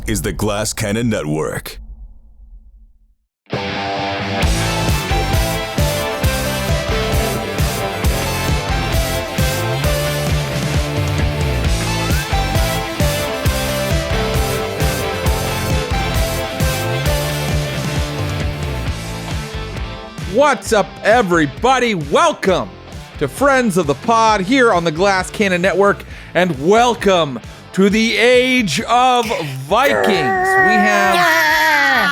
is the Glass Cannon Network. What's up, everybody? Welcome to Friends of the Pod here on the Glass Cannon Network, and welcome to the Age of Vikings. We have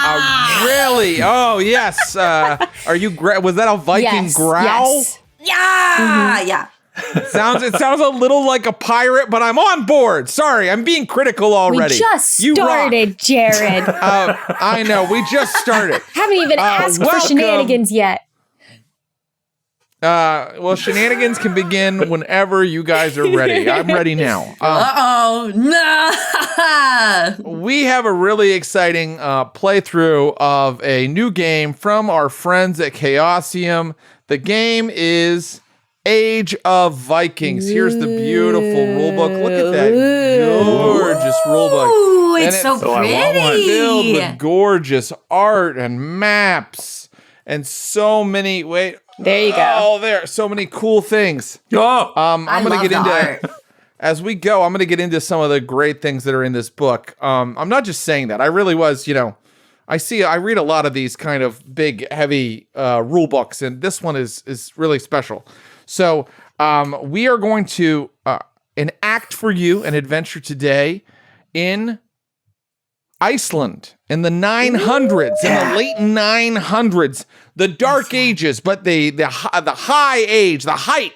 a really, are you, was that a Viking growl? Yes. Yeah. It sounds a little like a pirate, but I'm on board. Sorry, I'm being critical already. We just started, Jared. I know, we just started. Haven't even asked for shenanigans yet. Well, shenanigans can begin whenever you guys are ready. I'm ready now. We have a really exciting playthrough of a new game from our friends at Chaosium. The game is Age of Vikings. Here's the beautiful rulebook. Look at that gorgeous rulebook. Ooh, it's so pretty. Filled with gorgeous art and maps and so many. There you go. Oh, there are so many cool things. I'm going to get into art. As we go. I'm going to get into some of the great things that are in this book. I'm not just saying that. I really was, I read a lot of these kind of big, heavy rule books, and this one is really special. So we are going to enact for you an adventure today in Iceland in the 900s, in the late 900s, the Dark Ages, but the high age, the height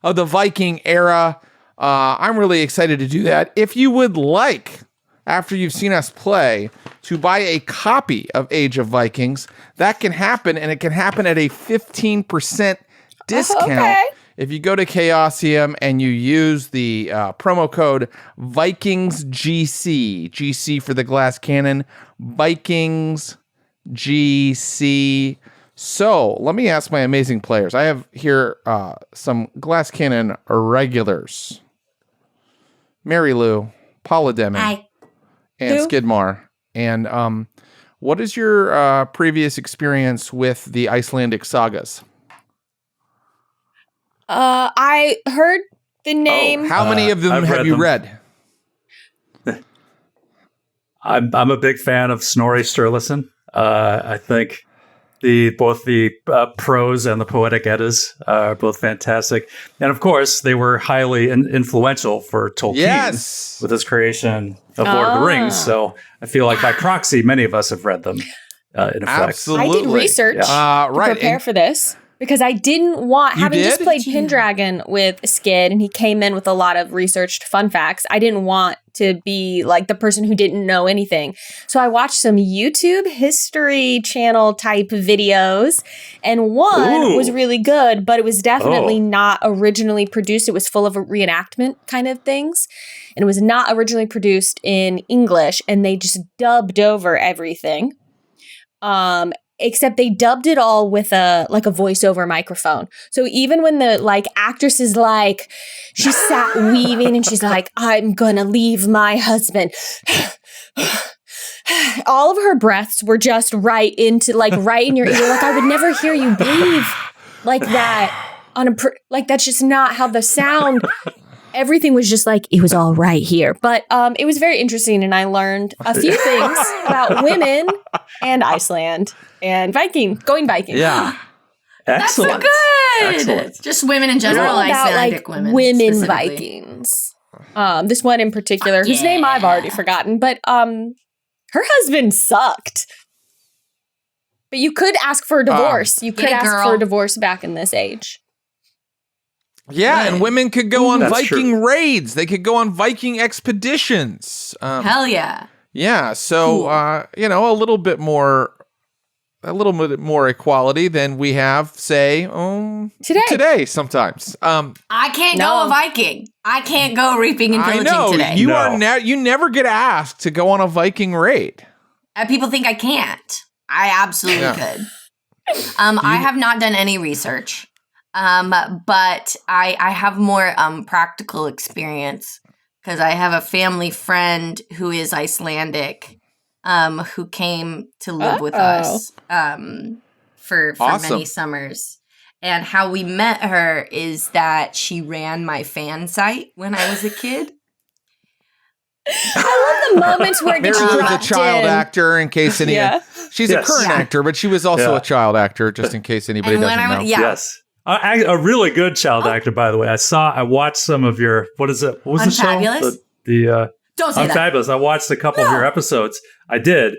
of the Viking era. I'm really excited to do that. If you would like, after you've seen us play, to buy a copy of Age of Vikings, that can happen, and it can happen at a 15% discount. If you go to Chaosium and you use the promo code VikingsGC, GC for the Glass Cannon, VikingsGC. So let me ask my amazing players. I have here some Glass Cannon regulars. Mary Lou, Paula Deming, and Skidmar. And what is your previous experience with the Icelandic sagas? I heard the name. How many of them have you read? I'm a big fan of Snorri Sturluson. I think both the prose and the poetic Eddas are both fantastic. And of course, they were highly influential for Tolkien with his creation of Lord of the Rings. So I feel like by proxy, many of us have read them, in effect. Absolutely. I did research to prepare for this. Because I didn't want, just played Pendragon with Skid, and he came in with a lot of researched fun facts. I didn't want to be like the person who didn't know anything. So I watched some YouTube History Channel type videos, and one was really good, but it was definitely not originally produced. It was full of reenactment kind of things, and it was not originally produced in English, and they just dubbed over everything. Except they dubbed it all with a voiceover microphone. So even when the actress is she sat weaving and she's like, I'm gonna leave my husband. All of her breaths were just right into right in your ear. I would never hear you breathe like that that's just not how the sound. Everything was just it was all right here. But it was very interesting, and I learned a few things about women and Iceland and going Vikings. Yeah. Excellent. That's so good. Excellent. Just women in general, Icelandic women Vikings. This one in particular, whose name I've already forgotten, but her husband sucked. But you could ask for a divorce. You could ask for a divorce back in this age. Yeah, and women could go on Viking raids. They could go on Viking expeditions. Hell yeah. Yeah, so, a little bit more equality than we have, say, today sometimes. I can't go a Viking. I can't go reaping and pillaging today. You never get asked to go on a Viking raid. People think I can't. I absolutely could. I have not done any research. But I have more practical experience because I have a family friend who is Icelandic, who came to live with us for many summers. And how we met her is that she ran my fan site when I was a kid. I love the moments where it gets Mary was a dropped child in. actor, in case any. She's a current actor, but she was also a child actor, just in case anybody doesn't know. Yes. A really good child actor, by the way. I watched some of your, what is it? What was the show? Don't say that. Fabulous. I watched a couple of your episodes. I did.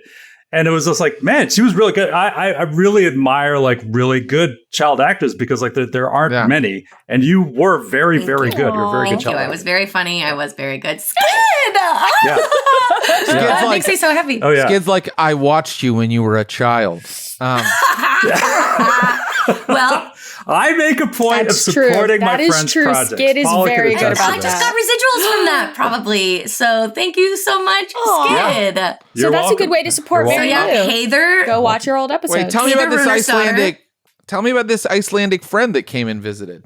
And it was just like, man, she was really good. I really admire like really good child actors because like there aren't many. And you were very, very good. You're a very good child actor. I was very funny. I was very good. Skid! That makes me so happy. Oh, yeah. Skid's like, I watched you when you were a child. Well, I make a point of supporting my friend's projects. Skid is very good about that. I just got residuals from that, probably. So thank you so much, Skid. Yeah. So that's a good way to support Mary Lou. Heather. Go watch your old episodes. Wait, tell me about this Icelandic. Tell me about this Icelandic friend that came and visited.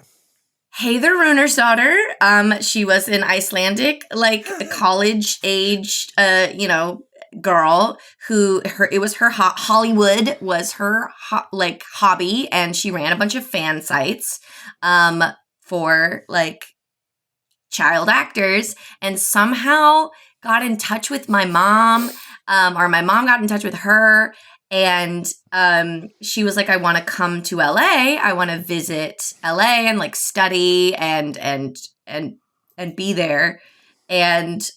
Heather Runarsdottir. She was an Icelandic, like college-aged, girl who it was her Hollywood was her hobby, and she ran a bunch of fan sites for like child actors, and somehow got in touch with my mom, or my mom got in touch with her, and she was like, I want to come to LA. I want to visit LA and like study and be there. And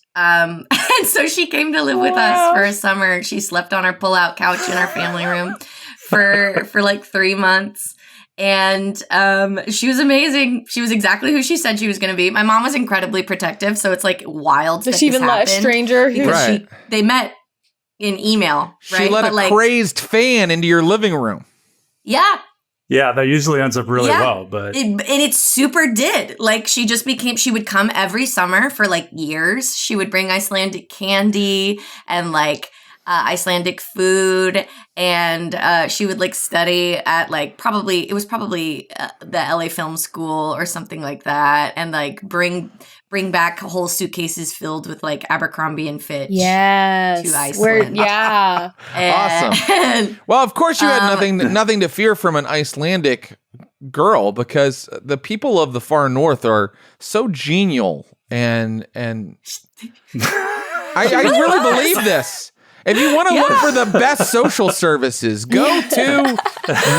so she came to live with us for a summer. She slept on our pull-out couch in our family room for like 3 months. And she was amazing. She was exactly who she said she was going to be. My mom was incredibly protective, so it's like wild. Does she even let a stranger? Because they met in email. Right? She let a crazed fan into your living room. Yeah. Yeah, that usually ends up really well, but it super did. Like she would come every summer for like years. She would bring Icelandic candy and like Icelandic food, and she would like study at like probably the LA Film School or something like that, and like bring back whole suitcases filled with like Abercrombie and Fitch. Yes, to Iceland. Awesome. Well, of course you had nothing to fear from an Icelandic girl, because the people of the far north are so genial, and I really believe this. If you want to look for the best social services, go to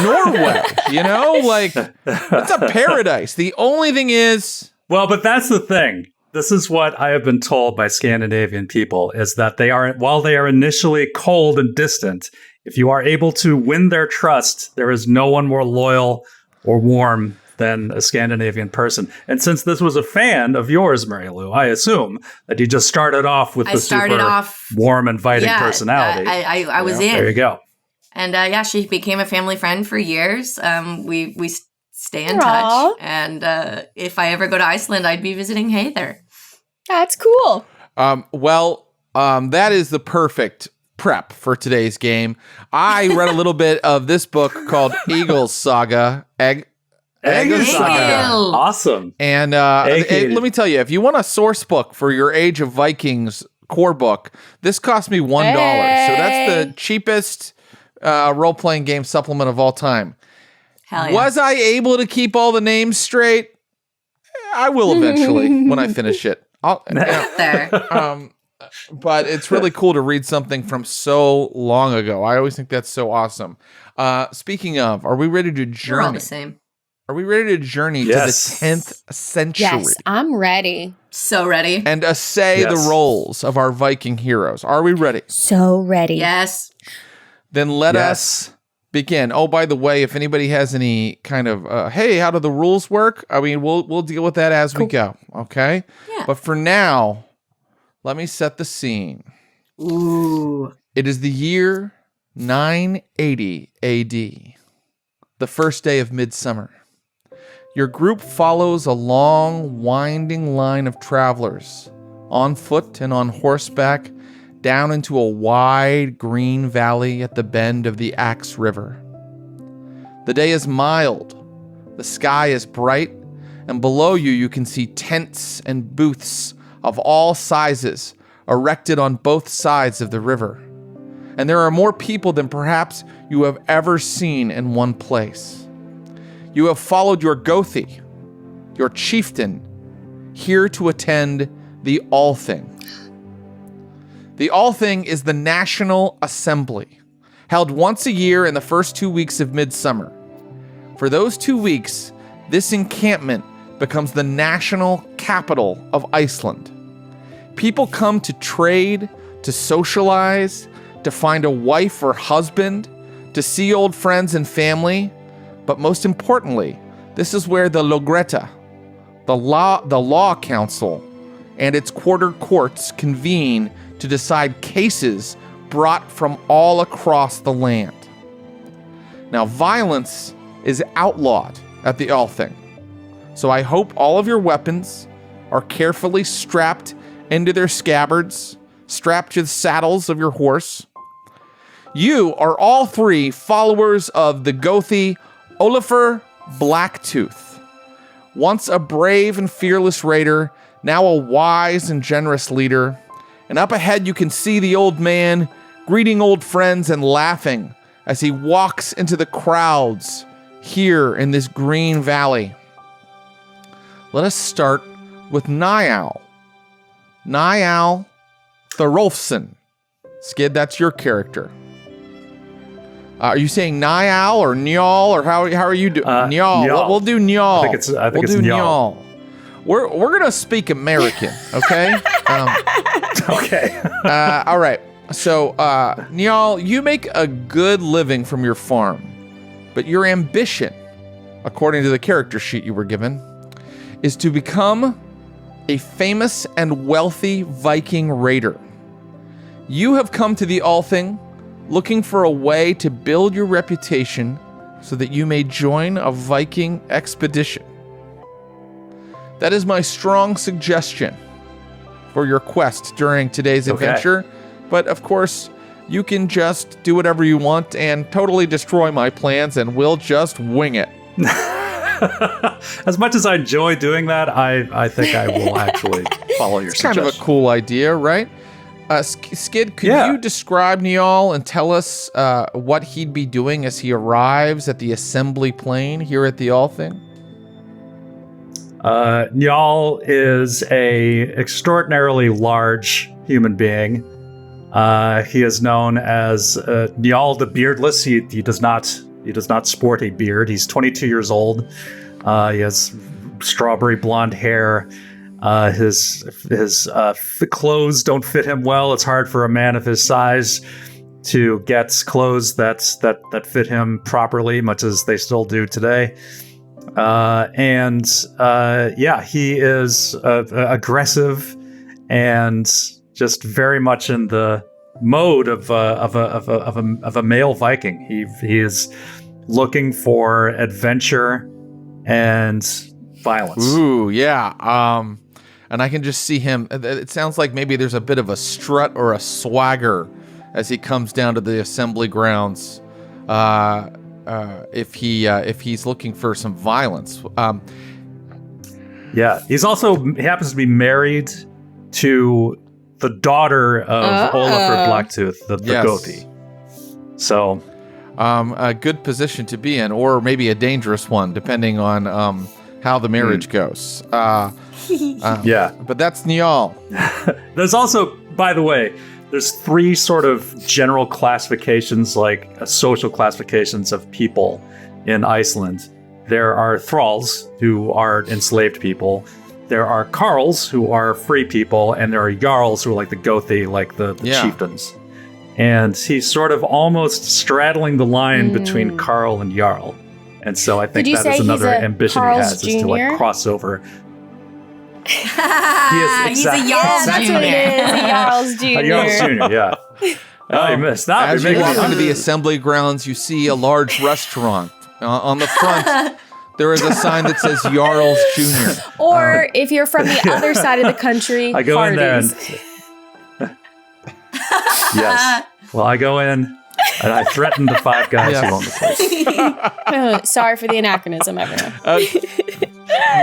Norway. You know, like it's a paradise. The only thing is, well, but that's the thing. This is what I have been told by Scandinavian people, is that while they are initially cold and distant, if you are able to win their trust, there is no one more loyal or warm than a Scandinavian person. And since this was a fan of yours, Mary Lou, I assume that you just started off with super warm, inviting personality. I was in. There you go. And she became a family friend for years. We stay in touch. And if I ever go to Iceland, I'd be visiting Heather. That's cool. That is the perfect prep for today's game. I read a little bit of this book called Eagle's Saga. Egil Saga. Awesome. And let me tell you, if you want a source book for your Age of Vikings core book, this cost me $1. So that's the cheapest role-playing game supplement of all time. Hell yeah. Was I able to keep all the names straight? I will eventually when I finish it. But it's really cool to read something from so long ago. I always think that's so awesome. Speaking of, are we ready to journey? We're all the same. Are we ready to journey to the 10th century? Yes, I'm ready. So ready. And assay the roles of our Viking heroes. Are we ready? So ready. Yes. Then let us begin. Oh, by the way, if anybody has any kind of, hey, how do the rules work? I mean, we'll deal with that as we go. Okay? Yeah. But for now, let me set the scene. Ooh. It is the year 980 AD, the first day of midsummer. Your group follows a long, winding line of travelers, on foot and on horseback, down into a wide green valley at the bend of the Axe River. The day is mild, the sky is bright, and below you can see tents and booths of all sizes erected on both sides of the river. and there are more people than perhaps you have ever seen in one place. You have followed your Gothi, your chieftain, here to attend the All-Thing. The All-Thing is the National Assembly, held once a year in the first 2 weeks of midsummer. For those 2 weeks, this encampment becomes the national capital of Iceland. People come to trade, to socialize, to find a wife or husband, to see old friends and family, but most importantly, this is where the Logreta, the law council, and its quarter courts convene to decide cases brought from all across the land. Now, violence is outlawed at the All-Thing, so I hope all of your weapons are carefully strapped into their scabbards, strapped to the saddles of your horse. You are all three followers of the Gothi Olafur Blacktooth, once a brave and fearless raider, now a wise and generous leader. And up ahead you can see the old man greeting old friends and laughing as he walks into the crowds here in this green valley. Let us start with Niall. Niall Thorolfsson. Skid, that's your character. Are you saying Niall or Njal, or how are you doing? Njal. We'll do Njal. I think it's Njal. We're gonna speak American, okay? Okay. All right. So, Njal, you make a good living from your farm, but your ambition, according to the character sheet you were given, is to become a famous and wealthy Viking raider. You have come to the All-Thing looking for a way to build your reputation so that you may join a Viking expedition. That is my strong suggestion for your quest during today's adventure. But of course, you can just do whatever you want and totally destroy my plans, and we'll just wing it. As much as I enjoy doing that, I think I will actually follow your suggestion. Kind of a cool idea, right? Skid, could you describe Njal and tell us what he'd be doing as he arrives at the assembly plane here at the All-Thing? Njal is a extraordinarily large human being. He is known as Njal the Beardless. He does not sport a beard. He's 22 years old. He has strawberry blonde hair. His clothes don't fit him well. It's hard for a man of his size to get clothes that fit him properly, much as they still do today. He is aggressive and just very much in the mode of a male Viking. He is looking for adventure and violence. Ooh, yeah. And I can just see him. It sounds like maybe there's a bit of a strut or a swagger as he comes down to the assembly grounds. If he's looking for some violence. He happens to be married to the daughter of Olafur Blacktooth, the Gothi. So, a good position to be in, or maybe a dangerous one, depending on how the marriage goes. But that's Njal. There's also, by the way, there's three sort of general classifications, like social classifications of people in Iceland. There are thralls, who are enslaved people. There are carls, who are free people, and there are jarls, who are like the Gothi, like the chieftains. And he's sort of almost straddling the line between carl and jarl. And so I think that is another ambition he has, is to like cross over. He is he's a Jarls Jr. That's what it is, a Jarls Jr. A Jarls Jr., yeah. I missed that. As you walk into the assembly grounds, you see a large restaurant. On the front, there is a sign that says Jarls Jr. Or if you're from the other side of the country, I go Hardee's. in there and... Yes. Well, I go in and I threaten the five guys who own the place. Sorry for the anachronism, everyone.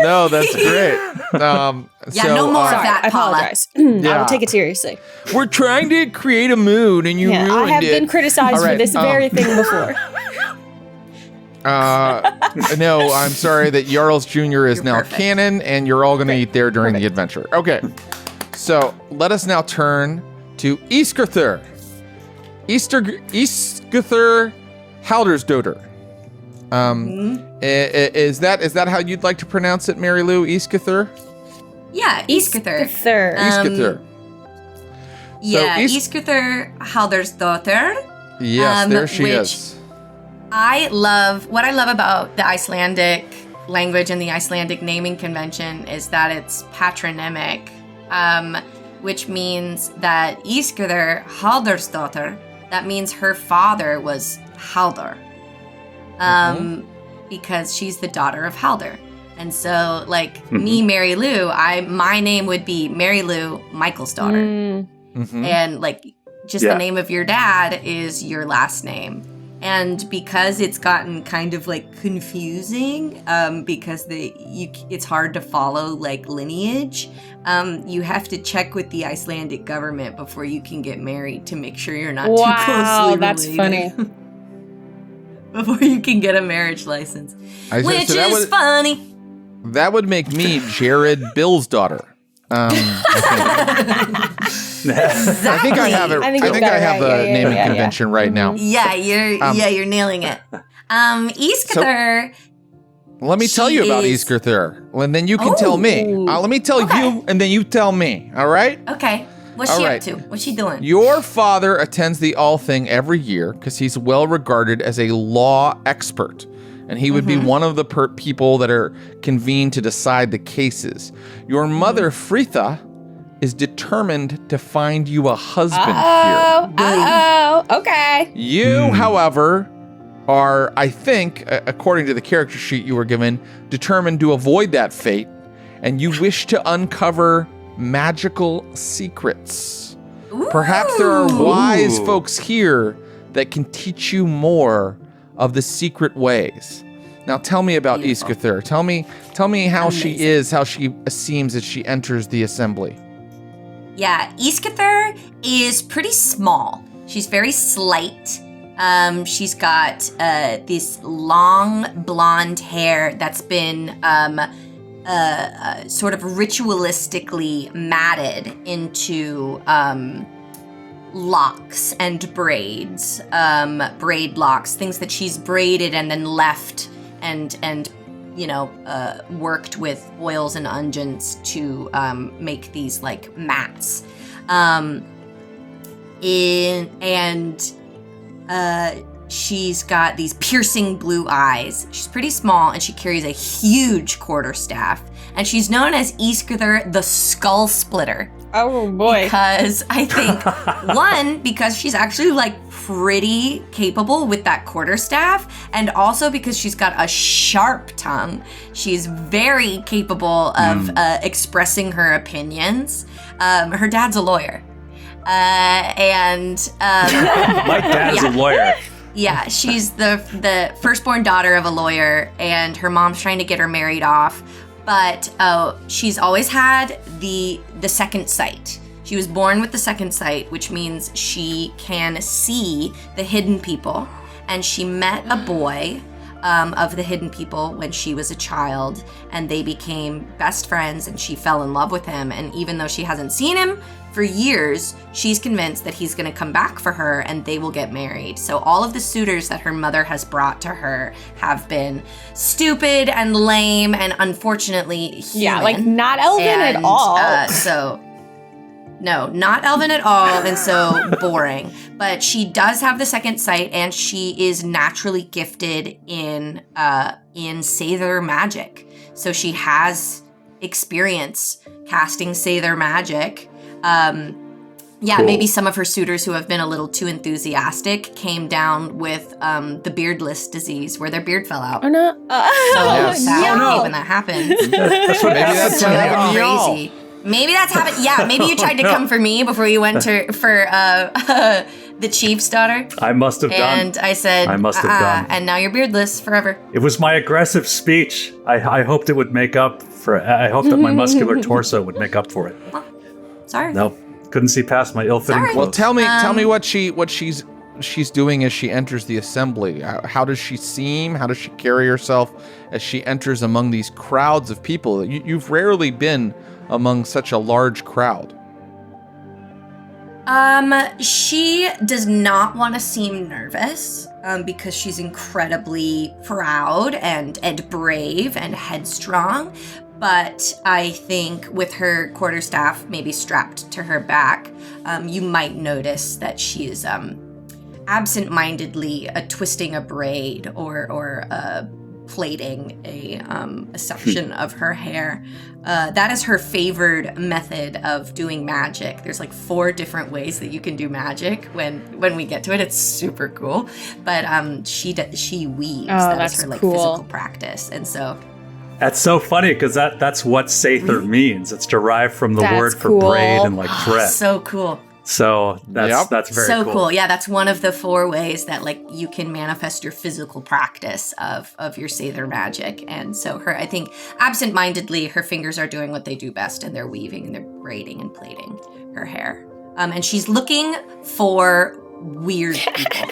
No, that's great. No more of that, I Paula. apologize. I will take it seriously. We're trying to create a mood, and you ruined it. I have been criticized for this very thing before. No, I'm sorry that Jarls Jr. is now perfect. canon, and you're all going to eat there during the adventure. Okay, so let us now turn to Ísgithur. Ísgithur Haldersdóttir. Is that how you'd like to pronounce it, Mary Lou? Ísgithur? Yeah, Ísgithur. Ísgithur. Yeah, Ísgithur Haldersdóttir. Yes, there she is. What I love about the Icelandic language and the Icelandic naming convention is that it's patronymic, which means that Ísgithur Haldersdóttir, that means her father was Haldr, because she's the daughter of Haldr. And so, me, Mary Lou, my name would be Mary Lou Michael's daughter. And the name of your dad is your last name. And because it's gotten kind of confusing, because it's hard to follow lineage, you have to check with the Icelandic government before you can get married to make sure you're not too closely related. That's funny. Before you can get a marriage license, which is funny. That would make me Jared Bill's daughter. Exactly. I think I have it. I think I have the naming convention right now. Yeah, you're nailing it. Ísgithur. Let me tell you about Ísgithur, and then you can tell me. Let me tell you, and then you tell me. All right? Okay. What's she up to? What's she doing? Your father attends the All Thing every year because he's well regarded as a law expert. And he would be one of the people that are convened to decide the cases. Your mother, Fritha, is determined to find you a husband here. Okay. You, however, are, I think, according to the character sheet you were given, determined to avoid that fate, and you wish to uncover magical secrets. Ooh. Perhaps there are wise folks here that can teach you more of the secret ways. Now tell me about Ísgithur. Tell me how she is, how she seems as she enters the assembly. Yeah, Ísgithur is pretty small. She's very slight. She's got this long blonde hair that's been sort of ritualistically matted into locks and braids, braid locks, things that she's braided and then left and worked with oils and unguents to make these mats. She's got these piercing blue eyes. She's pretty small, and she carries a huge quarterstaff. And she's known as Ísgithur the Skull Splitter. Oh boy. Because I think, because she's actually pretty capable with that quarterstaff, and also because she's got a sharp tongue. She's very capable of expressing her opinions. Her dad's a lawyer. My dad's a lawyer. Yeah, she's the firstborn daughter of a lawyer, and her mom's trying to get her married off. But she's always had the second sight. She was born with the second sight, which means she can see the hidden people. And she met a boy of the hidden people when she was a child, and they became best friends, and she fell in love with him. And even though she hasn't seen him for years, she's convinced that he's going to come back for her and they will get married. So all of the suitors that her mother has brought to her have been stupid and lame and unfortunately human. Yeah, not elven at all. No, not elven at all, and so boring. But she does have the second sight, and she is naturally gifted in Sather magic. So she has experience casting Sather magic. Cool. Maybe some of her suitors who have been a little too enthusiastic came down with the beardless disease, where their beard fell out. Oh no! When that happened. That's what maybe that's what happened to y'all. Maybe that's happened. Yeah, maybe you tried to come for me before you went for the chief's daughter. I must have done. And I said, I must have done. And now you're beardless forever. It was my aggressive speech. I hoped it would make up for it. I hoped that my muscular torso would make up for it. Well, sorry. Nope. Couldn't see past my ill-fitting clothes. Well, tell me what she's doing as she enters the assembly. How does she seem? How does she carry herself as she enters among these crowds of people? You've rarely been among such a large crowd. She does not want to seem nervous, because she's incredibly proud and brave and headstrong. But I think with her quarterstaff maybe strapped to her back, you might notice that she is absent-mindedly twisting a braid or plaiting a section of her hair. That is her favored method of doing magic. There's like 4 different ways that you can do magic. When we get to it, it's super cool. But she weaves. That's her like cool. physical practice, and so. That's so funny because that's what Sather means. It's derived from the word for cool. braid and like thread. So cool. So that's very so cool. Yeah, that's one of the 4 ways that like you can manifest your physical practice of your Sather magic. And so I think absent-mindedly, her fingers are doing what they do best, and they're weaving and they're braiding and plaiting her hair. And she's looking for weird people.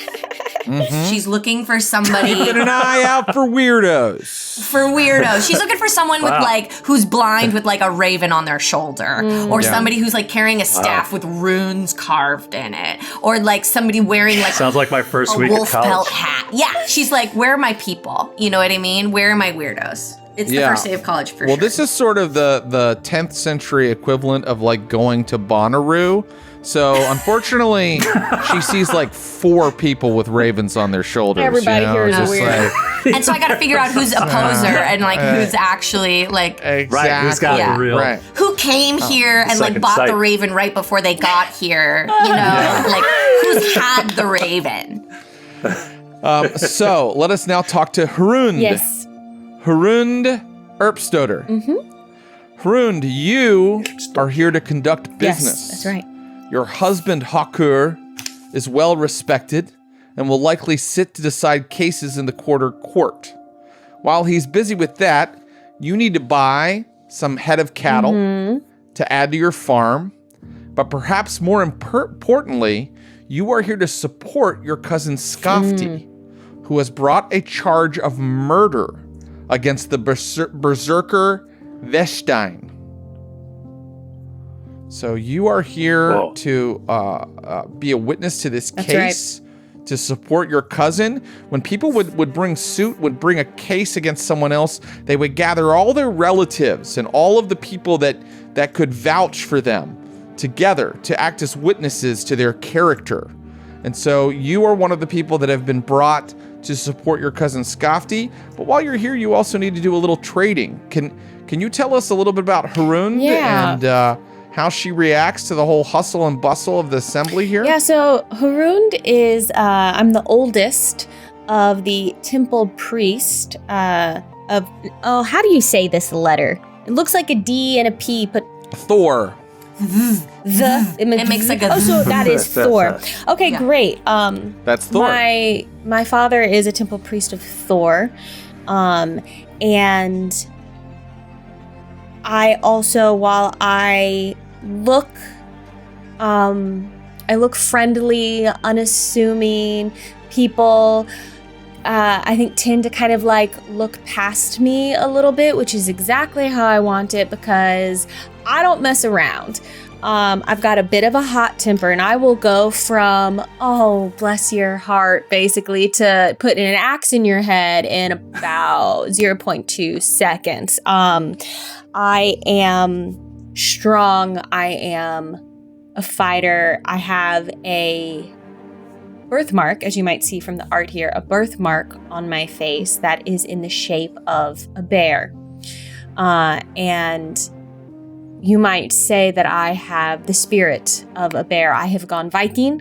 She's looking for somebody. Keeping an eye out for weirdos. She's looking for someone with like who's blind with like a raven on their shoulder, or somebody who's like carrying a staff with runes carved in it, or like somebody wearing like sounds like my first a week wolf at college. pelt hat. Yeah, she's like, where are my people? You know what I mean? Where are my weirdos? It's the first day of college for sure. Well, this is sort of the 10th century equivalent of like going to Bonnaroo. So unfortunately, she sees like 4 people with ravens on their shoulders. Everybody here is weird. And so I got to figure out who's a poser and like who's actually like exactly. Right, who's got the real. Right. who came here and like bought the raven right before they got here. You know, like who's had the raven. So let us now talk to Hrund. Yes. Hrund Erpstoder. Hrund, you are here to conduct business. Yes, that's right. Your husband, Hakur, is well respected and will likely sit to decide cases in the quarter court. While he's busy with that, you need to buy some head of cattle to add to your farm. But perhaps more importantly, you are here to support your cousin Skafti, who has brought a charge of murder against the berserker Vestein. So you are here to be a witness to this case, to support your cousin. When people would bring a case against someone else, they would gather all their relatives and all of the people that could vouch for them together to act as witnesses to their character. And so you are one of the people that have been brought to support your cousin Skafti. But while you're here, you also need to do a little trading. Can you tell us a little bit about Hrund and how she reacts to the whole hustle and bustle of the assembly here? Yeah, so Hrund is, I'm the oldest of the temple priest how do you say this letter? It looks like a D and a P, but... Thor. It makes like a... Oh, so that is Thor. Okay, great. That's Thor. My father is a temple priest of Thor. And I also, while I look friendly, unassuming, people I think tend to kind of like look past me a little bit, which is exactly how I want it because I don't mess around. I've got a bit of a hot temper and I will go from, oh, bless your heart, basically, to putting an axe in your head in about 0.2 seconds. I am strong. I am a fighter. I have a birthmark, as you might see from the art here, a birthmark on my face that is in the shape of a bear. And you might say that I have the spirit of a bear. I have gone Viking.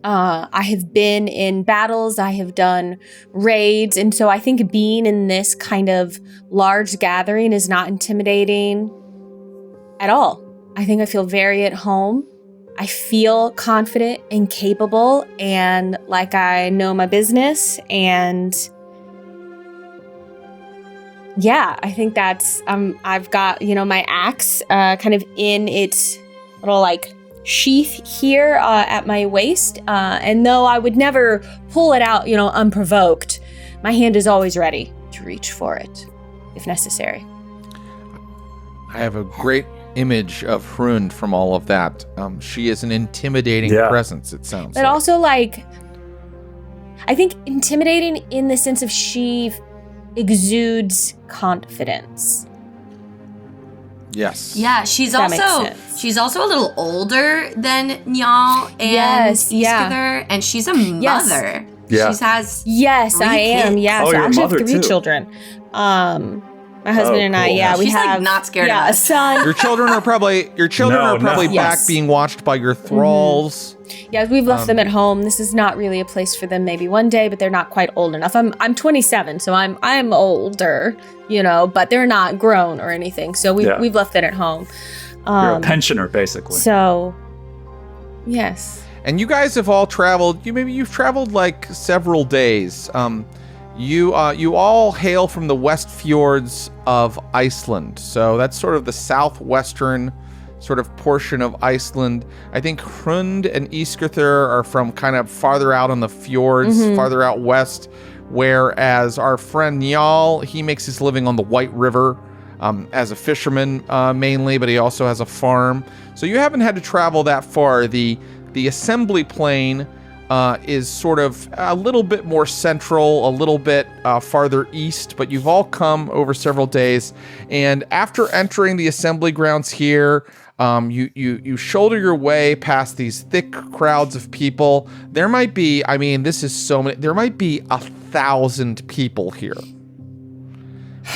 I have been in battles. I have done raids. And so I think being in this kind of large gathering is not intimidating at all. I think I feel very at home. I feel confident and capable and like I know my business. And yeah, I think that's, I've got, my axe kind of in its little like sheath here at my waist. And though I would never pull it out, unprovoked, my hand is always ready to reach for it if necessary. I have a great image of Hrund from all of that. She is an intimidating presence, it sounds but like. Also, like, I think intimidating in the sense of she exudes confidence. Yes. Yeah, she's also a little older than Njal and Iskather, and she's a mother. Yeah. She has Yes, I am. kids. Yeah, Oh, so I your actually have mother 3 too. children. My husband and I, cool. we She's, have like, not scared of a us. son. Your children are probably No. back Yes. being watched by your thralls. Yeah, we've left them at home. This is not really a place for them. Maybe one day, but they're not quite old enough. I'm 27, so I'm older, but they're not grown or anything. So we've left them at home. You're a pensioner, basically. So, yes. And you guys have all traveled. You've traveled like several days. You all hail from the west fjords of Iceland. So that's sort of the southwestern sort of portion of Iceland. I think Hrund and Iskather are from kind of farther out on the fjords, farther out west. Whereas our friend Njal, he makes his living on the White River as a fisherman mainly, but he also has a farm. So you haven't had to travel that far. The assembly plane is sort of a little bit more central, a little bit farther east, but you've all come over several days. And after entering the assembly grounds here, you shoulder your way past these thick crowds of people. There might be, there might be 1,000 people here,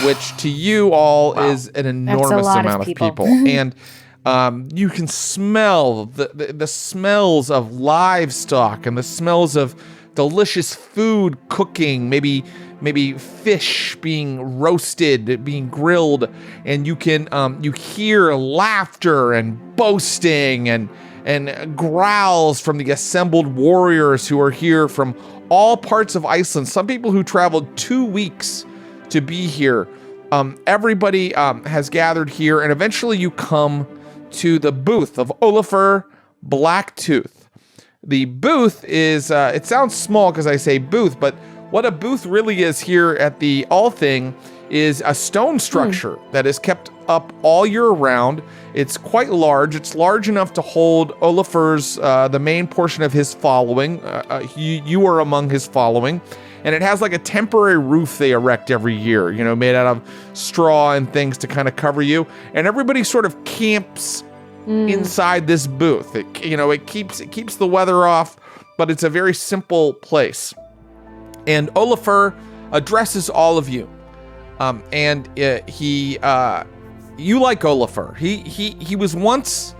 which to you all is an enormous amount of people. And you can smell the smells of livestock and the smells of delicious food cooking, maybe fish being roasted, being grilled, and you can you hear laughter and boasting and growls from the assembled warriors who are here from all parts of Iceland. Some people who traveled 2 weeks to be here. Everybody has gathered here, and eventually you come to the booth of Olafur Blacktooth. The booth is, it sounds small because I say booth, but what a booth really is here at the All Thing is a stone structure that is kept up all year round. It's quite large. It's large enough to hold Olafur's, the main portion of his following. You are among his following. And it has like a temporary roof they erect every year, made out of straw and things to kind of cover you. And everybody sort of camps inside this booth. It keeps the weather off, but it's a very simple place. And Olafur addresses all of you. You like Olafur. He was once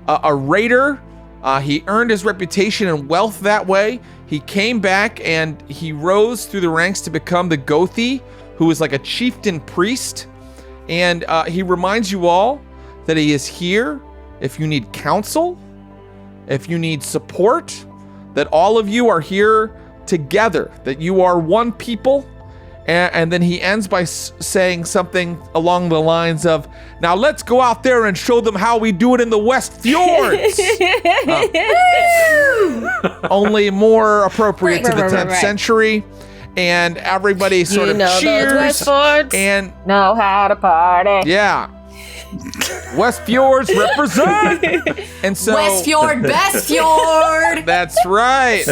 a raider. He earned his reputation and wealth that way. He came back and he rose through the ranks to become the Gothi, who is like a chieftain priest. And he reminds you all that he is here if you need counsel, if you need support, that all of you are here together, that you are one people. And then he ends by saying something along the lines of, now let's go out there and show them how we do it in the West Fjords. Only more appropriate to the 10th century. And everybody sort of cheers. Those West Fjords and know how to party. Yeah. West Fjords represent. And so West Fjord, best fjord. That's right.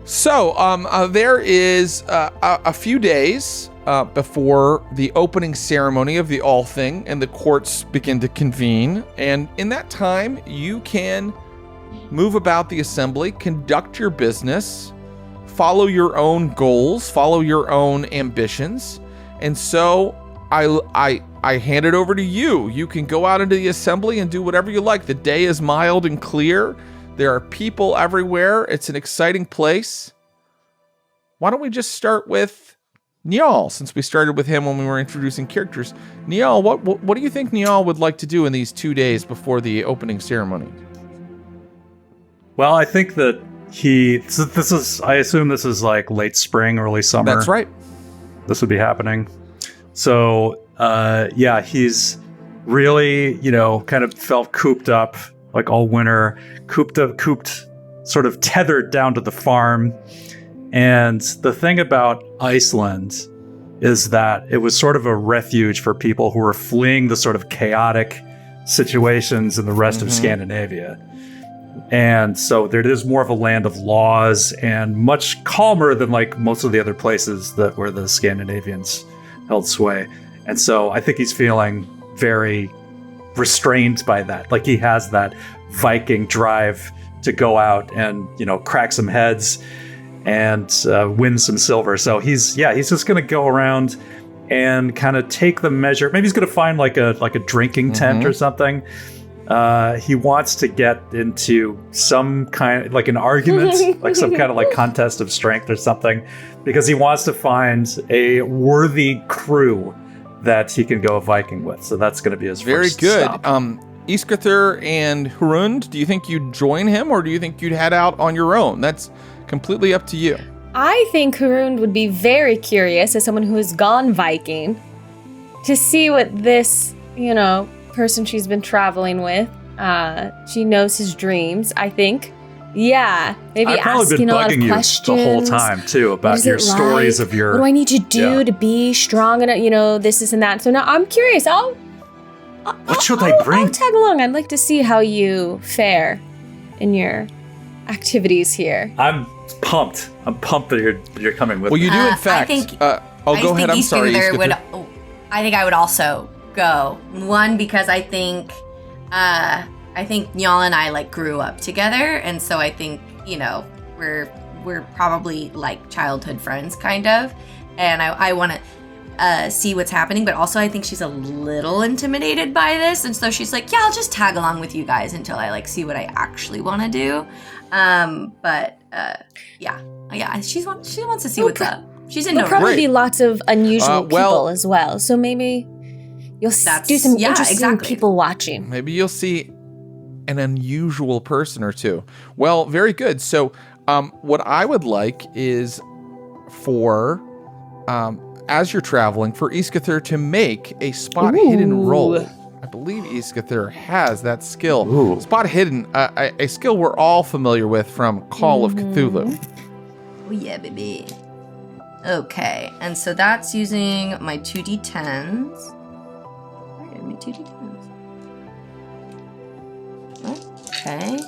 So there is a few days before the opening ceremony of the All Thing and the courts begin to convene. And in that time, you can move about the assembly, conduct your business, follow your own goals, follow your own ambitions. And so I hand it over to you. You can go out into the assembly and do whatever you like. The day is mild and clear. There are people everywhere. It's an exciting place. Why don't we just start with Njal, since we started with him when we were introducing characters. Njal, what do you think Njal would like to do in these 2 days before the opening ceremony? Well, I think that I assume this is like late spring, early summer. That's right. This would be happening. So, he's really, kind of felt cooped up like all winter, cooped, sort of tethered down to the farm. And the thing about Iceland is that it was sort of a refuge for people who were fleeing the sort of chaotic situations in the rest of Scandinavia. And so there is more of a land of laws and much calmer than like most of the other places where the Scandinavians held sway. And so I think he's feeling very restrained by that. Like he has that Viking drive to go out and, crack some heads and win some silver. So he's just going to go around and kind of take the measure. Maybe he's going to find like a drinking tent or something. He wants to get into some kind of like an argument, like some kind of like contest of strength or something, because he wants to find a worthy crew that he can go Viking with. So that's going to be his first stop. Very good. Iskithur and Hrund, do you think you'd join him or do you think you'd head out on your own? That's completely up to you. I think Hrund would be very curious as someone who has gone Viking to see what this, person she's been traveling with. She knows his dreams, I think. Yeah, maybe I've probably asking been a lot of bugging you questions. the whole time too about your stories of your. What do I need to do to be strong enough? This and that. So now I'm curious. What should I bring? I'll tag along. I'd like to see how you fare in your activities here. I'm pumped. I'm pumped that you're coming with me. Well, you do in fact. Go ahead. I'm sorry. I think I would also go. One, because I think Njal and I like grew up together, and so I think we're probably like childhood friends, kind of, and I want to see what's happening, but also I think she's a little intimidated by this, and so she's like, yeah, I'll just tag along with you guys until I like see what I actually want to do. She wants to see what's up. She's in no There'll probably Great. be lots of unusual people as well, so maybe you'll do some interesting people watching. Maybe you'll see an unusual person or two. Well, very good. So what I would like is for as you're traveling, for Iskithur to make a spot hidden roll. I believe Iskithur has that skill. Ooh. Spot hidden, a skill we're all familiar with from Call of Cthulhu. Oh yeah, baby. Okay, and so that's using my 2d10s. Where are my 2d10s? Okay.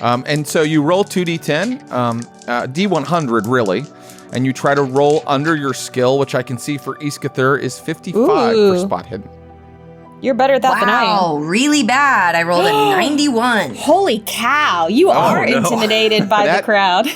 And so you roll 2d10, d100 really, and you try to roll under your skill, which I can see for Iskithur is 55 for spot hidden. You're better at that than I am. Wow, really bad. I rolled a 91. Holy cow, you are intimidated by the crowd.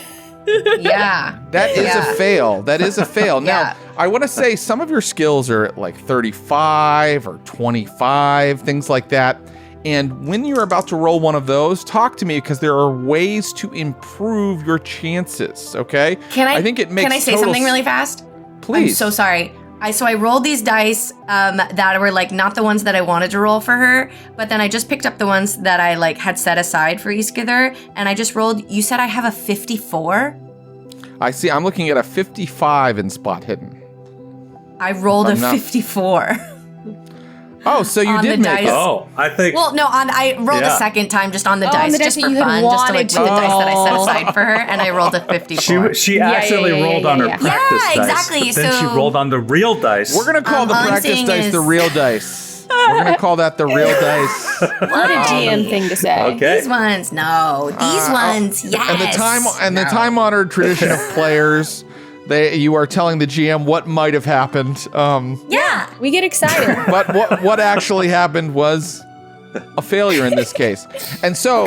Yeah. That is a fail. That is a fail. Now, I want to say some of your skills are at like 35 or 25, things like that. And when you're about to roll one of those, talk to me because there are ways to improve your chances, okay? I think it makes Can I say something really fast? Please. I'm so sorry. I rolled these dice that were like not the ones that I wanted to roll for her, but then I just picked up the ones that I like had set aside for Iskithur, and I just rolled. You said I have a 54? I see. I'm looking at a 55 in spot hidden. I rolled a 54. Oh, so you did make it. Oh, I think. Well, no, I rolled a second time just on the dice, just for fun, just to like put the dice that I set aside for her, and I rolled a 54. She accidentally rolled on her practice dice. Exactly. But then she rolled on the real dice. We're gonna call the practice dice the real dice. We're gonna call that the real dice. What a GM thing to say. Okay. These ones, no. These ones, yes. And the time-honored tradition of players. You are telling the GM what might have happened. Yeah, we get excited. But what actually happened was a failure in this case. And so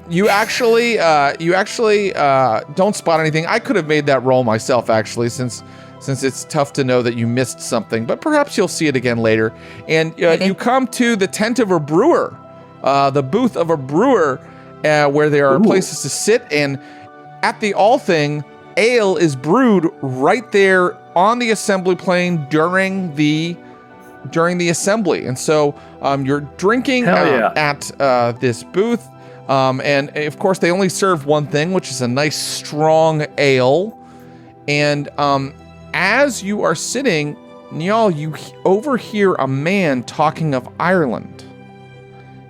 you actually don't spot anything. I could have made that roll myself actually, since it's tough to know that you missed something. But perhaps you'll see it again later. And you come to the tent of a brewer, the booth of a brewer, where there are places to sit. And at the all thing, ale is brewed right there on the assembly plane during the assembly. And so you're drinking at this booth. And of course, they only serve one thing, which is a nice strong ale. And as you are sitting, Niall, you overhear a man talking of Ireland.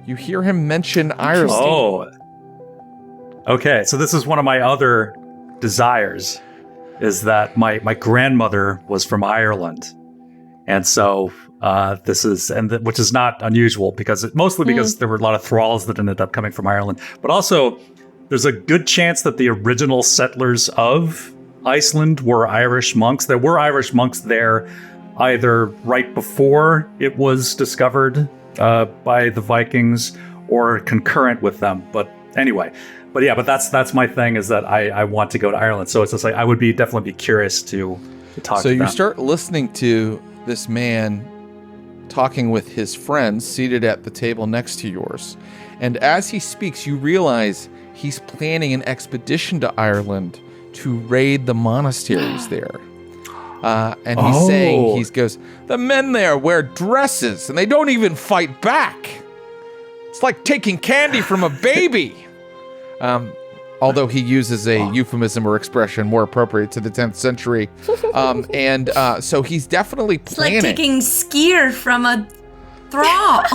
You hear him mention Ireland. Oh. Okay, so this is one of my other desires, is that my grandmother was from Ireland. And so this is, which is not unusual mostly because there were a lot of thralls that ended up coming from Ireland. But also, there's a good chance that the original settlers of Iceland were Irish monks. There were Irish monks there either right before it was discovered by the Vikings or concurrent with them. But anyway, but that's my thing, is that I want to go to Ireland. So it's just like I would definitely be curious to talk to them. So you start listening to this man talking with his friends seated at the table next to yours. And as he speaks, you realize he's planning an expedition to Ireland to raid the monasteries there. And he's saying, he goes, the men there wear dresses and they don't even fight back. It's like taking candy from a baby. Although he uses a euphemism or expression more appropriate to the 10th century. So he's definitely planning. It's like taking skier from a thrall.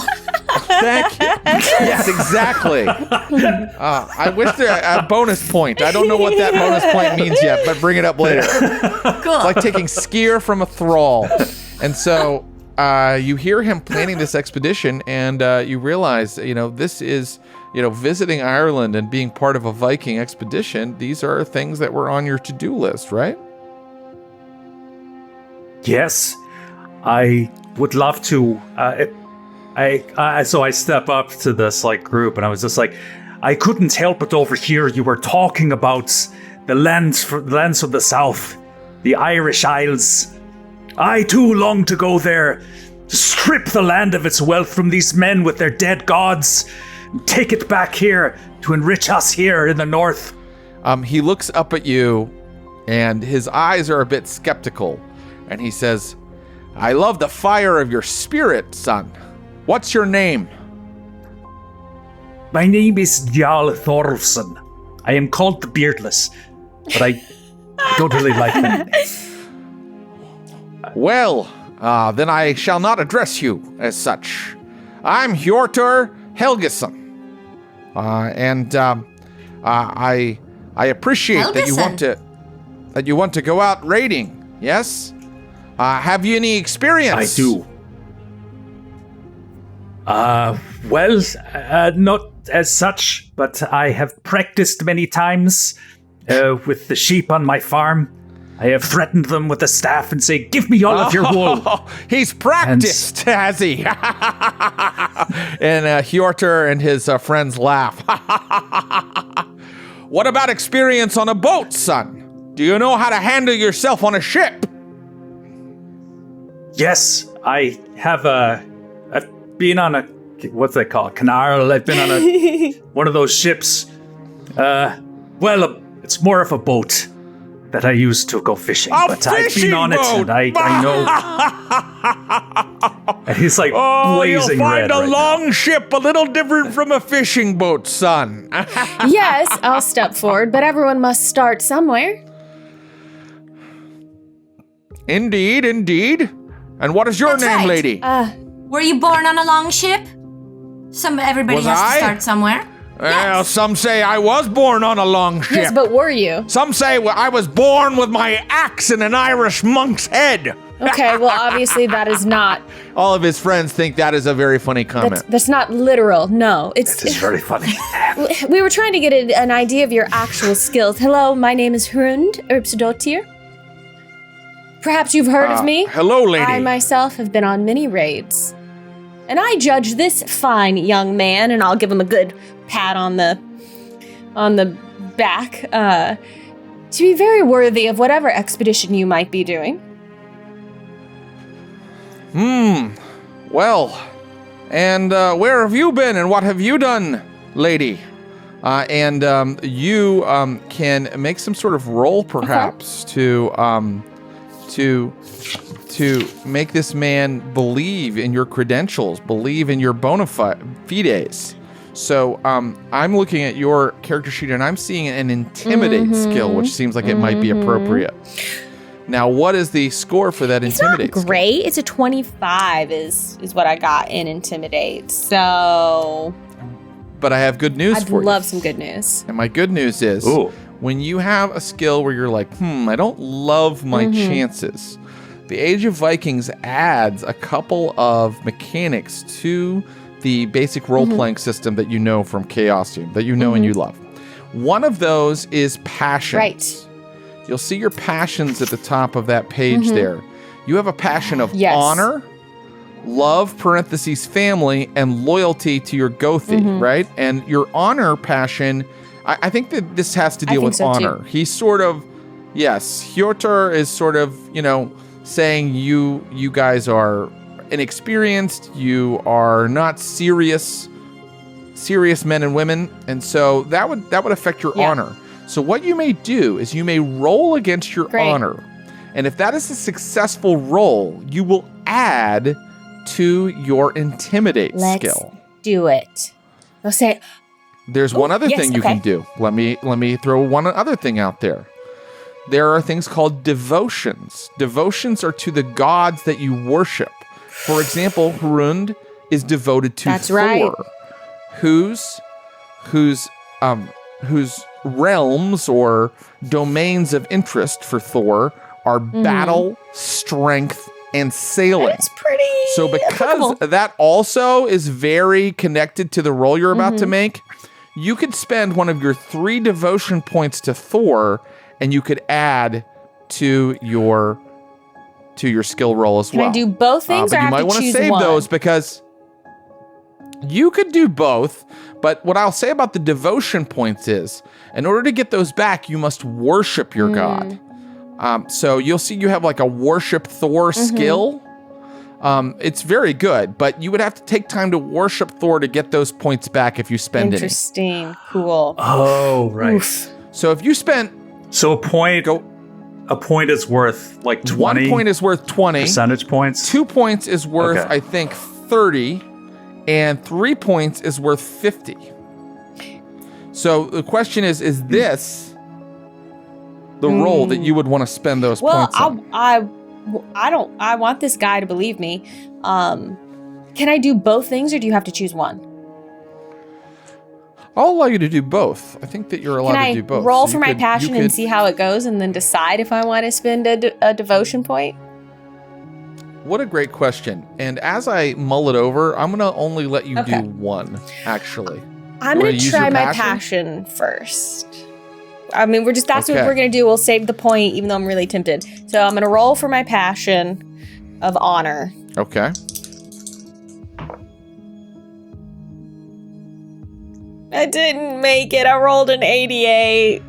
Thank you. Yes, exactly. I wish there a bonus point. I don't know what that bonus point means yet, but bring it up later. Cool. It's like taking skier from a thrall. And so you hear him planning this expedition, and you realize, this is, visiting Ireland and being part of a Viking expedition. These are things that were on your to-do list, right? Yes, I would love to. So I step up to this group, and I was just like, I couldn't help but overhear you were talking about the lands of the south, the Irish Isles. I too long to go there, to strip the land of its wealth from these men with their dead gods, and take it back here to enrich us here in the north. He looks up at you, and his eyes are a bit skeptical, and he says, I love the fire of your spirit, son. What's your name? My name is Jarl Thorolfsson. I am called the Beardless, but I don't really like that name. Well, then I shall not address you as such. I'm Hjortur Helgason. I appreciate Helgason. that you want to go out raiding. Yes? Have you any experience? I do. Not as such, but I have practiced many times with the sheep on my farm. I have threatened them with a staff and say, give me all of your wool. He's practiced, has he? And Hjortur and his friends laugh. What about experience on a boat, son? Do you know how to handle yourself on a ship? Yes, I have I've been on a, what's that called? Canal. I've been on one of those ships. It's more of a boat that I used to go fishing. But I've been on it, and I know. And he's like blazing you'll red. find a long ship a little different from a fishing boat, son. Yes, I'll step forward, but everyone must start somewhere. Indeed. And what is your That's name, right. lady? Were you born on a long ship? Everybody Was has I? to start somewhere. Well, Yes. some say I was born on a long ship. Yes, but were you? Some say I was born with my axe in an Irish monk's head. Okay, well, obviously that is not. All of his friends think that is a very funny comment. That's not literal. No, It's very funny. We were trying to get an idea of your actual skills. Hello, my name is Hrund Erbsdottir. Perhaps you've heard of me. Hello, lady. I myself have been on many raids. And I judge this fine young man, and I'll give him a good pat on the back, to be very worthy of whatever expedition you might be doing. Well, and where have you been and what have you done, lady? You can make some sort of roll, perhaps, to make this man believe in your credentials, believe in your bona fides. So I'm looking at your character sheet and I'm seeing an intimidate skill, which seems like it might be appropriate. Now, what is the score for that intimidate skill? It's not great. It's a 25 is what I got in intimidate. So... But I have good news for you. I'd love some good news. And my good news is, when you have a skill where you're like, I don't love my chances, the Age of Vikings adds a couple of mechanics to the basic role-playing system that you know from Chaosium, that you know and you love. One of those is passions. Right. You'll see your passions at the top of that page there. You have a passion of honor, love, parentheses, family, and loyalty to your Gothi, right? And your honor passion, I think that this has to deal with honor. Too. He's sort of, Hjortur is sort of, saying you guys are inexperienced, you are not serious men and women, and so that would affect your honor. So what you may do is you may roll against your honor, and if that is a successful roll, you will add to your intimidate skill. Let's do it. I'll say. There's one other thing you can do. Let me throw one other thing out there. There are things called devotions. Devotions are to the gods that you worship. For example, Hrund is devoted to Thor, right. whose realms or domains of interest for Thor are battle, strength, and sailing. That's pretty. So because that also is very connected to the role you're about to make, you could spend one of your 3 devotion points to Thor, and you could add to your skill roll as well. Can I do both things, or you might want to save those because you could do both. But what I'll say about the devotion points is, in order to get those back, you must worship your god. So you'll see you have like a worship Thor skill. It's very good, but you would have to take time to worship Thor to get those points back if you spend any. Interesting. Cool. Oh, right. Oof. So if you spent... So a point is worth like 20? 1 point is worth 20. Percentage points? 2 points is worth, I think, 30. And 3 points is worth 50. So the question is this the role that you would want to spend those points on? I want this guy to believe me. Can I do both things, or do you have to choose one? I'll allow you to do both. I think that you're allowed to do both. Can I roll for my passion and see how it goes, and then decide if I want to spend a devotion point? What a great question. And as I mull it over, I'm going to only let you do one, actually. I'm going to try my passion first. I mean, that's what we're going to do. We'll save the point, even though I'm really tempted. So I'm going to roll for my passion of honor. Okay. I didn't make it. I rolled an 88.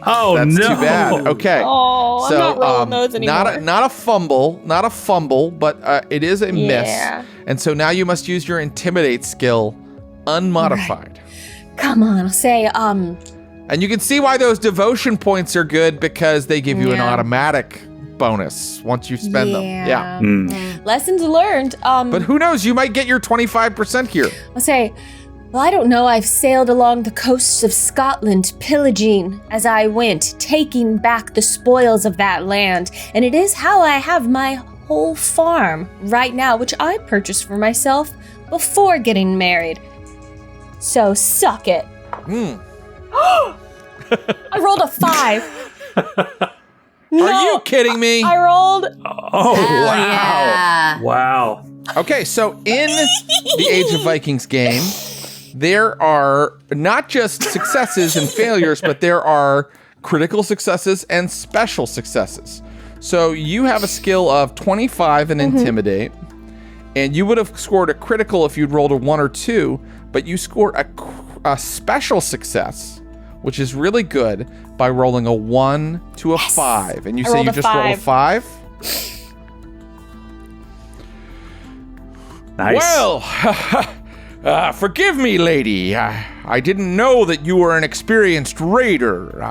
Oh, that's no. too bad. Okay. Oh, so, I'm not rolling those anymore. Not a fumble, but it is a miss. And so now you must use your intimidate skill unmodified. Right. Come on, I'll say, And you can see why those devotion points are good, because they give you an automatic bonus once you spend them. Yeah. Lessons learned. But who knows? You might get your 25% here. I'll say, well, I don't know. I've sailed along the coasts of Scotland, pillaging as I went, taking back the spoils of that land. And it is how I have my whole farm right now, which I purchased for myself before getting married. So suck it. I rolled a 5. No, are you kidding me? I rolled. Oh, wow. Yeah. Wow. Okay, so in the Age of Vikings game, there are not just successes and failures, but there are critical successes and special successes. So you have a skill of 25 in Intimidate, and you would have scored a critical if you'd rolled a 1 or 2, but you scored a special success, which is really good, by rolling a 1 to a 5. And you say you just rolled a 5? Nice. Well, forgive me, lady. I didn't know that you were an experienced raider.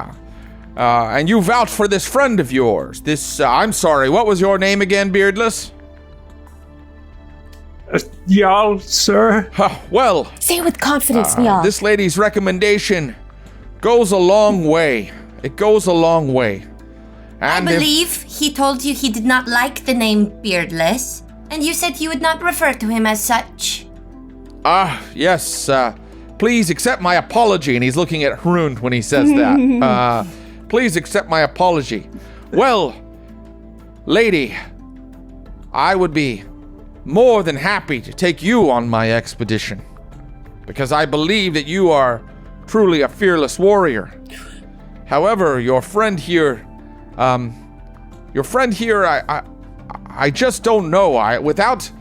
And you vouched for this friend of yours. I'm sorry, what was your name again, Beardless? Y'all, sir? Well... Say it with confidence, y'all. This lady's recommendation goes a long way. It goes a long way. And I believe he told you he did not like the name Beardless, and you said you would not refer to him as such. Yes, please accept my apology. And he's looking at Hrund when he says that. Please accept my apology. Well, lady, I would be more than happy to take you on my expedition, because I believe that you are truly a fearless warrior. However, your friend here, I just don't know. Without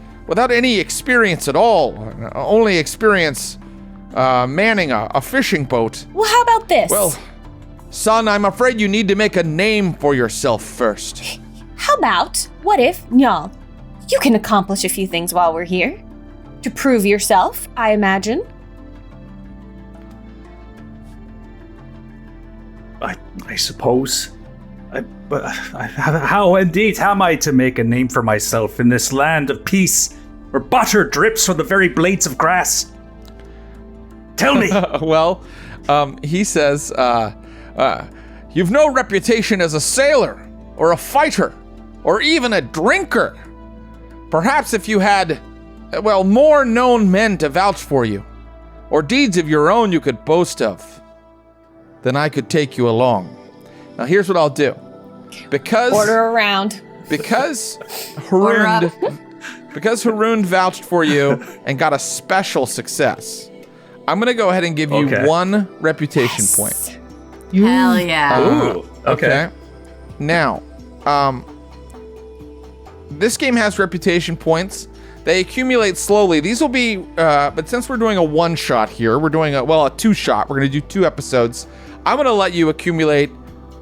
any experience at all, only experience manning a fishing boat. Well, how about this? Well, son, I'm afraid you need to make a name for yourself first. How about, what if, y'all, you can accomplish a few things while we're here? To prove yourself, I imagine. I suppose. But how indeed am I to make a name for myself in this land of peace, where butter drips from the very blades of grass? Tell me. Well, he says, you've no reputation as a sailor, or a fighter, or even a drinker. Perhaps if you had, more known men to vouch for you, or deeds of your own you could boast of, then I could take you along. Now here's what I'll do. Because order around. Because Hrund vouched for you and got a special success, I'm gonna go ahead and give you 1 reputation point. Hell yeah. Ooh, okay. Now, this game has reputation points. They accumulate slowly. These will be, but since we're doing a 1-shot here, we're doing a 2-shot. We're gonna do 2 episodes. I'm gonna let you accumulate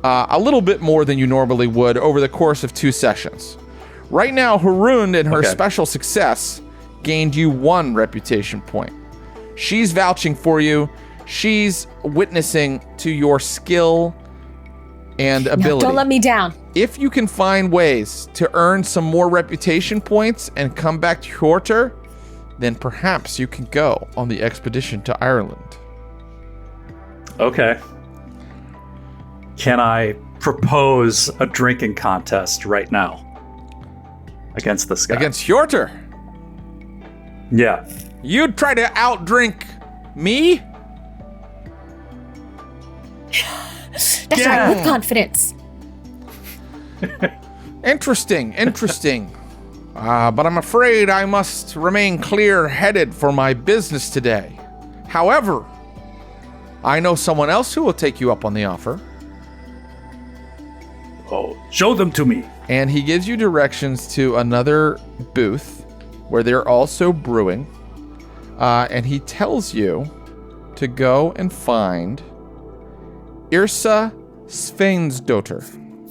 a little bit more than you normally would over the course of 2 sessions. Right now, Hrund and her special success gained you 1 reputation point. She's vouching for you. She's witnessing to your skill and ability. No, don't let me down. If you can find ways to earn some more reputation points and come back to Hjorter, then perhaps you can go on the expedition to Ireland. Okay. Can I propose a drinking contest right now against this guy? Against Hjorter? Yeah. You'd try to outdrink me? That's right, with confidence. Interesting. But I'm afraid I must remain clear-headed for my business today. However, I know someone else who will take you up on the offer. Oh, show them to me. And he gives you directions to another booth where they're also brewing. And he tells you to go and find Yrsa Sveinsdottir.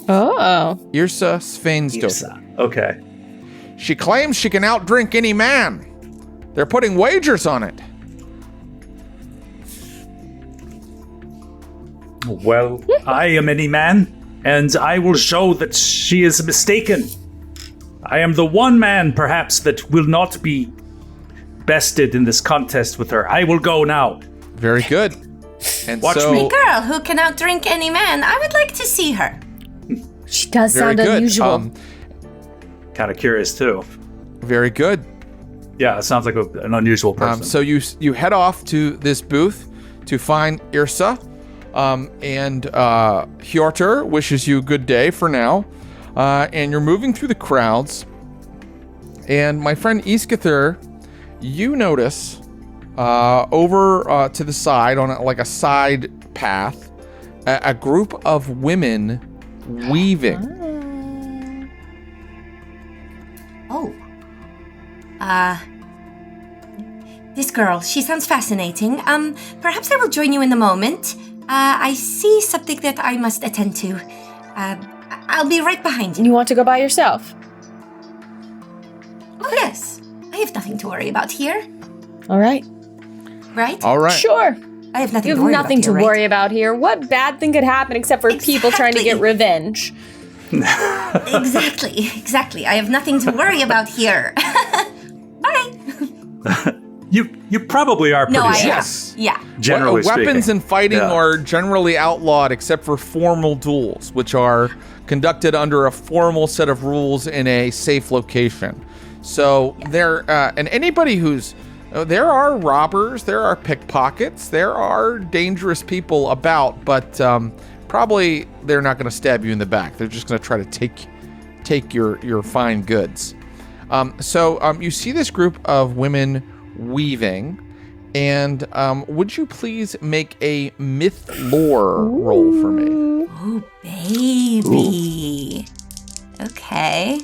Oh. Yrsa Sveinsdottir. Okay. She claims she can outdrink any man. They're putting wagers on it. Well, I am any man, and I will show that she is mistaken. I am the one man, perhaps, that will not be bested in this contest with her. I will go now. Very good. And Watch so, me. A girl who can outdrink any man. I would like to see her. She does very sound good. unusual. Kind of curious, too. Very good. Yeah, it sounds like an unusual person. So you head off to this booth to find Yrsa. And Hjorter wishes you a good day for now. And you're moving through the crowds. And my friend Iskithir, you notice over to the side on a side path, a group of women weaving. This girl, she sounds fascinating. Perhaps I will join you in a moment. I see something that I must attend to. I'll be right behind you. You want to go by yourself? Oh, yes. I have nothing to worry about here. All right. Right? All right. Sure. I have nothing You to have worry nothing about to here, worry about here. What bad thing could happen except for people trying to get revenge? Exactly. I have nothing to worry about here. Bye. You probably are pretty safe. Yes. Yeah. Generally speaking. Weapons and fighting are generally outlawed except for formal duels, which are conducted under a formal set of rules in a safe location. So and anybody who's there are robbers, there are pickpockets, there are dangerous people about, but probably they're not going to stab you in the back. They're just going to try to take your fine goods. So you see this group of women weaving, and would you please make a myth lore roll for me? Oh, baby. Ooh. Okay.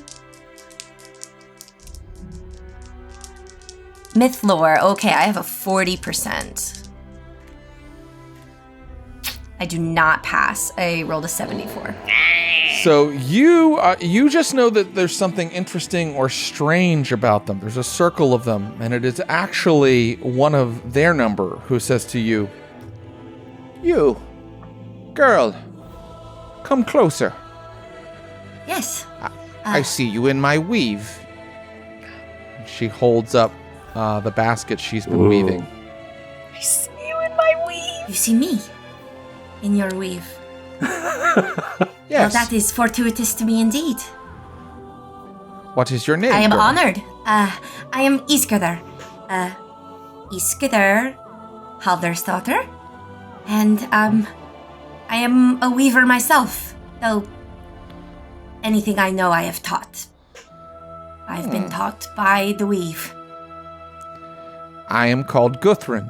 Myth lore. Okay, I have a 40%. I do not pass. I rolled a 74. So you just know that there's something interesting or strange about them. There's a circle of them, and it is actually one of their number who says to you, "You, girl, come closer. Yes. I see you in my weave." She holds up the basket she's been weaving. I see you in my weave. You see me in your weave. Yes. Well, that is fortuitous to me indeed. What is your name? I am girl? honored. I am Iskadar. Iskadar Haldersdottir. And, I am a weaver myself, though anything I know I have taught. I've been taught by the weave. I am called Guthrin.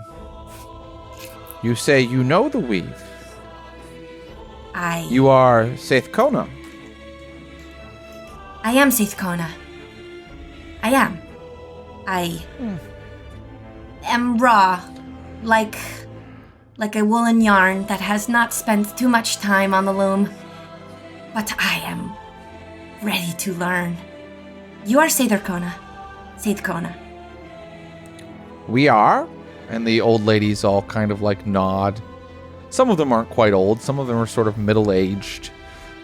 You say you know the weave. You are Seithkona. I am Seithkona. I am. I am raw, like a woolen yarn that has not spent too much time on the loom. But I am ready to learn. You are Seithkona. We are? And the old ladies all kind of like nod. Some of them aren't quite old. Some of them are sort of middle-aged.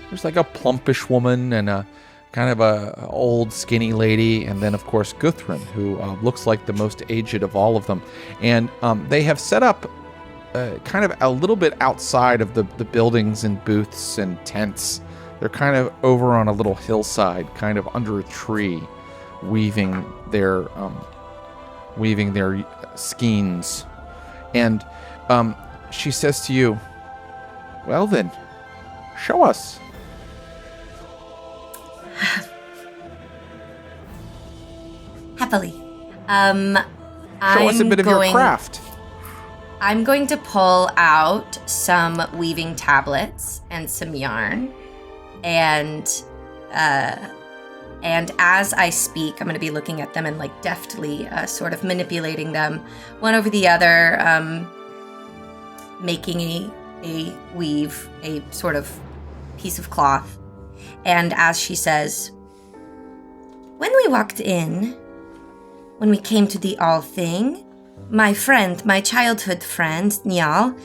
There's like a plumpish woman and a kind of a old skinny lady. And then, of course, Guthrin, who looks like the most aged of all of them. And they have set up kind of a little bit outside of the buildings and booths and tents. They're kind of over on a little hillside, kind of under a tree, weaving their skeins. And she says to you, "Well then, show us." Happily. Show us a bit of your craft. I'm going to pull out some weaving tablets and some yarn. And as I speak, I'm going to be looking at them and like deftly sort of manipulating them one over the other, making a weave, a sort of piece of cloth. And as she says, when we came to the All Thing, my friend, my childhood friend, Njal,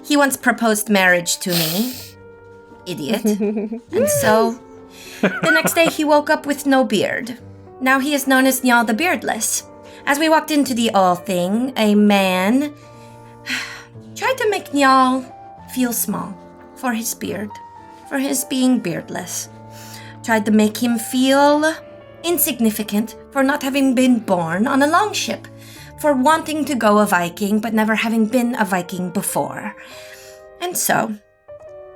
he once proposed marriage to me. Idiot. And so, the next day he woke up with no beard. Now he is known as Njal the Beardless. As we walked into the All Thing, a man tried to make Njal feel small for his beard, for his being beardless. Tried to make him feel insignificant for not having been born on a longship, for wanting to go a Viking but never having been a Viking before. And so,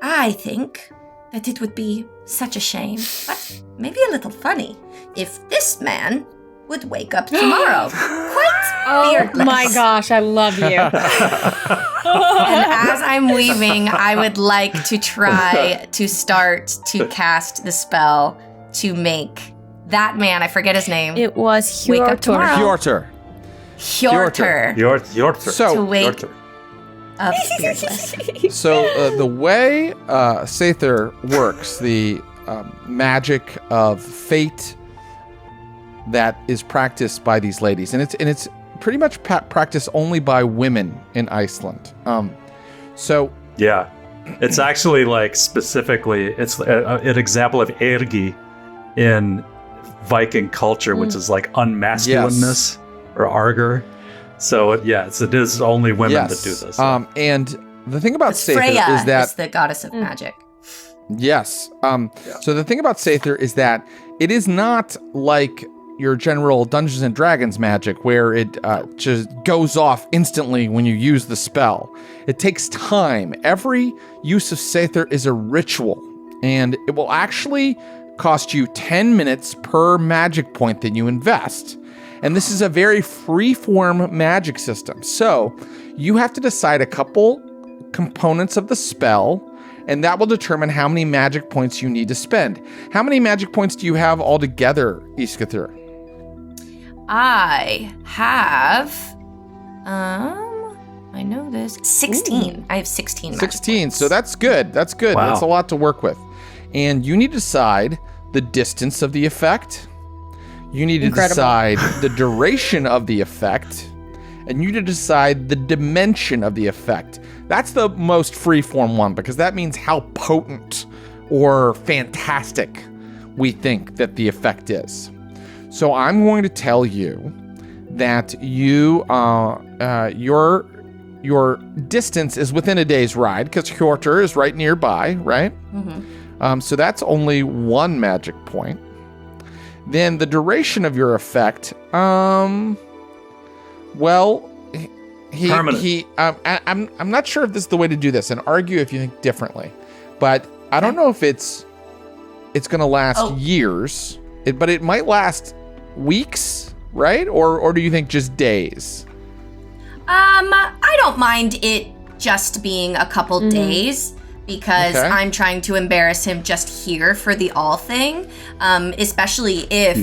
I think that it would be such a shame, but maybe a little funny, if this man would wake up tomorrow quite beardless. Oh my gosh, I love you. And as I'm weaving, I would like to try to start to cast the spell to make that man, I forget his name. It was wake up tomorrow. Hjorter. To wake up beardless. So the way Seither works, the magic of fate that is practiced by these ladies, and it's pretty much practiced only by women in Iceland. So yeah, it's actually like specifically, it's an example of ergi in Viking culture, which is like unmasculineness or argor. So it is only women that do this. And the thing about Sather Freya is that is the goddess of magic. Yes. So the thing about Sather is that it is not like your general Dungeons and Dragons magic where it just goes off instantly when you use the spell. It takes time. Every use of Sather is a ritual, and it will actually cost you 10 minutes per magic point that you invest. And this is a very free-form magic system. So you have to decide a couple components of the spell, and that will determine how many magic points you need to spend. How many magic points do you have altogether, Iskathur? I have, I know this, 16. Ooh. I have 16 magic 16, points. So that's good. That's good. Wow. That's a lot to work with. And you need to decide the distance of the effect. You need to decide the duration of the effect. And you need to decide the dimension of the effect. That's the most freeform one, because that means how potent or fantastic we think that the effect is. So I'm going to tell you that your distance is within a day's ride, because Hjortur is right nearby, right? Mm-hmm. So that's only 1 magic point. Then the duration of your effect, I'm not sure if this is the way to do this, and argue if you think differently. But I don't know if it's going to last years, but it might last weeks, right? Or do you think just days? I don't mind it just being a couple days, because I'm trying to embarrass him just here for the all thing, especially if,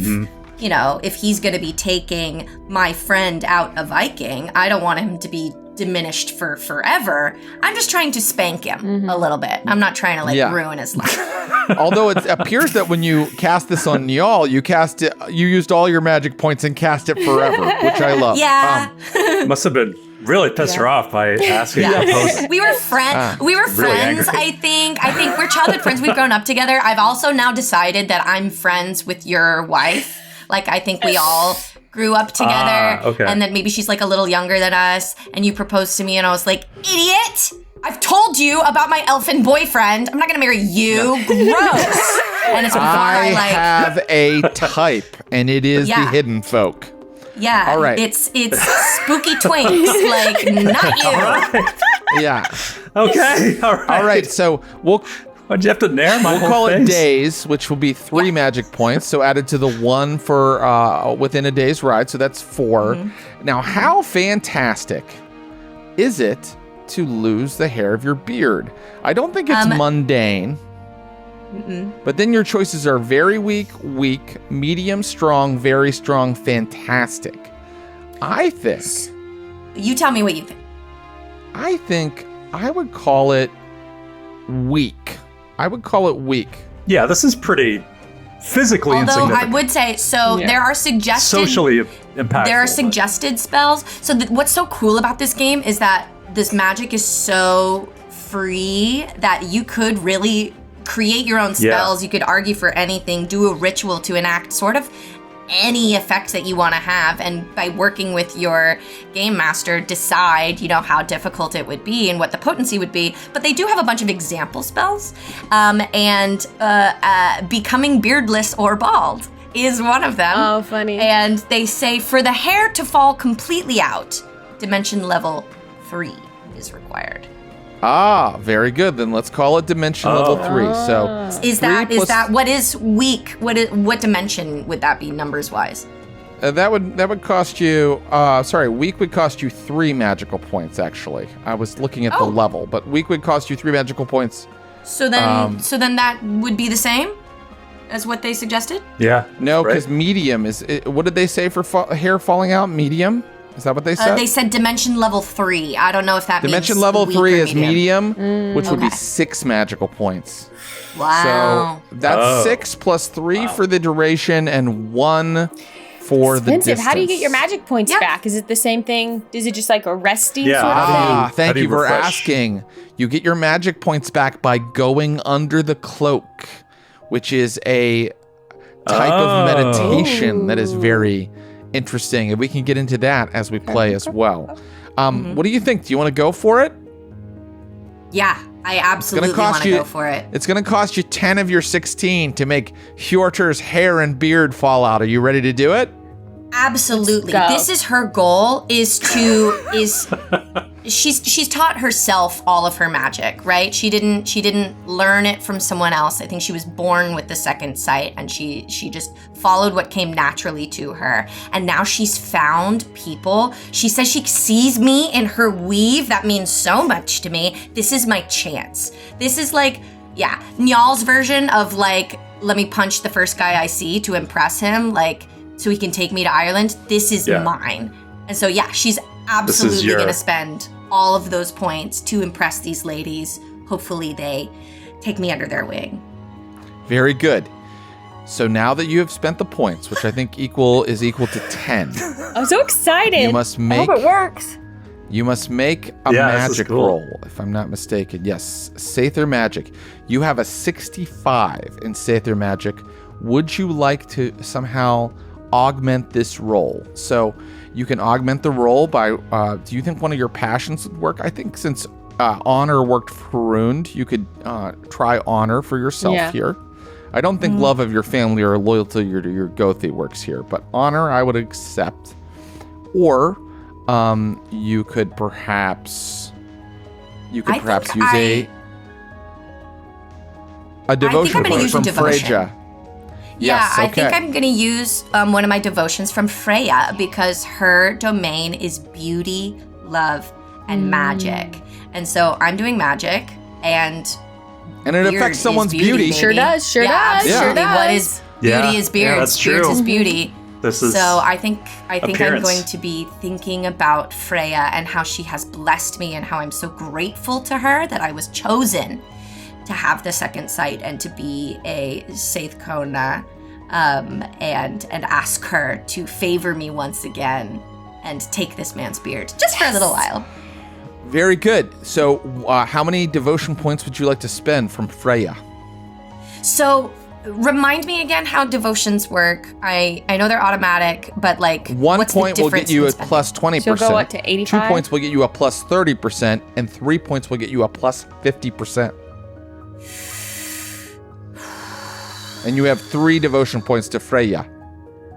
you know, if he's going to be taking my friend out a Viking. I don't want him to be diminished for forever. I'm just trying to spank him a little bit. I'm not trying to ruin his life. Although it appears that when you cast this on Njal, you used all your magic points and cast it forever, which I love. Yeah. Must have been really pissed her off by asking. We were friends. Angry. I think we're childhood friends. We've grown up together. I've also now decided that I'm friends with your wife. Like, I think we all grew up together, and then maybe she's like a little younger than us, and you proposed to me, and I was like, idiot! I've told you about my elfin boyfriend. I'm not gonna marry you. Gross. And it's before I have a type, and it is the hidden folk. Yeah. All right. It's spooky twinks, like not you. Right. Yeah. Okay. All right. All right. So why'd you have to narrow my We'll call it days, which will be 3 magic points. So added to the 1 for within a day's ride. So that's 4. Now, how fantastic is it to lose the hair of your beard? I don't think it's mundane. But then your choices are very weak, medium, strong, very strong, fantastic. I think. You tell me what you think. I think I would call it weak. Yeah, this is pretty physically insignificant. I would say, there are suggested... Socially impactful. There are suggested spells. So what's so cool about this game is that this magic is so free that you could really create your own spells. You could argue for anything, do a ritual to enact sort of any effect that you want to have, and by working with your game master, decide, you know, how difficult it would be and what the potency would be. But they do have a bunch of example spells, and becoming beardless or bald is one of them. Oh, funny. And they say for the hair to fall completely out, dimension level 3 is required. Ah, very good. Then let's call it dimension level 3. So is that what is weak? What dimension would that be numbers wise? That would cost you. Weak would cost you 3 magical points. Actually, I was looking at the level, but weak would cost you 3 magical points. So then that would be the same as what they suggested. Yeah. No, because medium is. What did they say for hair falling out? Medium. Is that what they said? They said dimension level 3. I don't know if that dimension means level 3 is medium, which would be 6 magical points. Wow. So that's 6 plus 3 for the duration and 1 for the distance. How do you get your magic points back? Is it the same thing? Is it just like a resting sort of thing? Thank you for asking. You get your magic points back by going under the cloak, which is a type of meditation that is very interesting. And we can get into that as we play as well. What do you think? Do you want to go for it? Yeah, I absolutely want to go for it. It's going to cost you 10 of your 16 to make Hjorter's hair and beard fall out. Are you ready to do it? Absolutely. This is her goal, she's taught herself all of her magic, right? She didn't learn it from someone else. I think she was born with the second sight, and she just followed what came naturally to her. And now she's found people. She says she sees me in her weave. That means so much to me. This is my chance. This is like, Njal's version of like, let me punch the first guy I see to impress him, like, so he can take me to Ireland. This is mine. And so, she's absolutely going to spend all of those points to impress these ladies. Hopefully they take me under their wing. Very good. So now that you have spent the points, which I think is equal to 10. I'm so excited. You must make, I hope it works. You must make a magic roll, if I'm not mistaken. Yes, Sather Magic. You have a 65 in Sather Magic. Would you like to somehow augment this roll? So you can augment the roll by, do you think one of your passions would work? I think since honor worked for Rund, you could try honor for yourself here. I don't think love of your family or loyalty to your Gothi works here, but honor I would accept. Or you could perhaps use a devotion point from Freya. Yes, I think I'm going to use one of my devotions from Freya, because her domain is beauty, love, and magic. And so I'm doing magic, and it affects someone's beauty. Maybe. Sure does. Sure does. What is beauty is beard. That's true. Beards is beauty. So I think I'm going to be thinking about Freya and how she has blessed me, and how I'm so grateful to her that I was chosen to have the second sight and to be a Saith Kona, and ask her to favor me once again and take this man's beard just for a little while. Very good. So how many devotion points would you like to spend from Freya? So remind me again how devotions work. I know they're automatic, but like, 1 point will get you a plus 20%. So go up to 85? 2 points will get you a plus 30%, and 3 points will get you a plus 50%. And you have 3 devotion points to Freya.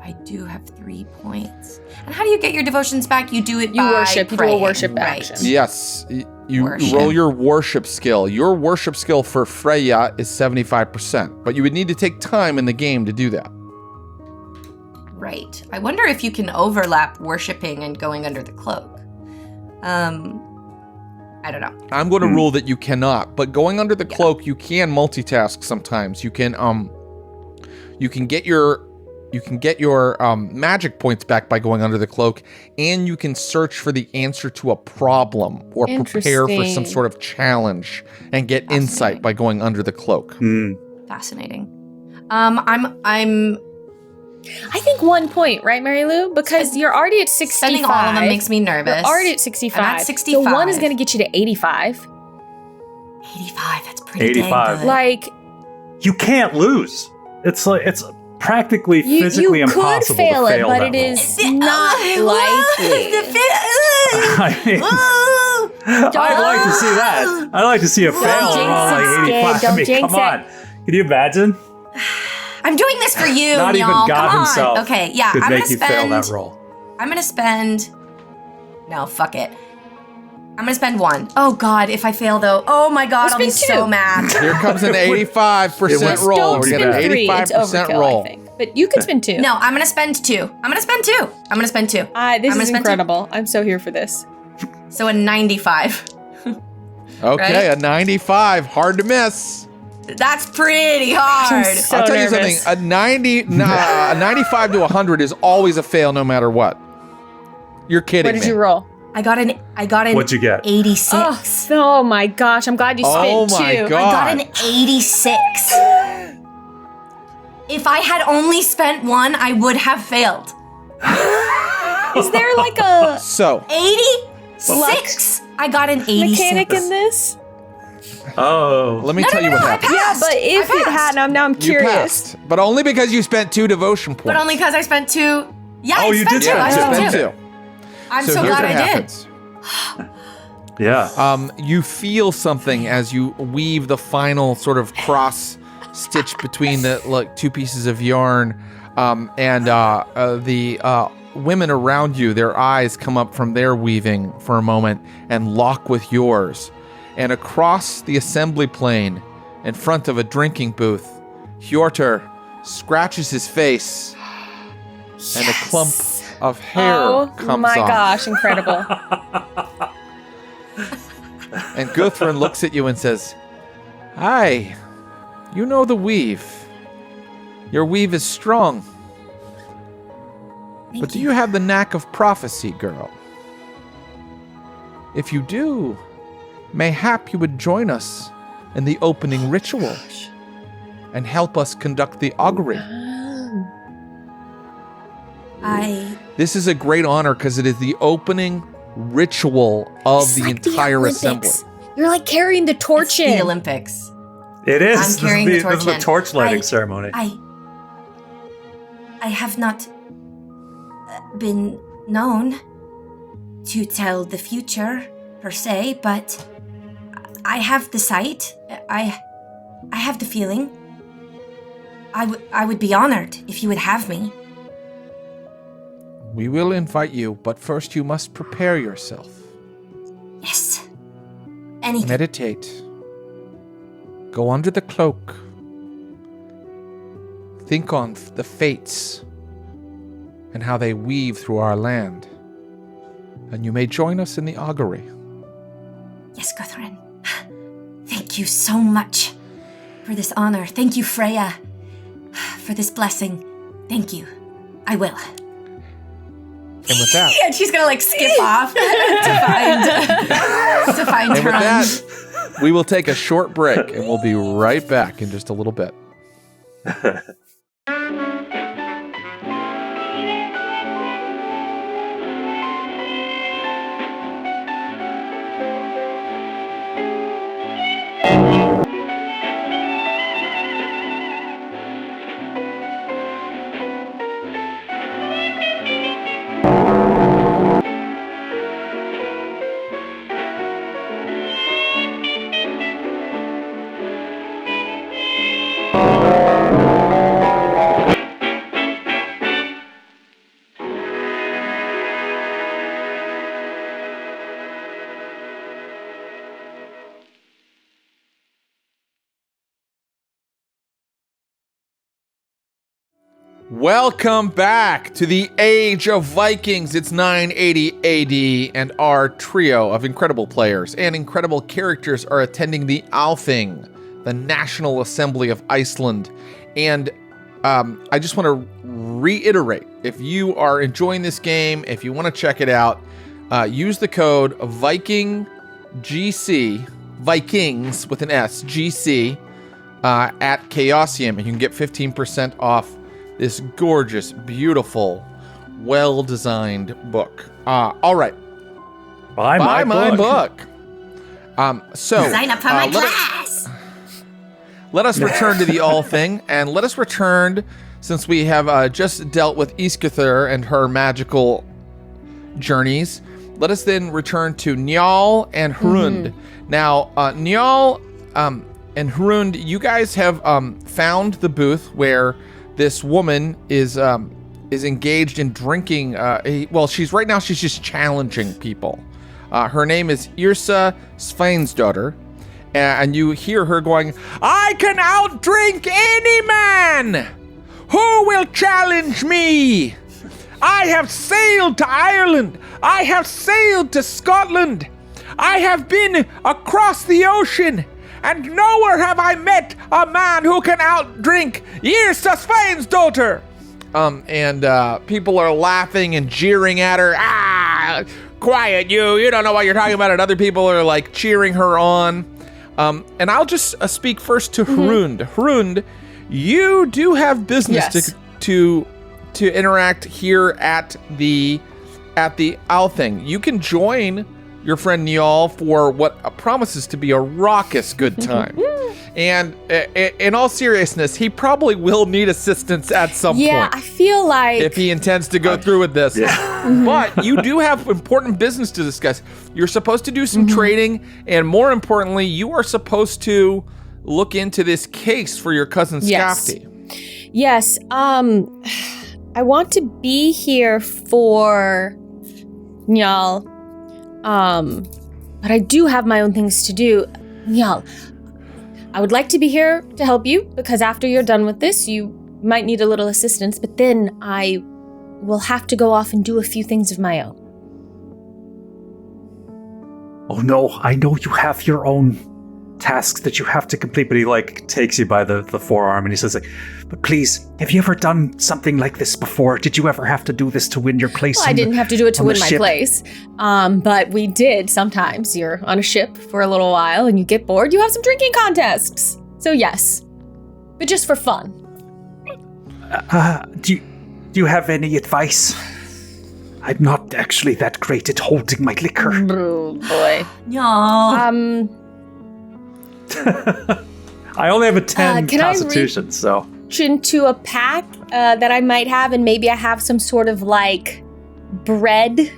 I do have 3 points. And how do you get your devotions back? You do it by worship. praying, You do a worship action. Yes. You roll your worship skill. Your worship skill for Freya is 75%, but you would need to take time in the game to do that. Right. I wonder if you can overlap worshiping and going under the cloak. I don't know. I'm going to rule that you cannot, but going under the cloak, you can multitask sometimes. You can get your magic points back by going under the cloak, and you can search for the answer to a problem or prepare for some sort of challenge and get insight by going under the cloak. Fascinating. I think 1 point, right, Mary Lou? Because you're already at 65. Spending all of them makes me nervous. You're already at 65. I'm at 65. So 1 is going to get you to 85. 85, that's pretty 85. good. Like, you can't lose. It's like, it's practically physically impossible to fail it, but that it is not likely. I mean, I'd like to see that. I'd like to see a fail of like 85. I mean, come on. Can you imagine? I'm doing this for you, Not even y'all. God Come on. himself Okay, yeah, could I'm make gonna you fail that roll. I'm gonna spend. No, fuck it. I'm gonna spend 1. Oh God, if I fail though, oh my God, I'll be so mad. Here comes an 85% roll. Don't We're getting spend an 3. 85% It's overkill, roll. I think. But you could spend 2. No, I'm gonna spend 2. This is incredible. I'm so here for this. So a 95. Okay, Right? a 95. Hard to miss. That's pretty hard. So I'll tell you nervous. something. A 95 to 100 is always a fail no matter what. You're kidding me. What did you roll? I got an What'd you get? 86. Oh my gosh, I'm glad you spent 2. my God. I got an 86. If I had only spent 1, I would have failed. Is there like a So, 86? I got an 86. mechanic in this? Oh. Let me tell you what happened. Yeah, but if it had, now I'm You curious. passed, but only because you spent 2 devotion points. But only because I spent 2. Yeah, Oh, I you spent did 2. spend I two. spent 2. Spent 2. I'm so here's glad what I happens. Yeah. You feel something as you weave the final sort of cross stitch between the 2 pieces of yarn, and the women around you, their eyes come up from their weaving for a moment and lock with yours. And across the assembly plane, in front of a drinking booth, Hjortur scratches his face, and a clump of hair comes Oh my off. gosh, incredible. And Guthrum looks at you and says, "Hi, you know the weave. Your weave is strong. But do you have the knack of prophecy, girl? If you do, mayhap you would join us in the opening ritual and help us conduct the augury." This is a great honor because it is the opening ritual of the entire assembly. You're like carrying the torch The in. Olympics. It is. I'm carrying the torch This is the in. torch lighting ceremony. I have not been known to tell the future, per se, but I have the sight. I have the feeling. I would be honored if you would have me. We will invite you, but first you must prepare yourself. Yes. Anything. Meditate. Go under the cloak. Think on the fates and how they weave through our land. And you may join us in the augury. Yes, Guthrum. Thank you so much for this honor. Thank you, Freya, for this blessing. Thank you. I will. And with that, And she's gonna skip off to find and her with own. that, we will take a short break and we'll be right back in just a little bit. Welcome back to the Age of Vikings. It's 980 AD, and our trio of incredible players and incredible characters are attending the Althing, the National Assembly of Iceland. And I just want to reiterate, if you are enjoying this game, if you want to check it out, use the code VIKINGGC, Vikings with an S, GC, at Chaosium, and you can get 15% off this gorgeous, beautiful, well-designed book. All right. Buy my book. So Sign up for my class. Let us return to the all thing, and let us return, since we have just dealt with Iskithur and her magical journeys. Let us then return to Njal and Hrund. Now, Njal and Hrund, you guys have found the booth where this woman is engaged in drinking. She's just challenging people. Her name is Yrsa Sveinsdottir, and you hear her going, "I can outdrink any man! Who will challenge me? I have sailed to Ireland. I have sailed to Scotland. I have been across the ocean, and nowhere have I met a man who can outdrink Yrsa Sveinsdottir." And people are laughing and jeering at her. Quiet, you don't know what you're talking about. And other people are cheering her on. And I'll just speak first to Hrund. Hrund, you do have business to interact here at the Althing. You can join your friend Niall for what promises to be a raucous good time. And in all seriousness, he probably will need assistance at some point. Yeah, I feel like... if he intends to go through with this. Yeah. But you do have important business to discuss. You're supposed to do some trading, and more importantly, you are supposed to look into this case for your cousin Skafty. Yes. I want to be here for Niall. But I do have my own things to do. Niall, I would like to be here to help you, because after you're done with this, you might need a little assistance, but then I will have to go off and do a few things of my own. Oh no, I know you have your own tasks that you have to complete, but he takes you by the forearm and he says but please, have you ever done something like this before? Did you ever have to do this to win your place? Well, I didn't have to do it to win my place, but we did sometimes. You're on a ship for a little while and you get bored, you have some drinking contests. So yes, but just for fun. Do you have any advice? I'm not actually that great at holding my liquor. Oh boy. No. I only have a 10 constitution, so. Into a pack that I might have, and maybe I have some sort of bread in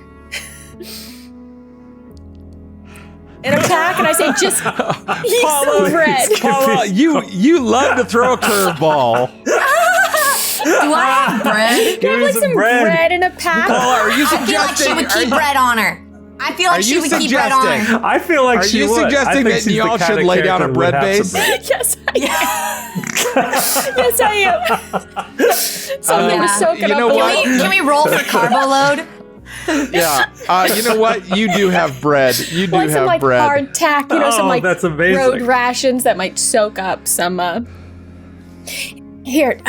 a pack, and I say just eat some bread. Paula, you love to throw a curveball. Do I have bread? Do I have some bread in a pack? Paula, are you I feel like she would keep bread on her. I feel like she would keep bread on her. I feel like she would. Are you suggesting that y'all should lay down a bread base? Yes, I am. Yes, I am. Something to soak it up. Can we roll for carbo load? Yeah. You know what? You do have bread. You do have some, bread. Hardtack, some that's amazing. road rations that might soak up some. Here,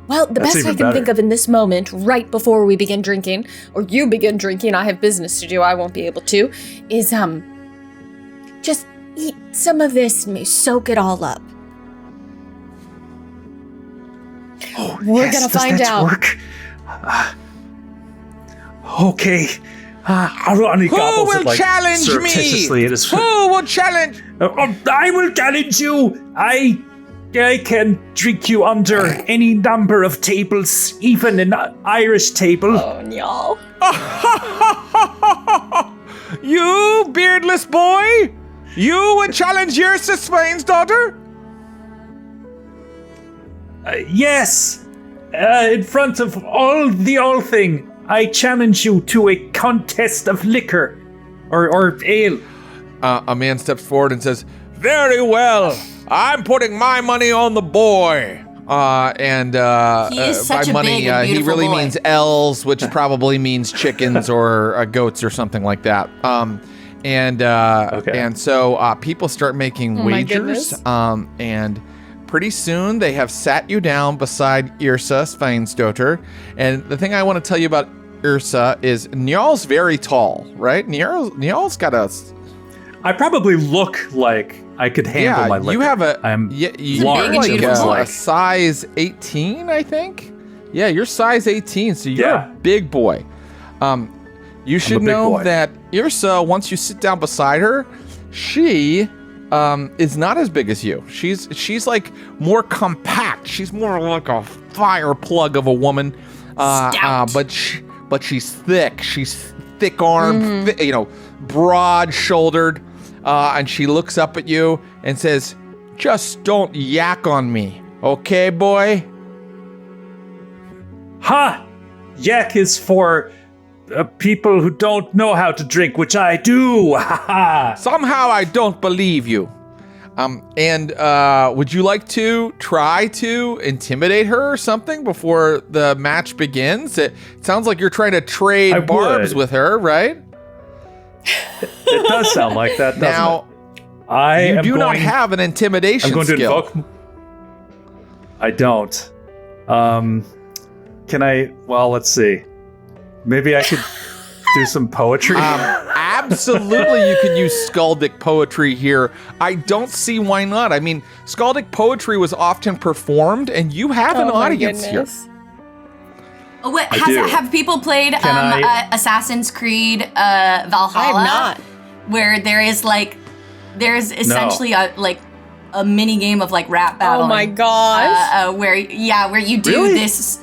well, the best I can think of in this moment, right before we begin drinking, or you begin drinking, I have business to do, I won't be able to, is, just eat some of this and soak it all up. Oh, We're gonna find out. Work? Okay. Ronnie Who will challenge me? Who will challenge? I will challenge you. I can drink you under any number of tables, even an Irish table. Oh, no. You beardless boy? You would challenge Yrsa Swain's daughter? Yes. In front of all thing, I challenge you to a contest of liquor or ale. A man steps forward and says, "Very well. I'm putting my money on the boy." He is such by a money, big and he really boy. means L's, which probably means chickens or goats or something like that. And so people start making wagers. And pretty soon they have sat you down beside Yrsa Sveinsdottir. And the thing I want to tell you about Yrsa is Njaal's very tall, right? Njaal's got a... I probably look like I could handle my liquor. You have you large, big and beautiful a size 18, I think. Yeah, you're size 18, so you're a big boy. You should know that Yrsa, once you sit down beside her, she is not as big as you. She's like more compact. She's more like a fire plug of a woman. But she's thick. She's thick-armed, broad-shouldered. And she looks up at you and says, "Just don't yak on me, okay, boy?" Ha! Yak is for people who don't know how to drink, which I do. Ha ha! Somehow I don't believe you. Would you like to try to intimidate her or something before the match begins? It sounds like you're trying to trade barbs with her, right? It does sound like that, doesn't it? You do not have an intimidation skill. I'm going to invoke... I don't. Can I... Well, let's see. Maybe I could do some poetry? Absolutely, you can use skaldic poetry here. I don't see why not. I mean, skaldic poetry was often performed, and you have an audience here. Oh, wait, have people played Assassin's Creed Valhalla? I have not. where there's essentially a mini game of like rap battle. Oh my gosh! Where you do this.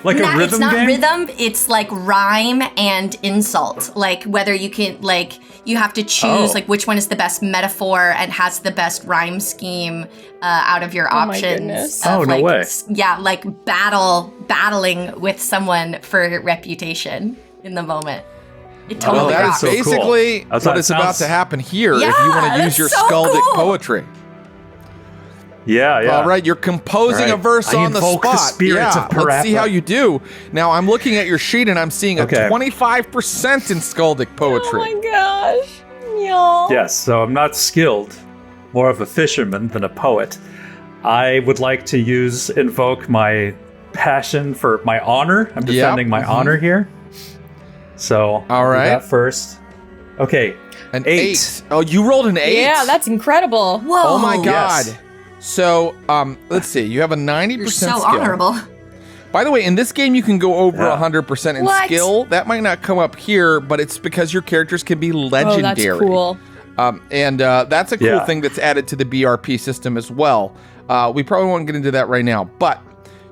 Like a rhythm It's not game? rhythm, it's like rhyme and insult. Like whether you can, like, you have to choose like which one is the best metaphor and has the best rhyme scheme out of your options. My goodness. Oh, no way. Yeah, like battling with someone for reputation in the the totally Well, that's rocks. so cool. basically That's what it is about sounds- to happen here if Yeah, you want to use that's your so skaldic cool. poetry. Yeah. All right, you're composing All right. a verse I on the invoke spot. the spirits of let's see Parappa. how you do. Now, I'm looking at your sheet and I'm seeing a Okay. 25% in skaldic poetry. Oh my gosh, y'all. Yes, so I'm not skilled, more of a fisherman than a poet. I would like to invoke my passion for my honor. I'm defending my honor here. So, All right. do that first. Okay, An 8. Oh, you rolled an 8? Yeah, that's incredible. Whoa. Oh my god. Yes. So, let's see. You have a 90% You're so skill. honorable. By the way, in this game, you can go over Yeah. 100% in What? skill. That might not come up here, but it's because your characters can be Oh, legendary. that's cool. And that's a cool Yeah. thing that's added to the BRP system as well. We probably won't get into that right now, but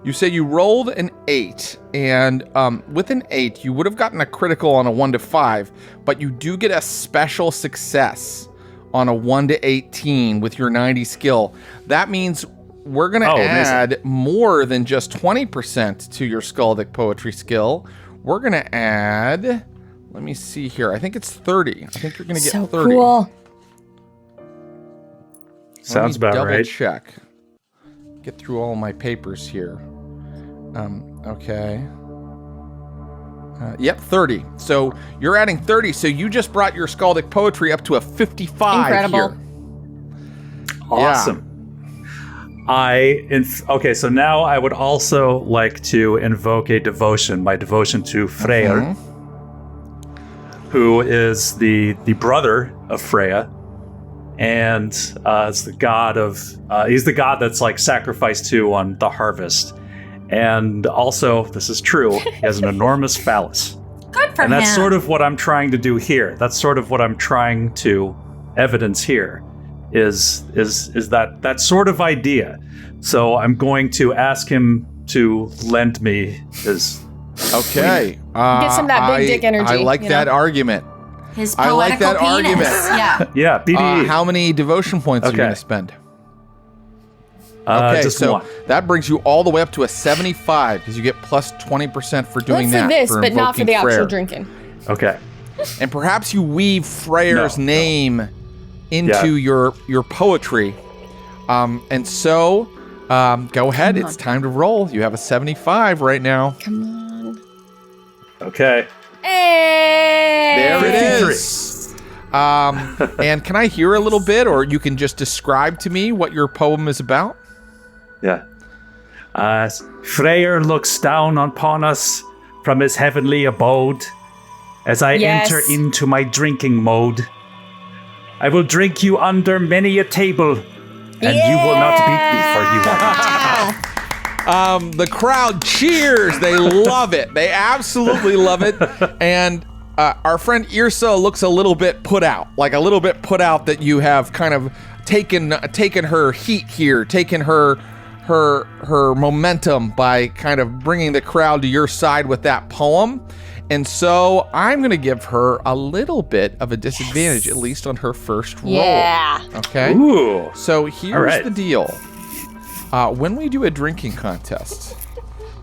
you say you rolled an 8, and with an 8, you would have gotten a critical on a 1 to 5, but you do get a special success on a 1 to 18 with your 90 skill. That means we're going to add more than just 20% to your skaldic poetry skill. We're going to add, let me see here. I think it's 30. I think you're going to get So 30. cool. sounds about double right. check. Get through all my papers here. Okay. Yep, 30. So you're adding 30. So you just brought your skaldic poetry up to a 55 Incredible. here. Awesome. Okay, so now I would also like to invoke a devotion, my devotion to Freyr, who is the brother of Freya, and is the god of he's the god that's like sacrificed to on the harvest, and also this is true, he has an enormous phallus, Good for him. and that's sort of what I'm trying to do here. That's sort of what I'm trying to evidence here. Is that sort of idea. So I'm going to ask him to lend me his... Okay. Get some of that big dick energy, I like you that know? argument. His I like poetical that penis. argument. Yeah. Yeah, BDE. How many devotion points are you Okay. going to spend? Okay, just so one. that brings you all the way up to a 75 because you get plus 20% for doing Good that. for this, but not for invoking the actual Freyr. drinking. Okay. And perhaps you weave Freyr's No. name into your poetry. And so, go ahead. It's time to roll. You have a 75 right now. Come on. Okay. Hey! There it 53. is. And can I hear a little bit, or you can just describe to me what your poem is about? Yeah. Freyr looks down upon us from his heavenly abode as I Yes. enter into my drinking mode. I will drink you under many a table, and you will not beat me, for you are The crowd cheers. They love it. They absolutely love it. And our friend Irsa looks a little bit put out, that you have kind of taken her heat here, taken her momentum by kind of bringing the crowd to your side with that poem. And so I'm going to give her a little bit of a disadvantage, at least on her first roll. Yeah. Okay. Ooh. So here's All right. the deal. When we do a drinking contest,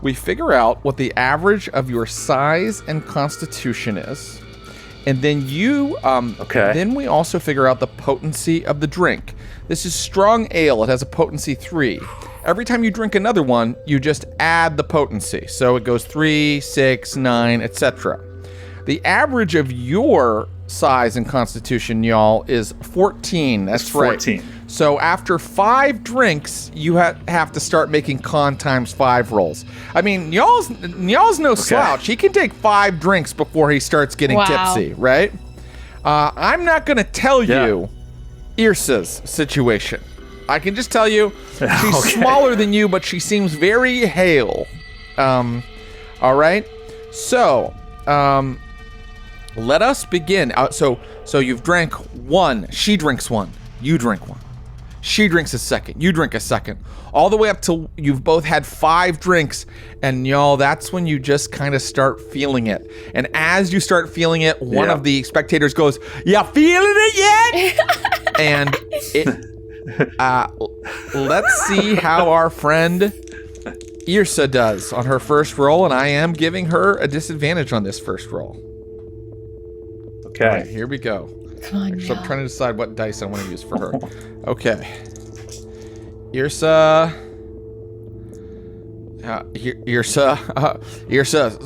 we figure out what the average of your size and constitution is. And then then we also figure out the potency of the drink. This is strong ale. It has a potency 3. Every time you drink another one, you just add the potency. So it goes 3, 6, 9, etc. The average of your size and constitution, y'all, is 14. That's It's 14. right. So after 5 drinks, you have to start making con times 5 rolls. I mean, y'all's no slouch. He can take 5 drinks before he starts getting tipsy, right? I'm not going to tell you Irsa's situation. I can just tell you she's smaller than you, but she seems very hale. All right. So, let us begin. So you've drank one. She drinks one. You drink one. She drinks a second. You drink a second. All the way up till you've both had 5 drinks. And y'all, that's when you just kind of start feeling it. And as you start feeling it, one of the spectators goes, "Ya feeling it yet?" And let's see how our friend Yrsa does on her first roll. And I am giving her a disadvantage on this first roll. Okay. All right, here we go. Come on, So I'm trying to decide what dice I want to use for her. Okay. Yrsa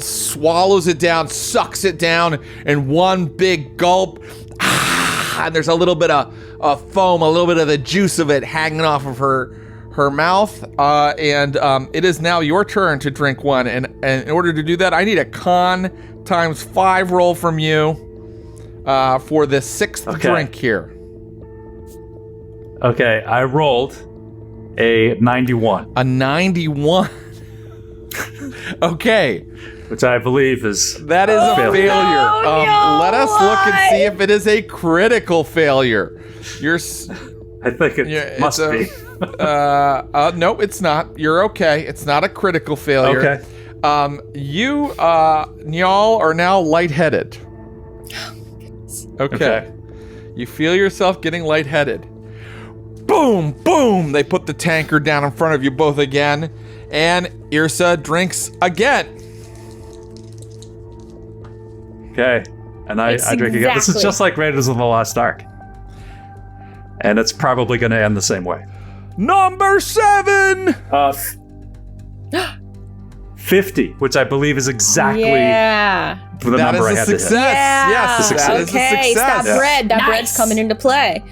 swallows it down, sucks it down in one big gulp. And there's a little bit of foam, a little bit of the juice of it hanging off of her mouth. And it is now your turn to drink one. And in order to do that, I need a con times 5 roll from you. For the 6th drink here. Okay, I rolled a 91. A 91. Okay. Which I believe is that is a failure. No, let us look and see if it is a critical failure. I think it must be. Nope, it's not. You're okay. It's not a critical failure. Okay. You, Njal, are now lightheaded. Okay. You feel yourself getting lightheaded. Boom, boom. They put the tankard down in front of you both again. And Yrsa drinks again. Okay. And I drink again. This is just like Raiders of the Lost Ark. And it's probably going to end the same way. Number 7! 50, which I believe is exactly the number I had success. to hit. Yes, that is a success. That bread. That bread's coming into play.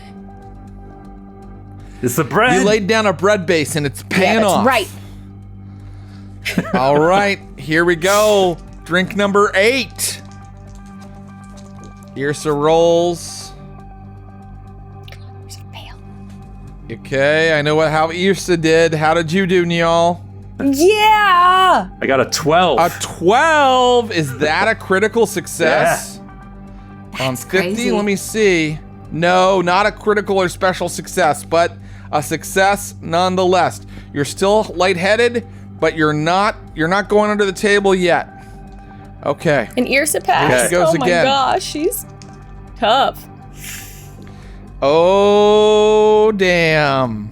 It's the bread. You laid down a bread base and it's paying off. Right. All right, here we go. Drink number 8. Yrsa rolls. Okay, I know how Yrsa did. How did you do, Njal? Yeah! I got a 12. A 12? Is that a critical success? Yeah. On 50, crazy. let me see. No, not a critical or special success, but a success nonetheless. You're still lightheaded, but you're not going under the table yet. Okay. And Yrsa passed. Here she goes again. Oh my gosh, she's tough. Oh, damn.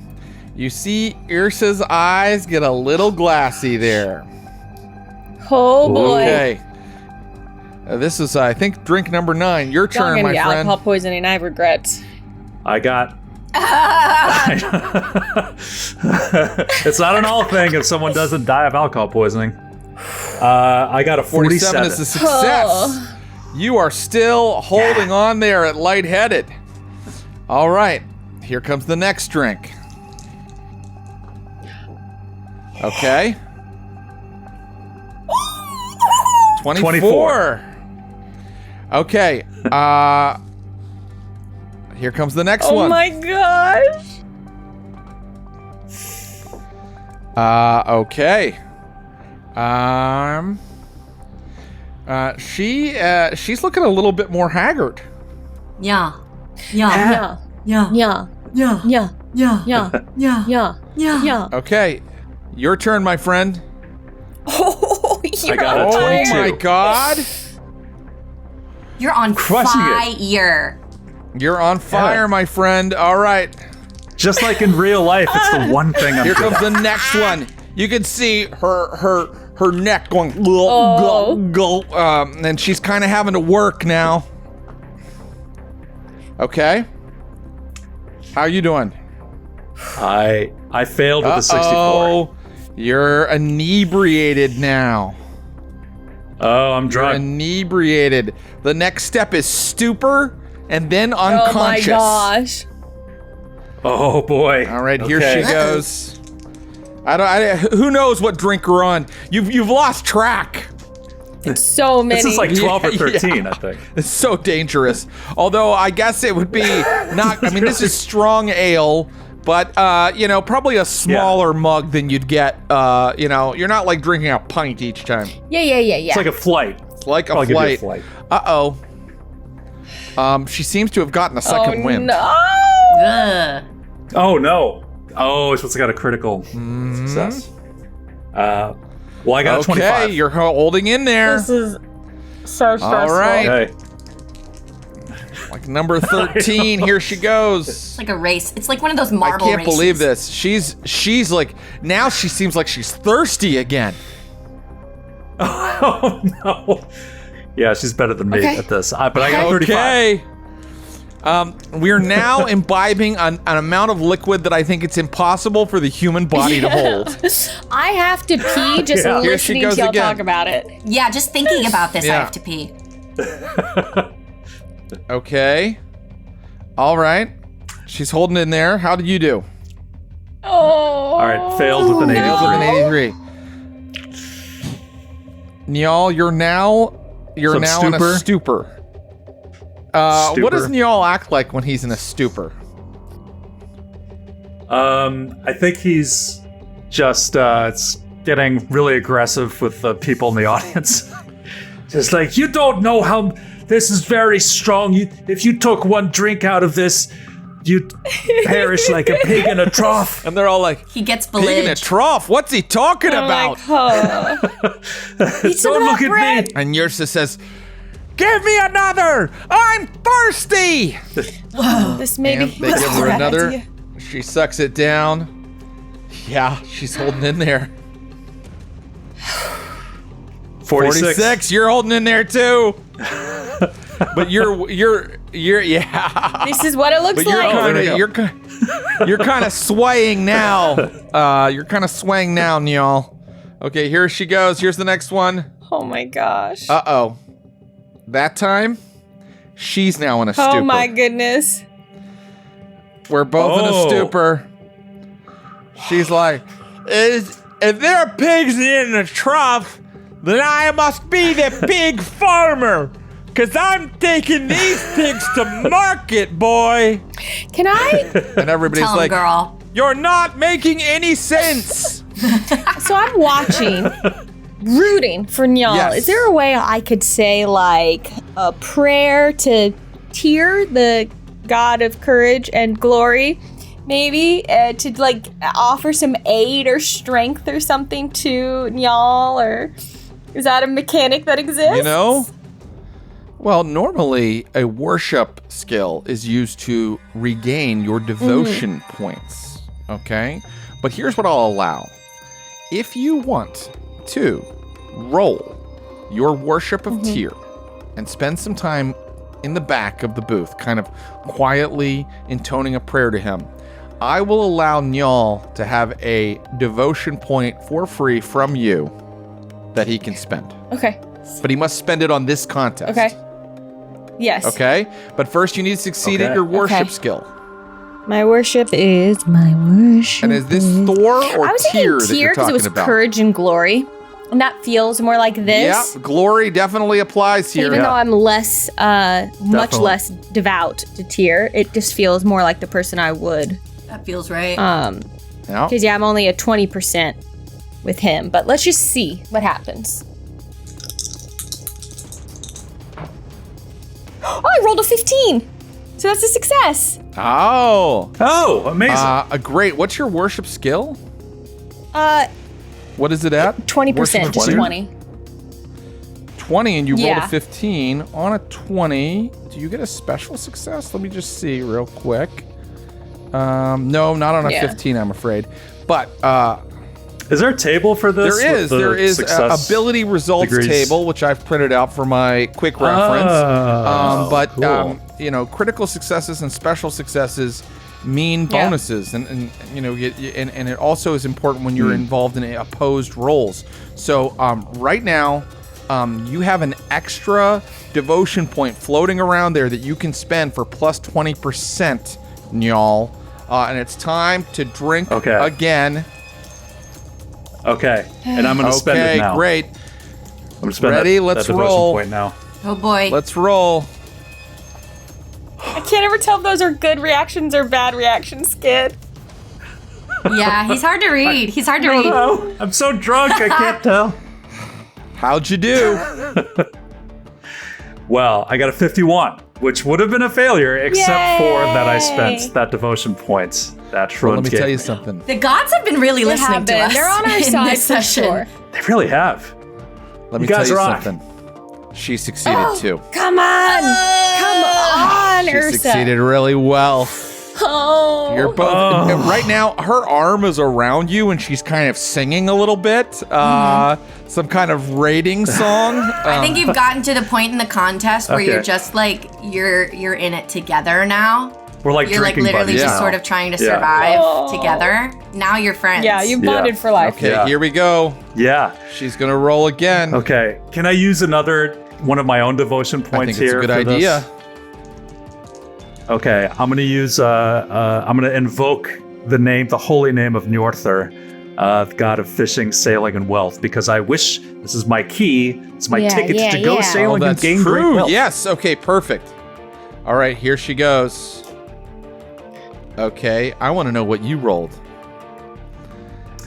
You see Yrsa's eyes get a little glassy there. Oh boy. Okay. This is, I think, drink number 9. Your turn, my friend. Alcohol poisoning, I have regrets. I got... It's not an all thing if someone doesn't die of alcohol poisoning. I got a 47. Is a success. You are still holding on there at lightheaded. All right. Here comes the next drink. Okay. 24. Okay. Here comes the next one. Oh my gosh. Okay. She's looking a little bit more haggard. Yeah. Yeah. Yeah. Yeah. Yeah. Yeah. Yeah. Yeah. Yeah. Yeah. Yeah. Yeah. Okay. Your turn, my friend. Oh, you're I got a Oh 22. my god. You're on Crushing fire. You're on fire, my friend. All right. Just like in real life, it's the one thing I'm Here good comes at. the next one. You can see her neck going gulp, gulp, and she's kind of having to work now. Okay. How you doing? I failed with the 64. Oh, you're inebriated now. Oh, I'm You're drunk. inebriated. The next step is stupor and then unconscious. Oh my gosh. Oh boy. All right, here Okay. she goes. Who knows what drink we're on? You've lost track. So many. This is like 12 or Yeah, 13, I think. It's so dangerous. Although I guess it would be not. I mean, this is strong ale, but probably a smaller mug than you'd get. You're not like drinking a pint each time. Yeah. It's like a flight. It's like a I'll give you a flight. flight. Uh-oh. She seems to have gotten a second wind. No. Oh no! Oh, it's got a critical success. Well, I got a 25. Okay, you're holding in there. This is so stressful. All right. Okay. Like number 13, here she goes. It's like a race. It's like one of those marble I can't races. believe this. She's like, now she seems like she's thirsty again. Oh no! Yeah, she's better than me at this. But I got 35. Okay. We are now imbibing an amount of liquid that I think it's impossible for the human body to hold. I have to pee just listening to y'all talk about it. Yeah, just thinking about this, I have to pee. Okay. All right. She's holding in there. How did you do? Oh. All right, failed with an 83. Failed with an 83. Nyal, you're now in a stupor. What does Nyal act like when he's in a stupor? I think he's just getting really aggressive with the people in the audience. Just like, you don't know how this is very strong. If you took one drink out of this, you'd perish like a pig in a trough. And they're all like, he gets pig in a trough? What's he talking about? Like, Don't look at me. And Yrsa says, give me another! I'm thirsty! This may be they give her another. Idea. She sucks it down. Yeah, she's holding in there. 46. You're holding in there too. But you're yeah. This is what it looks like. You're kind of swaying now. You're kind of swaying now, Nyal. Okay, here she goes. Here's the next one. Oh my gosh. Uh-oh. That time, she's now in a stupor. Oh my goodness. We're both in a stupor. She's like, if there are pigs in a trough, then I must be the pig farmer. Because I'm taking these pigs to market, boy. Can I? And everybody's Tell like, him, girl. You're not making any sense. So I'm watching, rooting for Nyal. Yes. Is there a way I could say, like, a prayer to Tyr, the god of courage and glory? Maybe to, like, offer some aid or strength or something to Nyal? Or is that a mechanic that exists? You know? Well, normally a worship skill is used to regain your devotion points, okay? But here's what I'll allow. If you want to roll your worship of Tyr and spend some time in the back of the booth, kind of quietly intoning a prayer to him, I will allow Nyal to have a devotion point for free from you that he can spend. Okay. But he must spend it on this contest. Okay. Yes. Okay? But first you need to succeed at your worship skill. My worship is my worship. And is this Thor or I was Tyr thinking that you're Tyr because talking it was about? courage and glory. And that feels more like this. Yeah, glory definitely applies here. Even though I'm less, much less devout to Tyr, it just feels more like the person I would. That feels right. Because I'm only at 20% with him. But let's just see what happens. Oh, I rolled a 15. So that's a success. Oh, amazing. Great. What's your worship skill? What is it at? 20%, just 20. 20, and you rolled a 15. On a 20, do you get a special success? Let me just see real quick. No, not on a 15, I'm afraid. But is there a table for this? There is an ability results table, which I've printed out for my quick reference. Cool. Critical successes and special successes mean bonuses, and it also is important when you're involved in opposed rolls. So right now, you have an extra devotion point floating around there that you can spend for plus 20%, Nyal. And it's time to drink again. Okay, and I'm going to spend it now. Okay, great. I'm going to spend Ready? that Let's devotion roll. point now. Oh boy. Let's roll. I can't ever tell if those are good reactions or bad reactions, Skid. Yeah, he's hard to read. He's hard to read. No, I'm so drunk, I can't tell. How'd you do? Well, I got a 51, which would have been a failure, except for that I spent that devotion points. That well, let me tell you something. The gods have been really listening to us. They're on our side for sure. They really have. Let me tell you something. She succeeded too. Come on, Ursa. She succeeded really well. Oh, you're both right now. Her arm is around you, and she's kind of singing a little bit. Some kind of rating song. I think you've gotten to the point in the contest where you're just like you're in it together now. We're like you're like literally just sort of trying to survive together. Now you're friends. Yeah, you've bonded for life. Okay, here we go. Yeah, she's gonna roll again. Okay, can I use another one of my own devotion points here? I think it's a good idea. This? Okay, I'm gonna use. I'm gonna invoke the holy name of Njorthur, the god of fishing, sailing, and wealth, because I wish this is my key. It's my ticket to go sailing and gain great wealth. Yes. Okay. Perfect. All right. Here she goes. Okay. I want to know what you rolled.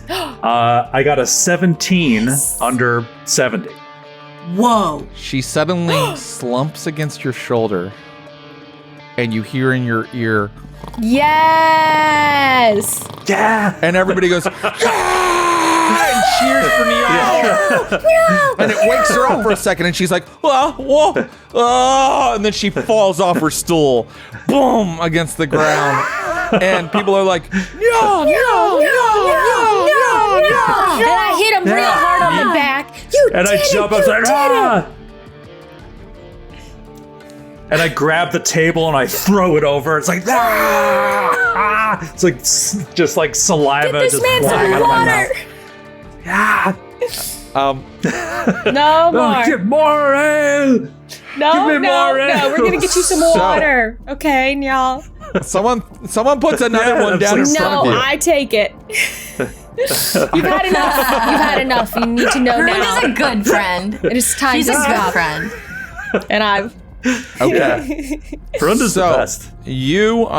I got a 17 under 70. Whoa. She suddenly slumps against your shoulder, and you hear in your ear, yes! Yeah! And everybody goes, yeah! And cheers for Niall! And it wakes her up for a second, and she's like, whoa, and then she falls off her stool, boom, against the ground. And people are like, no. And I hit him real hard on the back. And I jump up and ah! And I grab the table and I throw it over. It's like, ah! It's like just like saliva. Get this just man flying some out of my water. mouth. No more. Get more ale. No, we're gonna get you some water. Okay, y'all. Someone puts another one down in front of you. No, I take it. You've had enough. You need to know now. She's a good friend. It is time She's to a stop. good friend. And I've. Okay. Friend is the best. You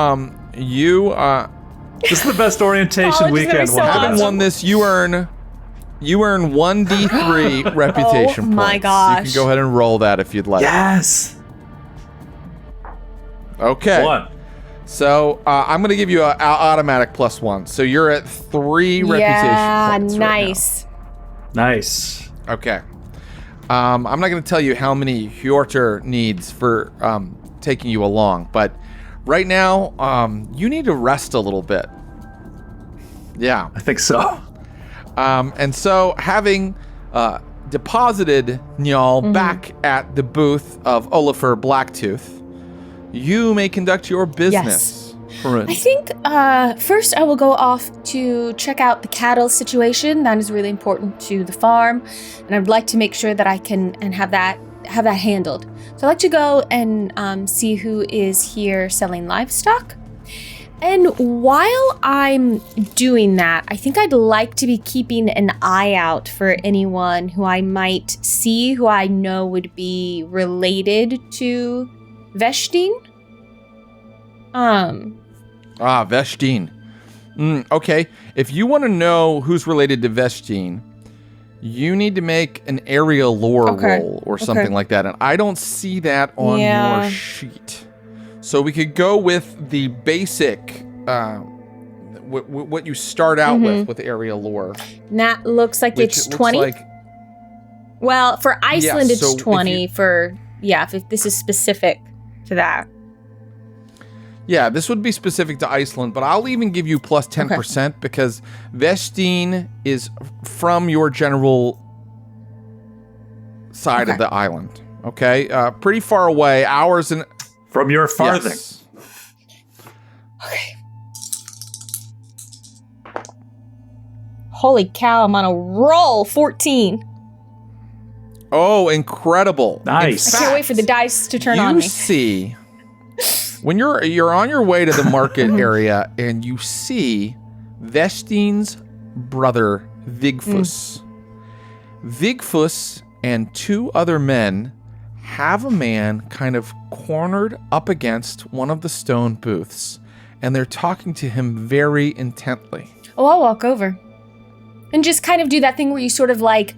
This is the best orientation weekend. Having won this, you earn 1d3 reputation points. Oh my gosh. You can go ahead and roll that if you'd like. Yes. Okay. 1. So I'm going to give you an automatic +1. So you're at 3 reputation points. Nice. Right now. Nice. Okay. I'm not going to tell you how many Hjortur needs for taking you along, but right now you need to rest a little bit. Yeah. I think so. And so having deposited Njal back at the booth of Olafur Blacktooth, you may conduct your business. I think first I will go off to check out the cattle situation. That is really important to the farm, and I'd like to make sure that I can and have that handled. So I'd like to go and see who is here selling livestock. And while I'm doing that, I think I'd like to be keeping an eye out for anyone who I might see who I know would be related to Veshtin. Veshtin. Okay. If you want to know who's related to Veshtin, you need to make an area lore roll or something like that. And I don't see that on your sheet. So we could go with the basic, what you start out with area lore. And that looks like it's 20. Well, for Iceland, it's 20. If this is specific to that. Yeah, this would be specific to Iceland, but I'll even give you plus 10% because Veshtin is from your general side of the island. Okay, pretty far away, hours and from your farthing. Yes. Okay. Holy cow! I'm on a roll. 14. Oh, incredible! Nice. I can't wait for the dice to turn on me. You see. When you're on your way to the market area and you see Veshtin's brother Vigfus. Vigfus and 2 other men have a man kind of cornered up against one of the stone booths, and they're talking to him very intently. Oh, I'll walk over and just kind of do that thing where you sort of like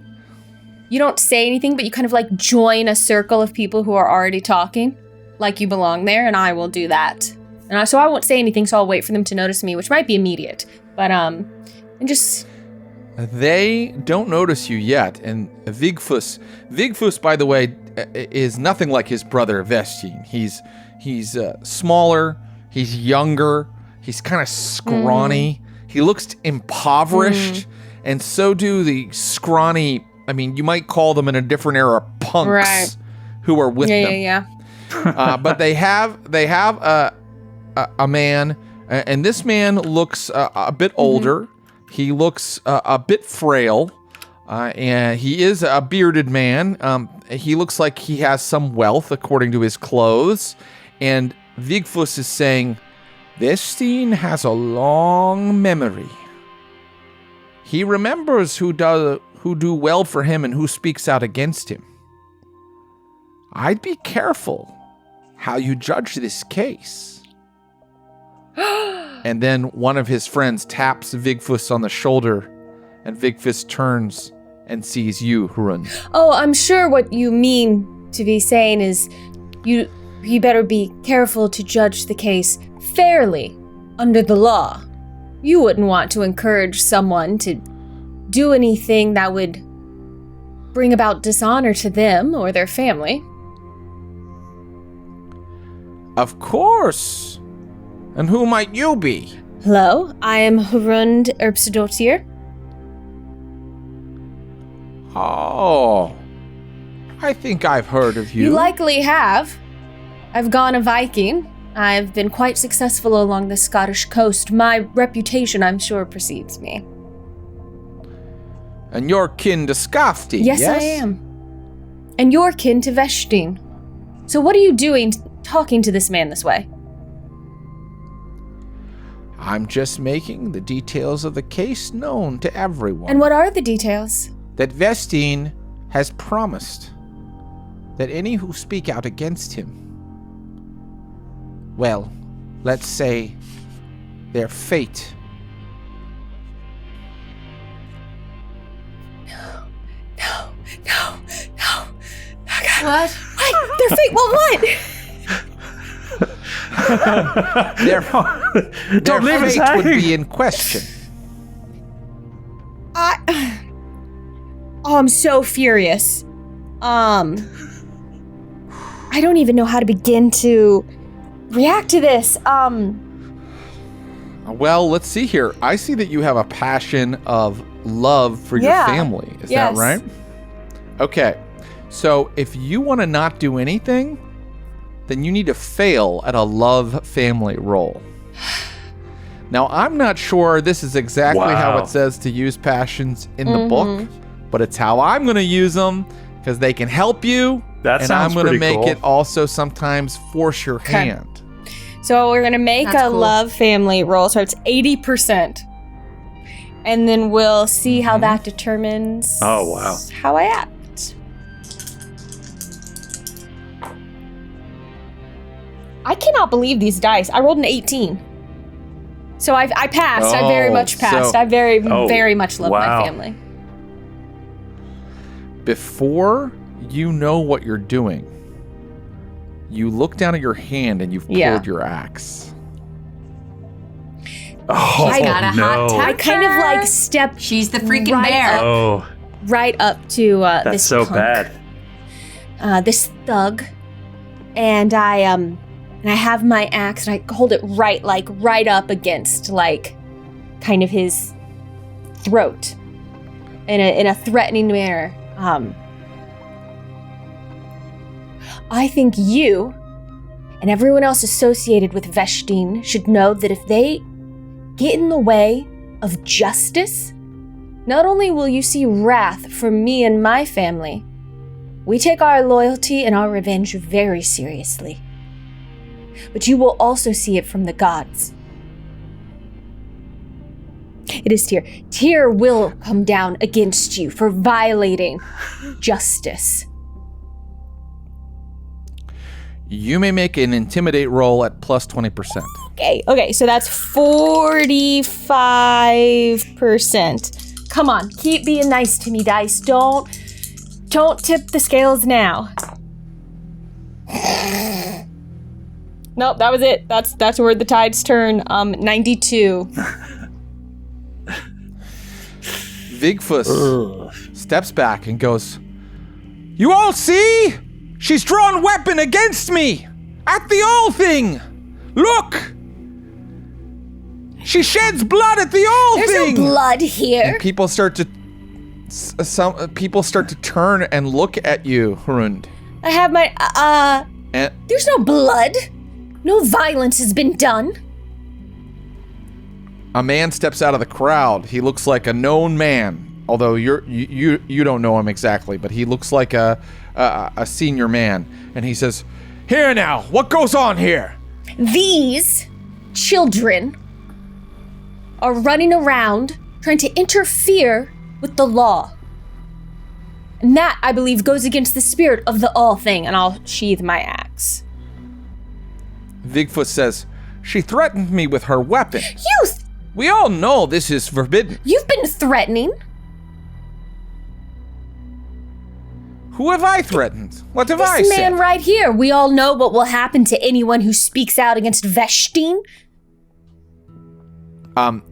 you don't say anything, but you kind of like join a circle of people who are already talking, like you belong there, and I will do that. And so I won't say anything, so I'll wait for them to notice me, which might be immediate. But, and just... They don't notice you yet, and Vigfus, by the way, is nothing like his brother Vestine. He's smaller, he's younger, he's kind of scrawny, he looks impoverished, and so do the scrawny, I mean, you might call them in a different era punks who are with them. Yeah. But they have a man, and this man looks a bit older. He looks a bit frail, and he is a bearded man. He looks like he has some wealth according to his clothes. And Vigfus is saying, Vestine has a long memory. He remembers who do well for him and who speaks out against him. I'd be careful how you judge this case. And then one of his friends taps Vigfus on the shoulder, and Vigfus turns and sees you, Hurun. Oh, I'm sure what you mean to be saying is you better be careful to judge the case fairly under the law. You wouldn't want to encourage someone to do anything that would bring about dishonor to them or their family. Of course. And who might you be? Hello, I am Hurund Erbsedotir. Oh, I think I've heard of you. You likely have. I've gone a Viking. I've been quite successful along the Scottish coast. My reputation, I'm sure, precedes me. And you're kin to Skafti, yes? Yes, I am. And you're kin to Vestine. So what are you doing talking to this man this way? I'm just making the details of the case known to everyone. And what are the details? That Vestine has promised that any who speak out against him, well, let's say their fate. No. What? What? Their fate? Well, what? Their fate would be in question. I'm so furious. I don't even know how to begin to react to this. Well, let's see here. I see that you have a passion of love for your family. Is that right? Okay. So if you want to not do anything, then you need to fail at a love family roll. Now, I'm not sure this is exactly how it says to use passions in the book, but it's how I'm going to use them because they can help you. That and sounds I'm going to pretty make cool. it also sometimes force your hand. So we're going to make love family roll. So it's 80%. And then we'll see how that determines how I act. I cannot believe these dice. I rolled an 18. So I passed. I very much passed. I very much love my family. Before you know what you're doing, you look down at your hand and you've pulled your axe. Oh, she's got a hot temper. I kind of like step. She's the freaking bear. Right up to that's this so punk, bad. This thug, and I have my axe and I hold it right up against kind of his throat in a threatening manner. I think you and everyone else associated with Vestine should know that if they get in the way of justice, not only will you see wrath from me and my family, we take our loyalty and our revenge very seriously. But you will also see it from the gods. It is Tyr. Tyr will come down against you for violating justice. You may make an intimidate roll at plus 20%. Okay, so that's 45%. Come on, keep being nice to me, dice. Don't Don't tip the scales now. Nope, that was it. That's where the tides turn. 92. Vigfus steps back and goes, "You all see? She's drawn weapon against me! At the old thing! Look! She sheds blood at the old thing!" There's no blood here. And people start to turn and look at you, Hrund. I have my, there's no blood. No violence has been done. A man steps out of the crowd. He looks like a known man, although you don't know him exactly, but he looks like a senior man. And he says, "Here now, what goes on here?" These children are running around trying to interfere with the law. And that, I believe, goes against the spirit of the all thing, and I'll sheathe my axe. Vigfus says, "She threatened me with her weapon. Youth! We all know this is forbidden." You've been threatening. Who have I threatened? What have I This said? man right here. We all know what will happen to anyone who speaks out against Veshtin.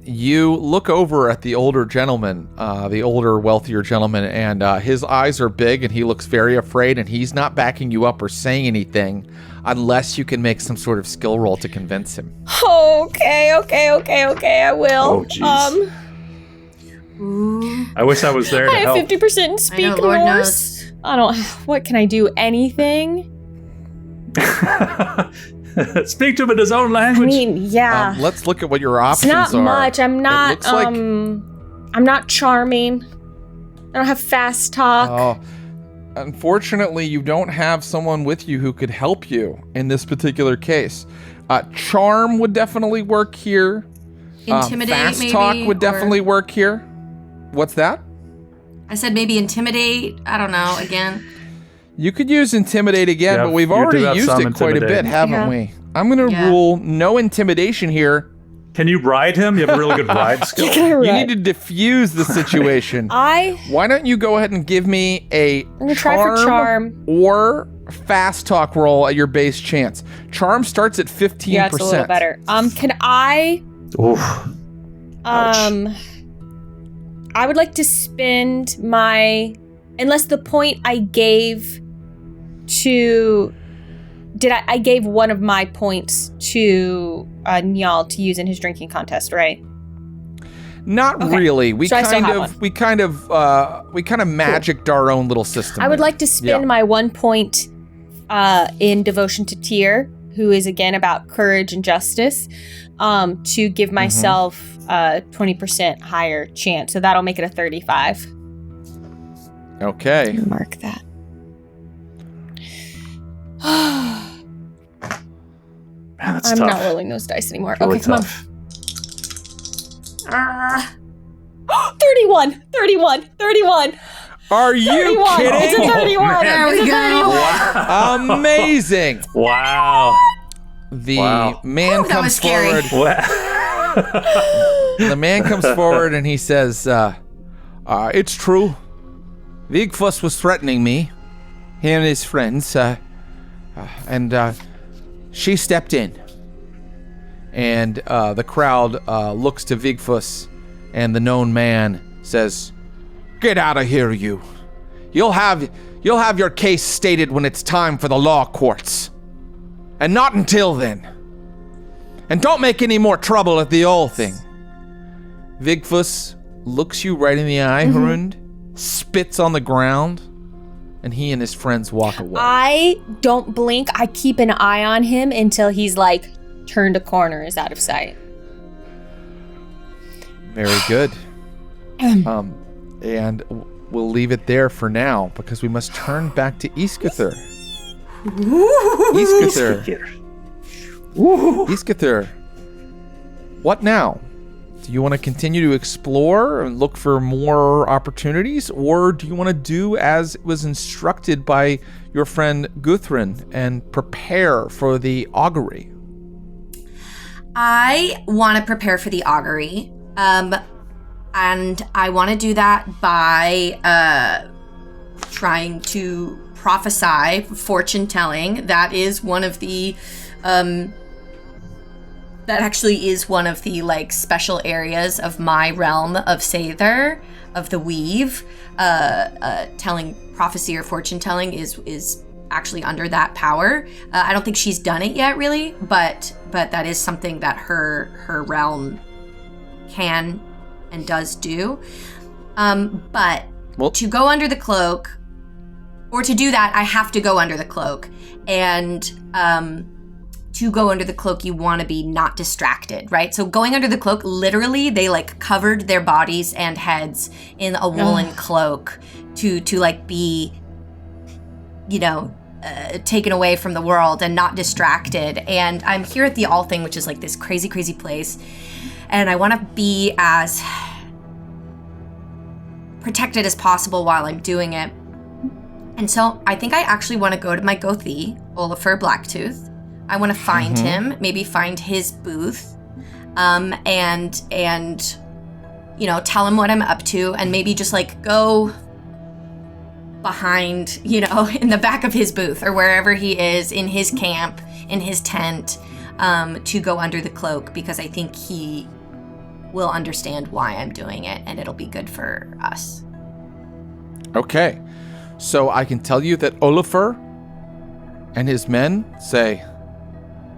You look over at the older gentleman, the older, wealthier gentleman, and his eyes are big, and he looks very afraid, and he's not backing you up or saying anything unless you can make some sort of skill roll to convince him. Okay, I will. Oh, jeez. I wish I was there to I have help. 50% in speak I know, Lord Norse. I don't, what can I do? Anything? Speak to him in his own I language. mean, yeah. Let's look at what your It's options not are. much. I'm It not, looks like- I'm not charming. I don't have fast talk. Oh, unfortunately, you don't have someone with you who could help you in this particular case. Charm would definitely work here. Intimidate, fast maybe, talk would or- definitely work here. What's that? I said maybe intimidate. I don't know. Again, You could use intimidate again, Yeah, but we've you do already have used some it quite a bit, intimidate. haven't Yeah. we? I'm going to Yeah. rule no intimidation here. Can you ride him? You have a really good ride skill. You need to diffuse the situation. I Why don't you go ahead and give me a I'm gonna try for charm. or fast talk roll at your base chance. Charm starts at 15%. Yeah, it's a little better. Can I Oof. I would like to spend my, unless the point I gave to, I gave one of my points to Njal to use in his drinking contest, right? Not Okay. really. We So I still kind have of magicked our own little system. I would there. like to spend Yeah. my 1 point in devotion to Tyr, who is again about courage and justice, to give myself a 20% higher chance. So that'll make it a 35. Okay. Mark that. Man, that's I'm tough. not rolling those dice anymore. Really Okay, come tough. on. 31. Are you 31. It's a kidding? 31. man. There we It's a go. 31. Amazing. Wow. The Wow. man That was comes scary. forward. The man comes forward and he says, "It's true. Vigfus was threatening me, he and his friends, and she stepped in." And the crowd looks to Vigfus, and the known man says, "Get out of here, you. You'll have your case stated when it's time for the law courts, and not until then. And don't make any more trouble at the old thing." Vigfus looks you right in the eye, Hrund, spits on the ground, and he and his friends walk away. I don't blink. I keep an eye on him until he's like turned a corner, is out of sight. Very good. And we'll leave it there for now because we must turn back to Iskathr. Iskathr, what now? Do you want to continue to explore and look for more opportunities, or do you want to do as was instructed by your friend Guthrun and prepare for the augury? I want to prepare for the augury, and I want to do that by trying to prophesy, fortune telling. That is one of the that actually is one of the like special areas of my realm of Sather, of the Weave. Telling prophecy or fortune telling is actually under that power. I don't think she's done it yet, really, but that is something that her realm can and does do. But to go under the cloak, or to do that, I have to go under the cloak, and to go under the cloak, you want to be not distracted, right? So going under the cloak, literally, they like covered their bodies and heads in a woolen cloak to like be, you know, taken away from the world and not distracted. And I'm here at the All Thing, which is like this crazy, crazy place. And I want to be as protected as possible while I'm doing it. And so I think I actually want to go to my Gothi, Olafur Blacktooth. I want to find him, maybe find his booth, and you know, tell him what I'm up to, and maybe just like go behind, you know, in the back of his booth or wherever he is in his camp, in his tent, to go under the cloak, because I think he will understand why I'm doing it, and it'll be good for us. Okay, so I can tell you that Olafur and his men say,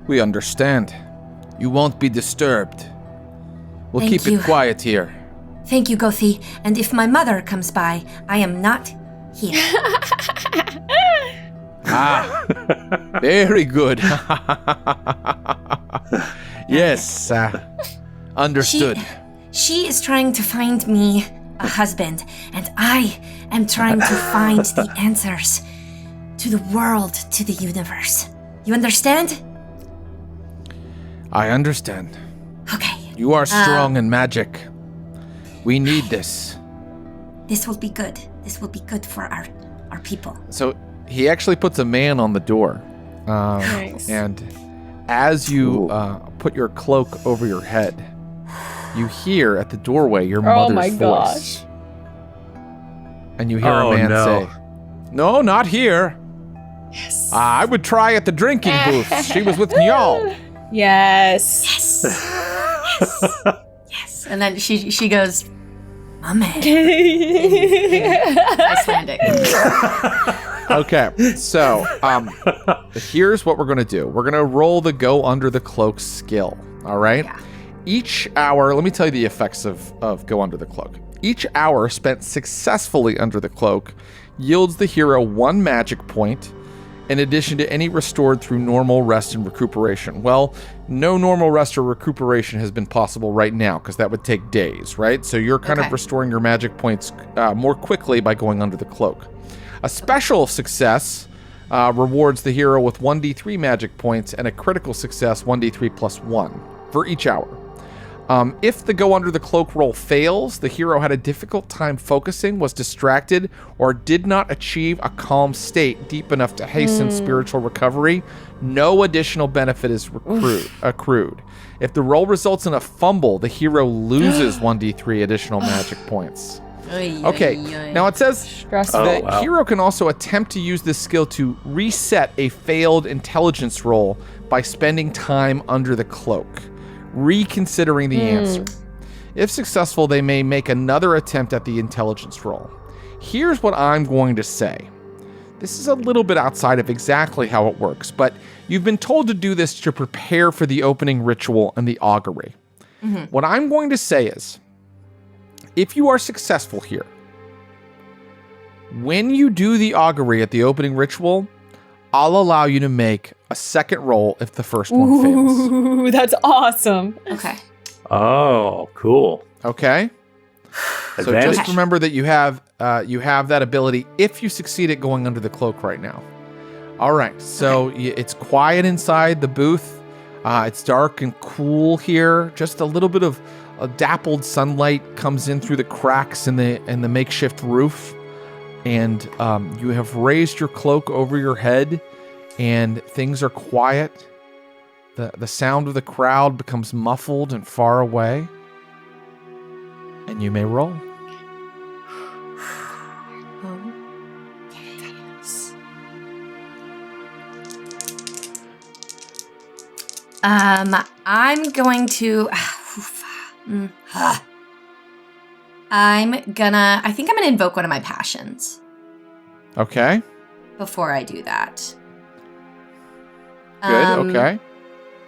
"We understand. You won't be disturbed. We'll keep it quiet here." Thank you, Gothi. And if my mother comes by, I am not here. Very good. Yes, understood. She is trying to find me a husband, and I am trying to find the answers to the world, to the universe. You understand? I understand. Okay. You are strong in magic. We need this. This will be good. This will be good for our people. So he actually puts a man on the door. Nice. And as you put your cloak over your head, you hear at the doorway your mother's voice. And you hear a man say, "No, not here. Yes. I would try at the drinking booth. She was with Njal." Yes. Yes. And then she goes, "Amen." Icelandic. Okay, so here's what we're going to do. We're going to roll the go under the cloak skill, all right? Yeah. Each hour, let me tell you the effects of go under the cloak. Each hour spent successfully under the cloak yields the hero 1 magic point, in addition to any restored through normal rest and recuperation. Well, no normal rest or recuperation has been possible right now, because that would take days, right? So you're kind of restoring your magic points more quickly by going under the cloak. A special success rewards the hero with 1d3 magic points, and a critical success 1d3 plus 1 for each hour. If the go under the cloak roll fails, the hero had a difficult time focusing, was distracted, or did not achieve a calm state deep enough to hasten spiritual recovery, no additional benefit is accrued. If the roll results in a fumble, the hero loses 1d3 additional magic points. Okay, now it says the hero can also attempt to use this skill to reset a failed intelligence roll by spending time under the cloak, reconsidering the answer. If successful, they may make another attempt at the intelligence roll. Here's what I'm going to say. This is a little bit outside of exactly how it works, but you've been told to do this to prepare for the opening ritual and the augury. What I'm going to say is, if you are successful here, when you do the augury at the opening ritual, I'll allow you to make a second roll if the first one fails. Ooh, that's awesome. Okay. Oh, cool. Okay? So Advantage. just remember that you have that ability if you succeed at going under the cloak right now. All right, so it's quiet inside the booth. It's dark and cool here. Just a little bit of dappled sunlight comes in through the cracks in the makeshift roof. And you have raised your cloak over your head, and things are quiet. The sound of the crowd becomes muffled and far away. And you may roll. I'm going to. I think I'm gonna invoke one of my passions. Okay. Before I do that. Good. Okay.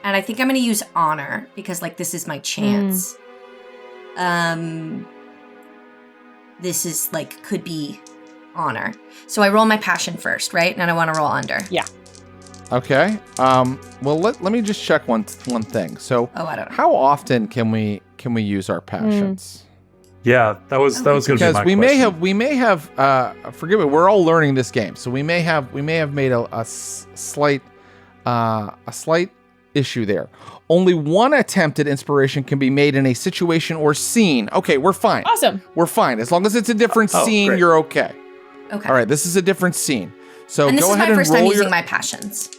And I think I'm gonna use honor because, like, this is my chance. This is like could be honor. So I roll my passion first, right? And I want to roll under. Yeah. Okay. Well, let me just check one thing. So, I don't know. How often can we use our passions? Yeah, that was going to be my because we question. may have forgive me. We're all learning this game, so we may have made a slight issue there. Only one attempt at inspiration can be made in a situation or scene. Okay, we're fine. Awesome. We're fine as long as it's a different scene. Great. You're okay. Okay. All right, this is a different scene. So and this go is ahead my and first roll time your. using my passions.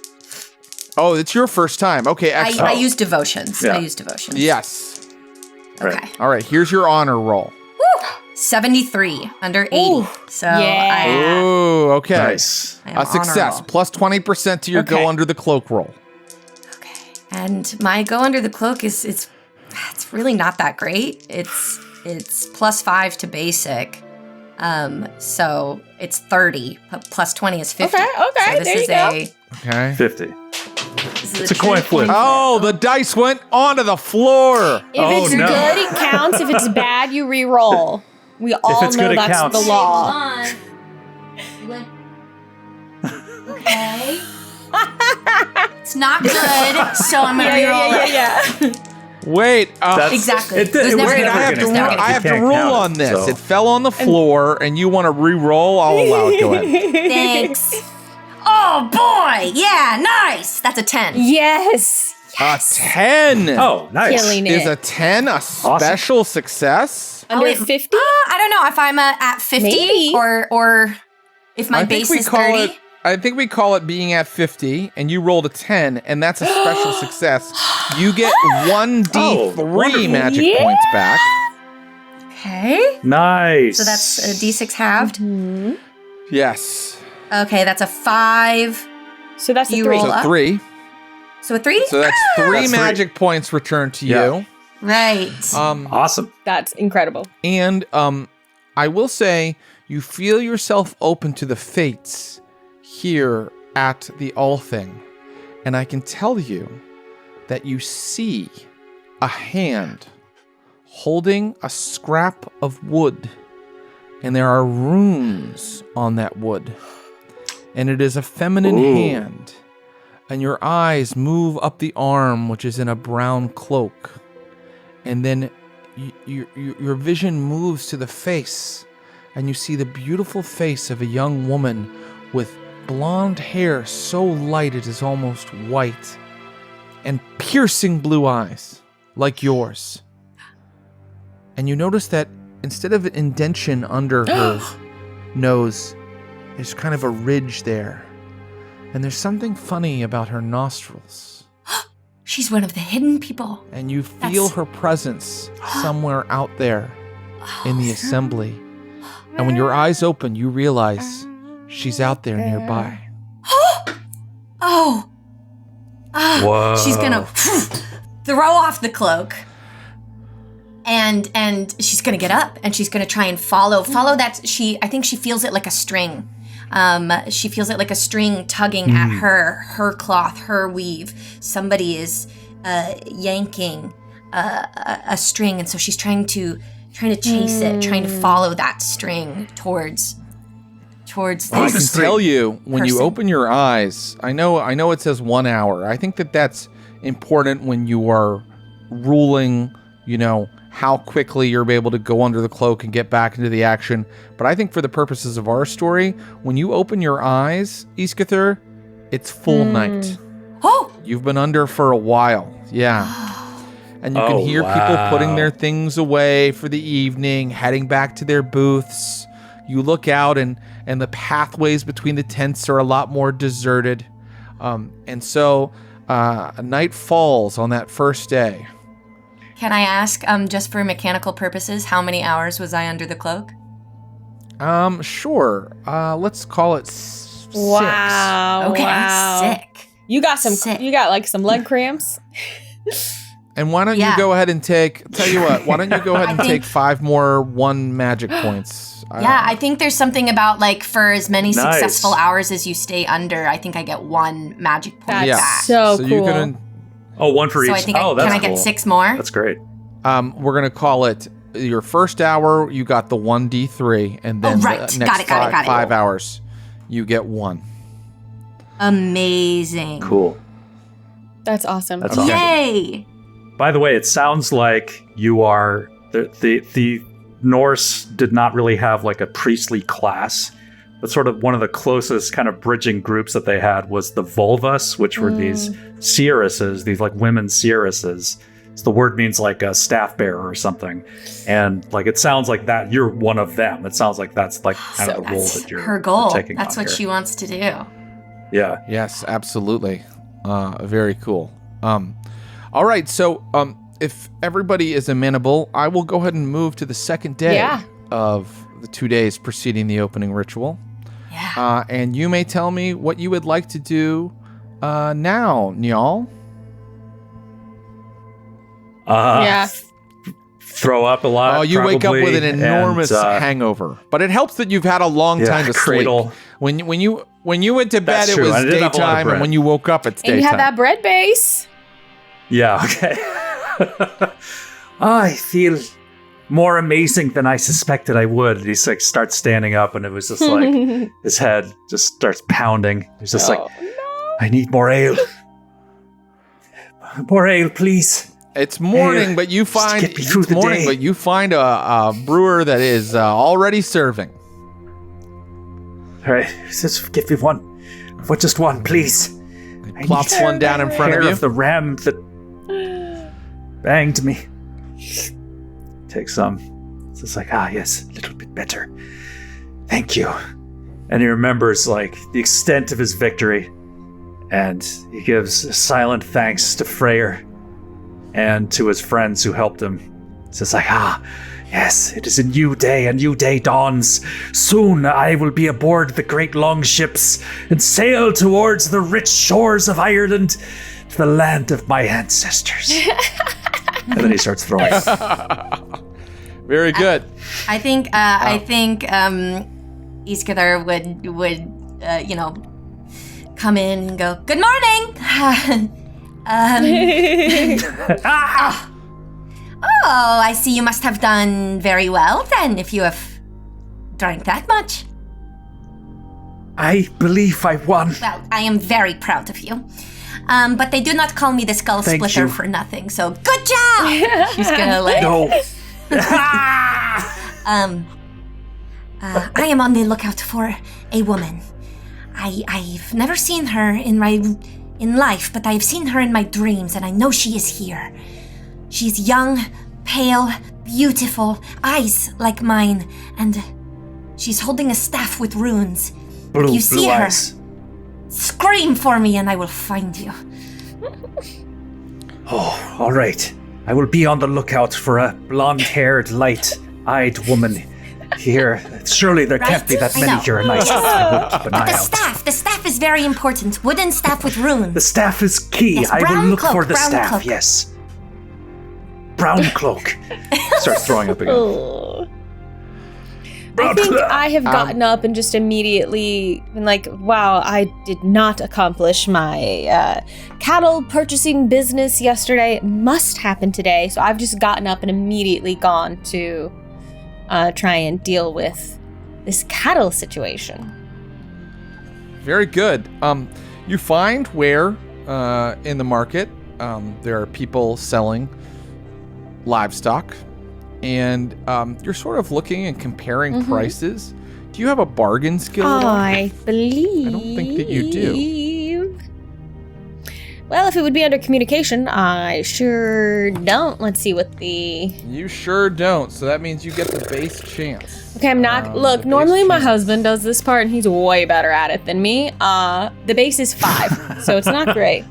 Oh, it's your first time. Okay, excellent. I use devotions. Yeah. I use devotions. Yes. Okay. Right. All right, here's your honor roll. Woo! 73 under 80. Ooh. So Yeah. Ooh, okay. Nice. I am A success. honorable. Plus 20% to your Okay. go under the cloak roll. Okay. And my go under the cloak is it's really not that great. It's plus 5 to basic. So it's 30. Plus 20 is 50. Okay, So this there you is go. Okay. 50. This is It's a coin true flip. Oh, the dice went onto the floor. If Oh, it's no. good, it counts. If it's bad, you re-roll. We all it's know good, it that's counts. the law. Okay. It's not good, so I'm gonna reroll it. Yeah. Wait. Exactly. It was never Wait, gonna I have work. to, It's never I gonna have to can't rule count on it, this. so. It fell on the floor, and you want to re-roll? I'll allow it. Go ahead. Thanks. Oh boy, yeah, nice. That's a 10. Yes. A 10. Oh, nice. Killing Is a it. 10 a special success? Under wait. 50? I don't know if I'm at 50 Maybe. or if my base is 30. I think we call it being at 50, and you rolled a 10, and that's a special success. You get 1d3 wonderful. magic points back. Okay. Nice. So that's a d6 halved. Yes. Okay, that's a 5. So that's a You 3. roll So up. 3. So a 3? So that's 3 That's three. magic points returned to Yeah. you. Right. Awesome. That's incredible. And I will say you feel yourself open to the fates here at the Althing. And I can tell you that you see a hand holding a scrap of wood. And there are runes on that wood. And it is a feminine hand. And your eyes move up the arm, which is in a brown cloak. And then your vision moves to the face, and you see the beautiful face of a young woman with blonde hair so light it is almost white, and piercing blue eyes like yours. And you notice that instead of an indentation under her nose, there's kind of a ridge there. And there's something funny about her nostrils. She's one of the hidden people. And you feel her presence somewhere out there in the assembly. And when your eyes open, you realize she's out there nearby. Oh. Whoa. She's gonna throw off the cloak. And she's gonna get up and she's gonna try and follow that. I think she feels it like a string. She feels it like a string tugging at her cloth, her weave. Somebody is yanking a string, and so she's trying to chase it, trying to follow that string towards this. I can tell you, when you person. open your eyes, I know it says 1 hour. I think that's important when you are ruling, how quickly you're able to go under the cloak and get back into the action. But I think for the purposes of our story, when you open your eyes, Iskather, it's full night. Oh! You've been under for a while. Yeah. And you can hear people putting their things away for the evening, heading back to their booths. You look out and the pathways between the tents are a lot more deserted. And so night falls on that first day. Can I ask, just for mechanical purposes, how many hours was I under the cloak? Sure. Let's call it 6. Wow. Okay, Wow. sick. You got some. Sick. You got like some leg cramps. And why don't you go ahead and tell you what, why don't you go ahead and take 5 more 1 magic points? I think there's something about like for as many successful hours as you stay under, I think I get 1 magic point back. So cool. You can, 1 for each. So I think that's can I get 6 more? That's great. We're going to call it your first hour, you got the 1d3, and then the next 5 hours, you get 1. Amazing. Cool. That's awesome. That's awesome. Yay! By the way, it sounds like you are the Norse did not really have like a priestly class, but sort of one of the closest kind of bridging groups that they had was the Volvas, which were these seeresses, these like women seeresses. So the word means like a staff bearer or something, and like it sounds like that you're one of them. It sounds like that's like kind of the role that you're her goal. Taking that's what she wants to do. Yeah. Yes, absolutely. Very cool. All right, so if everybody is amenable, I will go ahead and move to the second day of the 2 days preceding the opening ritual. Yeah. And you may tell me what you would like to do now, Njal. Throw up a lot. Oh, you probably, wake up with an enormous hangover. But it helps that you've had a long time to cradle. sleep. When you went to bed, it was daytime, and when you woke up, it's daytime. And you have that bread base. Yeah, okay. I feel more amazing than I suspected I would. And he's like starts standing up, and it was just like his head just starts pounding. He's just I need more ale. More ale, please. It's morning, but you find a brewer that is already serving. All right, just give me one. Just one, please. He plops one down in front of you. Of the ram that banged me. Take some. It's just like, yes, a little bit better. Thank you. And he remembers like the extent of his victory, and he gives silent thanks to Freyr and to his friends who helped him. It's just like, yes, it is a new day dawns. Soon I will be aboard the great longships and sail towards the rich shores of Ireland, to the land of my ancestors. And then he starts throwing up. Very good. I think Iskadar would come in and go, "Good morning." I see you must have done very well then, if you have drank that much. I believe I won. Well, I am very proud of you. But they do not call me the Skull Splitter for nothing, so good job! She's gonna like... No. I am on the lookout for a woman. I've never seen her in life, but I've seen her in my dreams, and I know she is here. She's young, pale, beautiful, eyes like mine, and she's holding a staff with runes. If you see her, scream for me and I will find you. Oh, all right. I will be on the lookout for a blonde-haired, light-eyed woman here. Surely there can't be that many here in Iceland. I will keep an eye out. The staff is very important. Wooden staff with runes. The staff is key. Yes, I will look for the staff, cloak. yes. Brown cloak. Starts throwing up again. I think I have gotten up and just immediately been like, wow, I did not accomplish my cattle purchasing business yesterday. It must happen today. So I've just gotten up and immediately gone to try and deal with this cattle situation. Very good. You find where in the market there are people selling livestock. And you're sort of looking and comparing prices. Do you have a bargain skill? I believe. I don't think that you do. Well, if it would be under communication, I sure don't. Let's see what the... You sure don't. So that means you get the base chance. Okay, I'm not... Look, normally my husband does this part, and he's way better at it than me. The base is 5, so it's not great.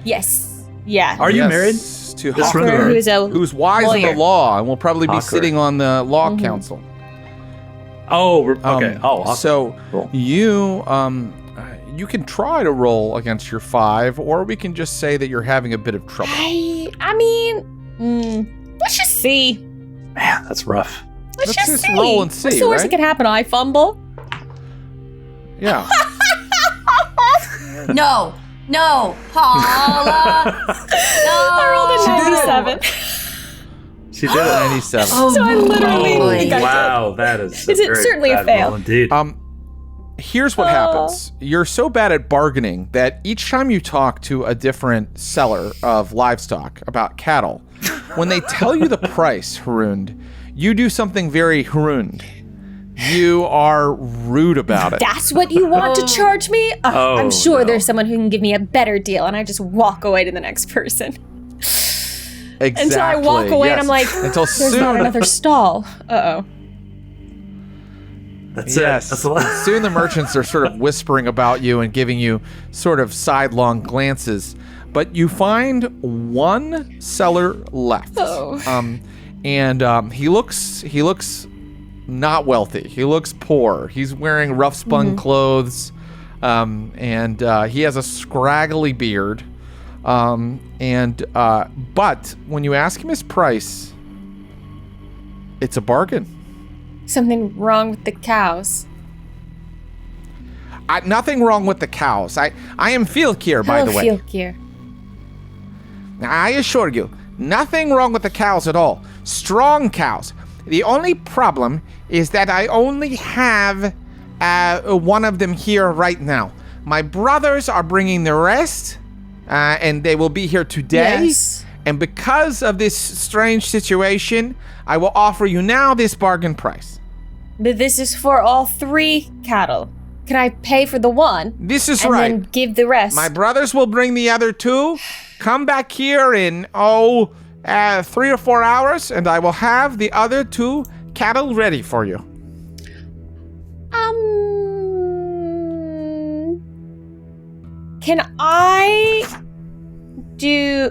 Yes. Yeah. Are you married? To Hawker, who's wise in the law and will probably be sitting on the law council. Oh, okay. Awesome. So cool. you you can try to roll against your 5, or we can just say that you're having a bit of trouble. I mean, let's just see. Man, that's rough. Let's just see. roll and see. What's the worst right? that could happen? I fumble. Yeah. No, Paula. No. I rolled a 97. She did it. 97. So I literally think I did. Wow, that is. Is it certainly a fail? Roll indeed. Here's what happens. You're so bad at bargaining that each time you talk to a different seller of livestock about cattle, when they tell you the price, Harund, you do something very Harund. You are rude about it. That's what you want to charge me? I'm sure there's someone who can give me a better deal, and I just walk away to the next person. Exactly. Until I walk away and I'm like, Until there's soon. not another stall. Uh-oh. That's Yes. it. That's a lot. Soon the merchants are sort of whispering about you and giving you sort of sidelong glances. But you find one seller left. And he looks not wealthy. He looks poor. He's wearing rough spun clothes. And he has a scraggly beard. But when you ask him his price, it's a bargain. Something wrong with the cows. Nothing wrong with the cows. I am Filkir, by the way. Filkir. I assure you, nothing wrong with the cows at all. Strong cows. The only problem is that I only have one of them here right now. My brothers are bringing the rest, and they will be here today. Yes. And because of this strange situation, I will offer you now this bargain price. But this is for all 3 cattle. Can I pay for the one? This is and right. then give the rest? My brothers will bring the other 2. Come back here in, 3 or 4 hours, and I will have the other 2 cattle ready for you. Can I do...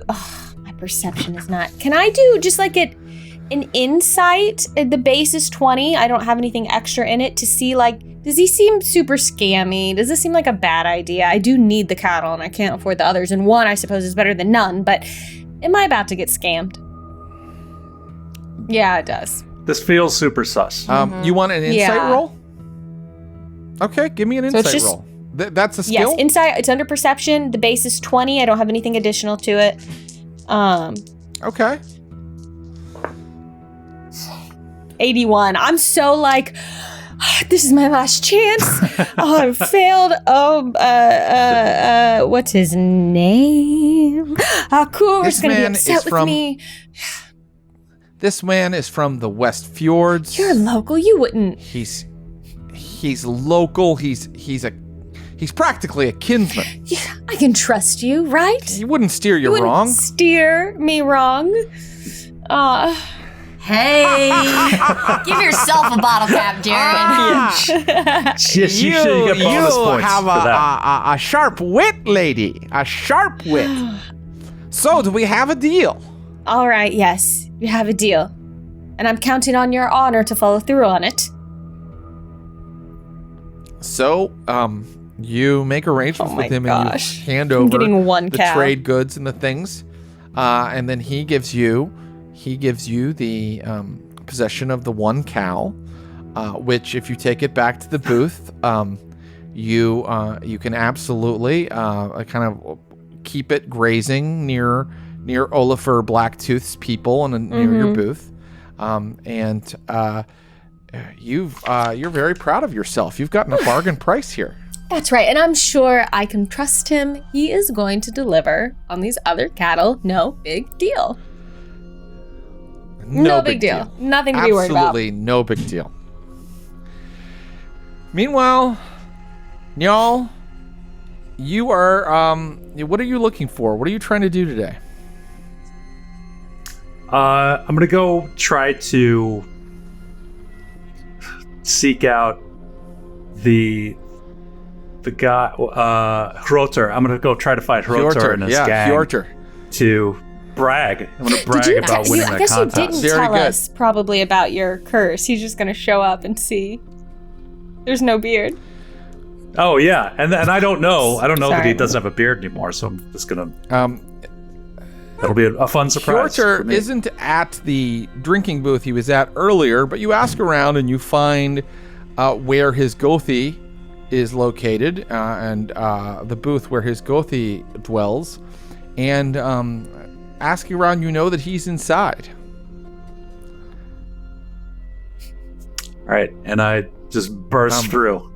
my perception is not... Can I do just like an insight? The base is 20. I don't have anything extra in it to see, like... Does he seem super scammy? Does this seem like a bad idea? I do need the cattle and I can't afford the others. And 1, I suppose, is better than none. But am I about to get scammed? Yeah, it does. This feels super sus. You want an insight roll? Okay, give me an insight just- roll. That's a skill? Yes, insight. It's under perception. The base is 20. I don't have anything additional to it. Okay. 81. I'm so like, this is my last chance. I failed. What's his name? Akur's gonna be upset with me. This man is from the West Fjords. You're local. You wouldn't. He's local. He's practically a kinsman. Yeah, I can trust you, right? He wouldn't steer you wouldn't wrong. Steer me wrong. Hey, give yourself a bottle cap, Darren. Yes, you should get bonus points have for that. a sharp wit, lady. A sharp wit. So, do we have a deal? All right, yes, you have a deal. And I'm counting on your honor to follow through on it. So, you make arrangements with him and you hand over getting one the cow. trade goods and the things. And then he gives you the possession of the 1 cow, which if you take it back to the booth, you can absolutely kind of keep it grazing near Olafur Blacktooth's people and near your booth. You're very proud of yourself. You've gotten a bargain price here. That's right, and I'm sure I can trust him. He is going to deliver on these other cattle. No big deal. No big deal. Nothing to be worried about. Absolutely no big deal. Meanwhile, y'all, you are, what are you looking for? What are you trying to do today? I'm going to go try to seek out the guy, Hrotur. I'm going to go try to find Hrotur and his gang Hrotur. to brag. I'm going to brag about winning that contest. I guess you didn't Very tell good. us probably about your curse. He's just going to show up and see. There's no beard. Oh yeah, and I don't know that he doesn't have a beard anymore, so I'm just gonna. That'll be a fun surprise. Hjorter isn't at the drinking booth he was at earlier, but you ask around and you find where his Gothi is located, and the booth where his Gothi dwells, and asking around, you know that he's inside. All right, and I just burst through,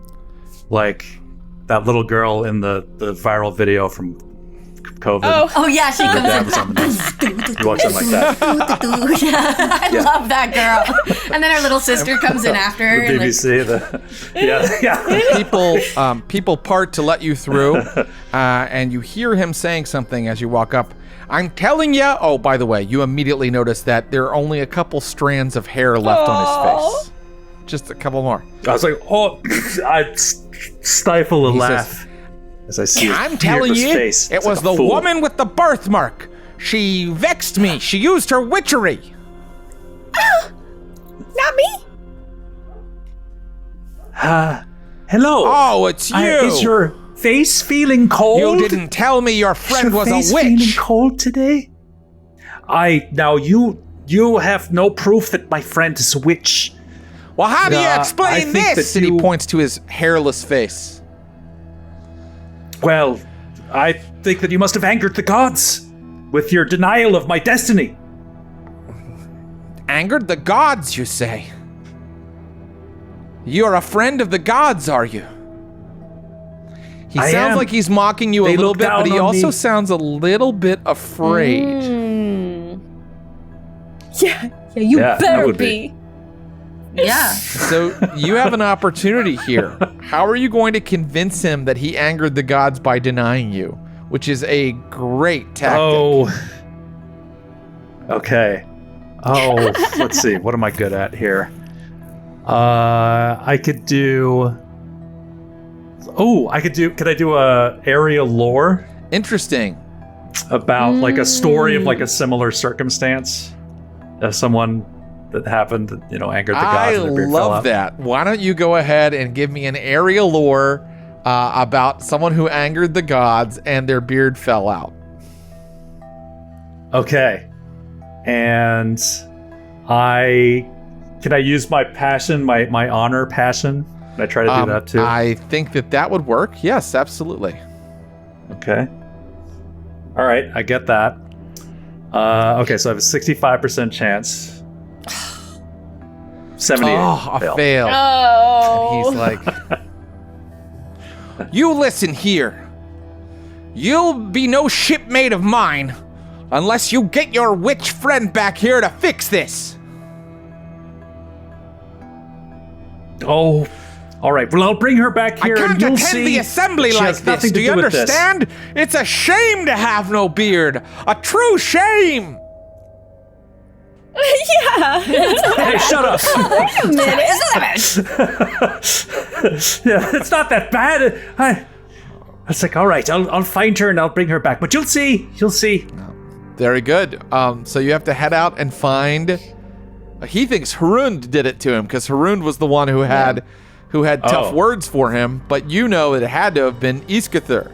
like that little girl in the viral video from COVID. Oh yeah, she comes in. He walks in like that. I love that girl. And then her little sister comes in after her. The BBC, People part to let you through, and you hear him saying something as you walk up. I'm telling you. Oh, by the way, you immediately notice that there are only a couple strands of hair left on his face. Just a couple more. I was like, oh, I stifle a laugh. As I see I'm telling you, face. It was the woman with the birthmark. She vexed me. She used her witchery. Not me. Hello. Oh, it's you. Is your face feeling cold? You didn't tell me your friend was a witch. Feeling cold today? You have no proof that my friend is a witch. Well, how do you explain this? And he points to his hairless face. Well, I think that you must have angered the gods with your denial of my destiny. Angered the gods, you say? You're a friend of the gods, are you? He sounds like he's mocking you a little bit, but he also sounds a little bit afraid. Yeah, you better be. Yeah. So you have an opportunity here. How are you going to convince him that he angered the gods by denying you? Which is a great tactic. Oh. Okay. Oh, let's see. What am I good at here? I could do... Could I do a area lore? Interesting. About like a story of like a similar circumstance of someone that happened, angered the gods. I love that. Why don't you go ahead and give me an area lore about someone who angered the gods and their beard fell out. Okay. And can I use my passion, my honor passion? Can I try to do that too? I think that would work. Yes, absolutely. Okay. All right, I get that. Okay, so I have a 65% chance. 78. Oh, a fail. Oh. And he's like, you listen here. You'll be no shipmate of mine unless you get your witch friend back here to fix this. Oh, all right. Well, I'll bring her back here. I can't and you'll attend see the assembly she like has this. nothing to Do you with this. understand? It's a shame to have no beard. A true shame. Yeah. Hey, shut up. Wait a minute. Yeah, it's not that bad. It's like, all right, I'll find her and I'll bring her back. But you'll see. Very good. So you have to head out and find. He thinks Harund did it to him because Harund was the one who had tough words for him. But you know it had to have been Iskathur.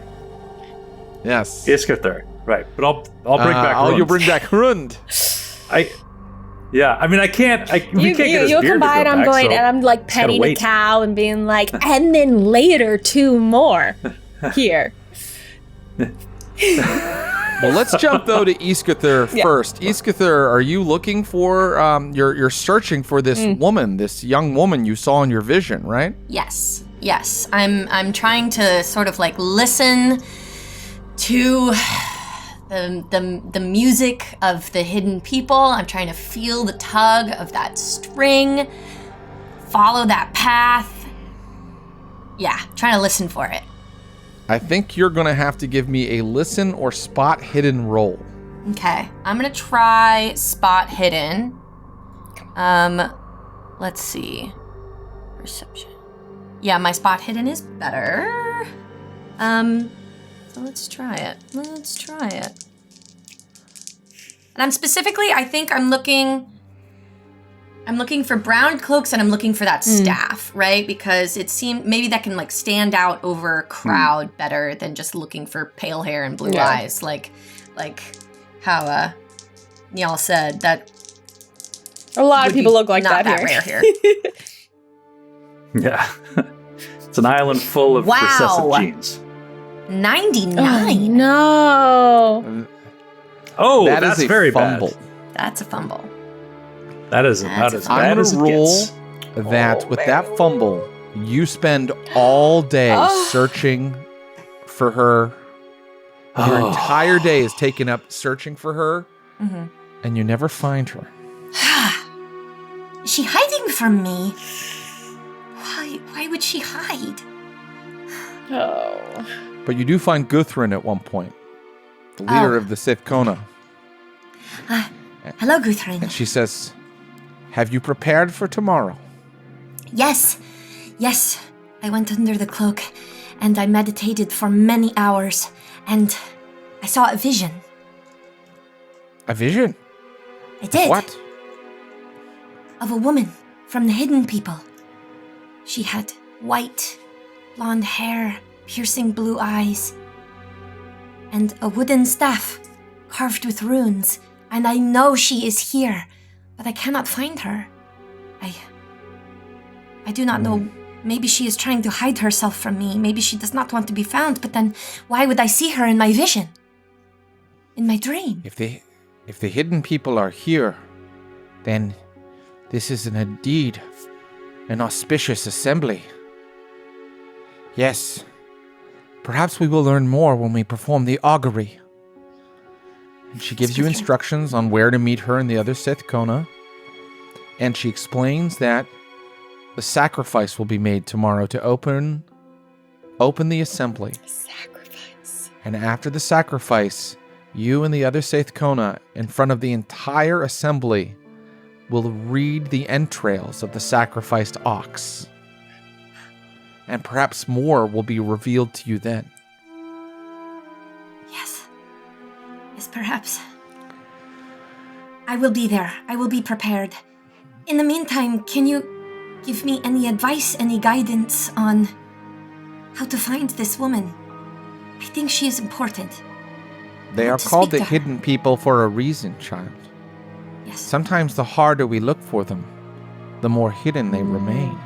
Yes. Iskathur, right? But I'll bring back. Harund. You'll bring back Harund. Yeah, I mean, we can't get his beard You'll come by to go and I'm back, going so and I'm like petting a cow and being like, and then later 2 more here. Well, let's jump though to Iskathur first. Iskathur, are you looking for? You're searching for this woman, this young woman you saw in your vision, right? Yes. I'm trying to sort of like listen to the music of the hidden people. I'm trying to feel the tug of that string, follow that path. Yeah, trying to listen for it. I think you're going to have to give me a listen or spot hidden roll. Okay, I'm going to try spot hidden. Let's see. Perception. Yeah, my spot hidden is better. So let's try it. And I think I'm looking I'm looking for brown cloaks and I'm looking for that staff, right? Because it seemed maybe that can like stand out over a crowd better than just looking for pale hair and blue eyes, like how Niall said. That a lot of people look like not that rare here. Yeah, it's an island full of recessive genes. 99. Oh, no. Oh, that's very fumble. bad. That's a fumble. That is not as I'm bad gonna as it roll gets. that with that fumble, you spend all day searching for her. Your entire day is taken up searching for her, and you never find her. Is she hiding from me? Why would she hide? Oh. But you do find Guthrin at one point, the leader of the Sith Kona. Hello, Guthrin. And she says, "Have you prepared for tomorrow?" Yes. I went under the cloak, and I meditated for many hours, and I saw a vision. A vision? I did. What? Of a woman from the Hidden People. She had white, blonde hair, piercing blue eyes, and a wooden staff carved with runes. And I know she is here, but I cannot find her. I do not know. Maybe she is trying to hide herself from me. Maybe she does not want to be found, but then why would I see her in my vision? In my dream? If the Hidden People are here, then this is indeed an auspicious assembly. Yes. Perhaps we will learn more when we perform the augury. And she gives you instructions on where to meet her and the other Sith Kona. And she explains that the sacrifice will be made tomorrow to open the assembly. Sacrifice. And after the sacrifice, you and the other Sith Kona, in front of the entire assembly, will read the entrails of the sacrificed ox. And perhaps more will be revealed to you then. Yes, perhaps. I will be there. I will be prepared. In the meantime, can you give me any advice, any guidance on how to find this woman? I think she is important. They are called the Hidden People for a reason, child. Yes. Sometimes the harder we look for them, the more hidden they remain.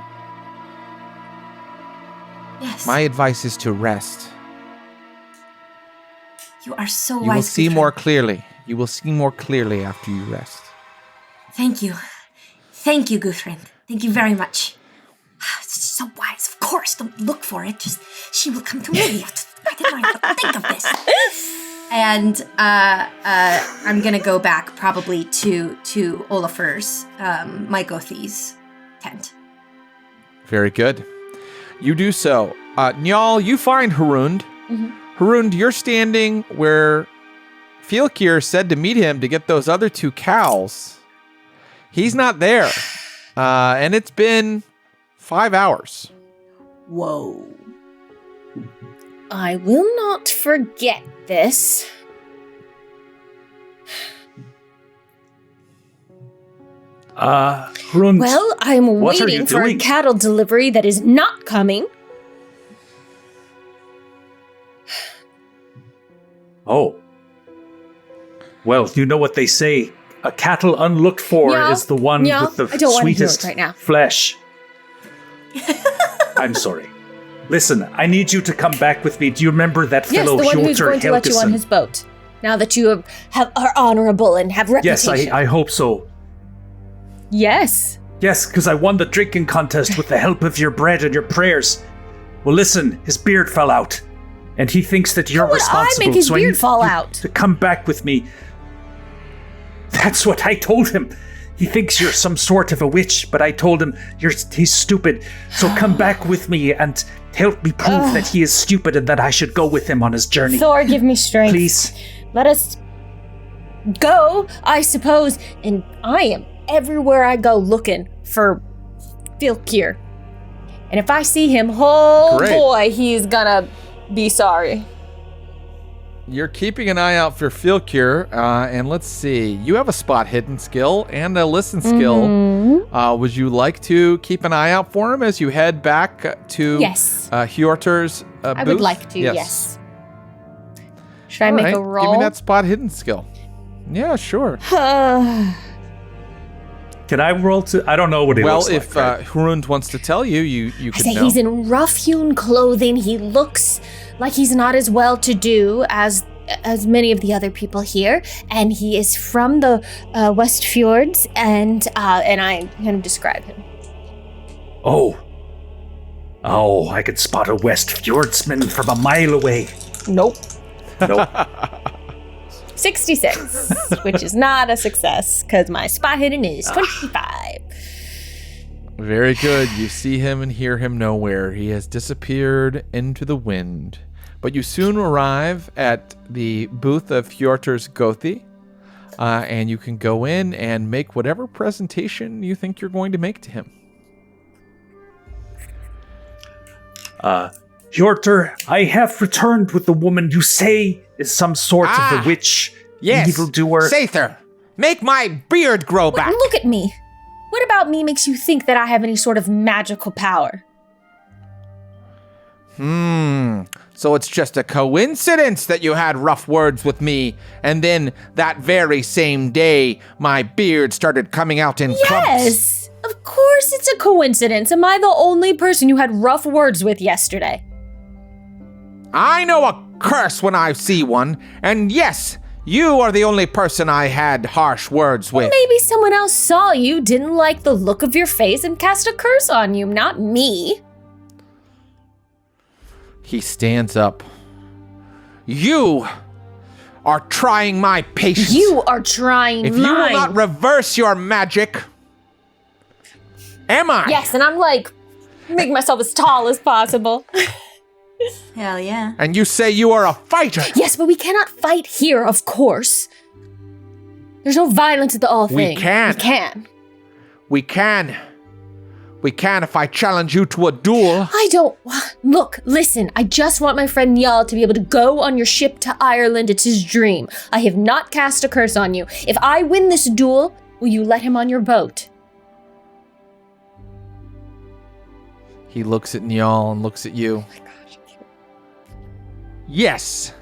Yes. My advice is to rest. You are so wise. You will see Guthrin. more clearly. You will see more clearly after you rest. Thank you. Thank you, Guthrin. Thank you very much. So wise. Of course, don't look for it. Just, she will come to me. I didn't even think of this. And I'm going to go back probably to Olafur's, Mygothe's tent. Very good. You do so. Njal, you find Harund. Mm-hmm. Harund, you're standing where Filkir said to meet him to get those other 2 cows. He's not there. And it's been 5 hours. Whoa. I will not forget this. Hrund, Well, I'm what are waiting you for a doing? cattle delivery that is not coming. Oh. Well, you know what they say. A cattle unlooked for No, is the one no, with the I don't wanna hear sweetest it right now. flesh. I'm sorry. Listen, I need you to come back with me. Do you remember that Yes, fellow the one who's Hjolter going to let you on Helgeson? his boat. Now that you are honorable and have Yes, reputation. I hope so. Yes. Yes, because I won the drinking contest with the help of your bread and your prayers. Well, listen, his beard fell out, and he thinks that you're How would I responsible. make his so I beard need fall you out? to come back with me. That's what I told him. He thinks you're some sort of a witch, but I told him he's stupid. So come back with me and help me prove that he is stupid and that I should go with him on his journey. Thor, give me strength. Please. Let us go, I suppose. And I am everywhere I go looking for Filkir. And if I see him, oh Great. boy, he's gonna be sorry. you're keeping an eye out for Filcure, and let's see. You have a spot hidden skill and a listen skill. Would you like to keep an eye out for him as you head back to Hjorter's booth? I would like to, yes. Should I make a roll? Give me that spot hidden skill. Yeah, sure. Can I roll to? I don't know what he looks like. Well, if Hrund wants to tell you, you could know. He's in rough-hewn clothing. He looks like he's not as well-to-do as many of the other people here, and he is from the West Fjords, and I kind of describe him. Oh, I could spot a West Fjordsman from a mile away. Nope. 66, which is not a success because my spot hidden is 25. Very good. You see him and hear him nowhere. He has disappeared into the wind. But you soon arrive at the booth of Hjorter's Gothi, and you can go in and make whatever presentation you think you're going to make to him. Hjorter, I have returned with the woman you say is some sort of a witch, evildoer. Sather, make my beard grow back. Look at me. What about me makes you think that I have any sort of magical power? So it's just a coincidence that you had rough words with me, and then that very same day, my beard started coming out in clumps. Yes, of course it's a coincidence. Am I the only person you had rough words with yesterday? I know a curse when I see one, and yes, you are the only person I had harsh words with. Maybe someone else saw you, didn't like the look of your face, and cast a curse on you, not me. He stands up. You are trying my patience. You are trying If mine. you will not reverse your magic, am I? Yes, and I'm like, make myself as tall as possible. Hell yeah. And you say you are a fighter. Yes, but we cannot fight here, of course. There's no violence at the all thing. We can. We can. We can. We can if I challenge you to a duel. I don't... Look, listen, I just want my friend Njal to be able to go on your ship to Ireland. It's his dream. I have not cast a curse on you. If I win this duel, will you let him on your boat? He looks at Njal and looks at you. Oh my gosh. Yes.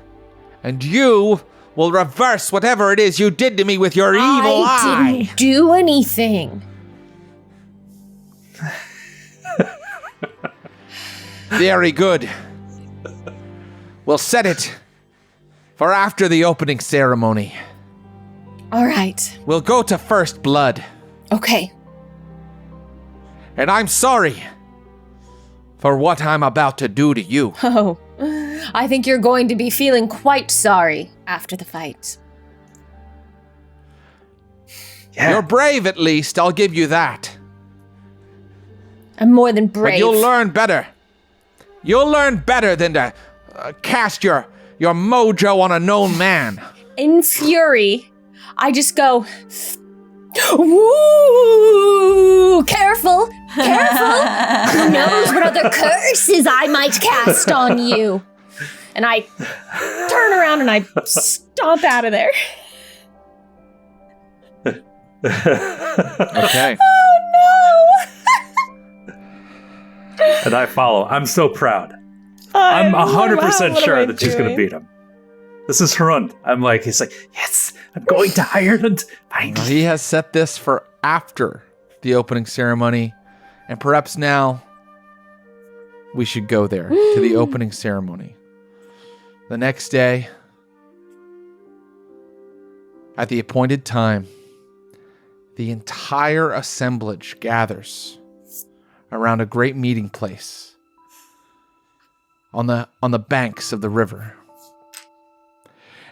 And you will reverse whatever it is you did to me with your evil eye. I didn't do anything. Very good. We'll set it for after the opening ceremony. All right. We'll go to First Blood. Okay. And I'm sorry for what I'm about to do to you. Oh, I think you're going to be feeling quite sorry after the fight. Yeah. You're brave, at least. I'll give you that. I'm more than brave. But you'll learn better. You'll learn better than to cast your mojo on a known man. In fury, I just go, woo! Careful! Careful! Who knows what other curses I might cast on you? And I turn around and I stomp out of there. Okay. Oh no! And I follow. I'm so proud. I'm 100% sure that she's going to beat him. This is Hrund. He's like, yes, I'm going to Ireland. Well, he has set this for after the opening ceremony, and perhaps now we should go there to the opening ceremony. The next day, at the appointed time, the entire assemblage gathers around a great meeting place on the banks of the river.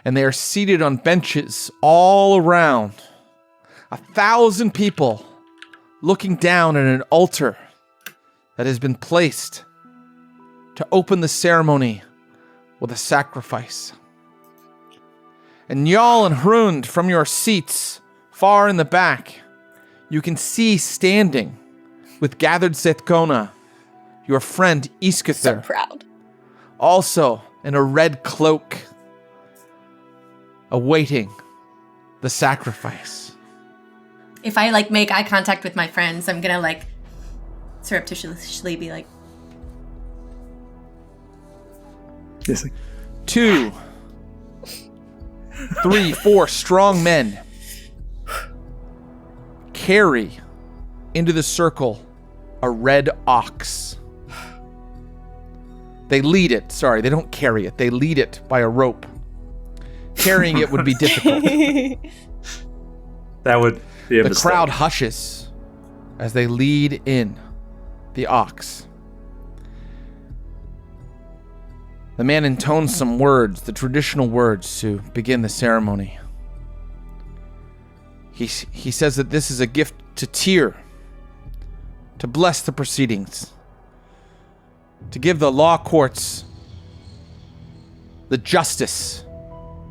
And they are seated on benches all around. 1,000 people looking down at an altar that has been placed to open the ceremony with a sacrifice. And Njal and Hrund, from your seats far in the back, you can see standing with gathered Zethkona, your friend Iskather. So proud. Also in a red cloak awaiting the sacrifice. If I make eye contact with my friends, I'm gonna surreptitiously be like, 2, 3, 4 strong men carry into the circle a red ox. They lead it. Sorry, they don't carry it. They lead it by a rope. Carrying it would be difficult. That would be a The mistake. crowd hushes as they lead in the ox. The man intones some words, the traditional words, to begin the ceremony. He says that this is a gift to Tyr, to bless the proceedings, to give the law courts the justice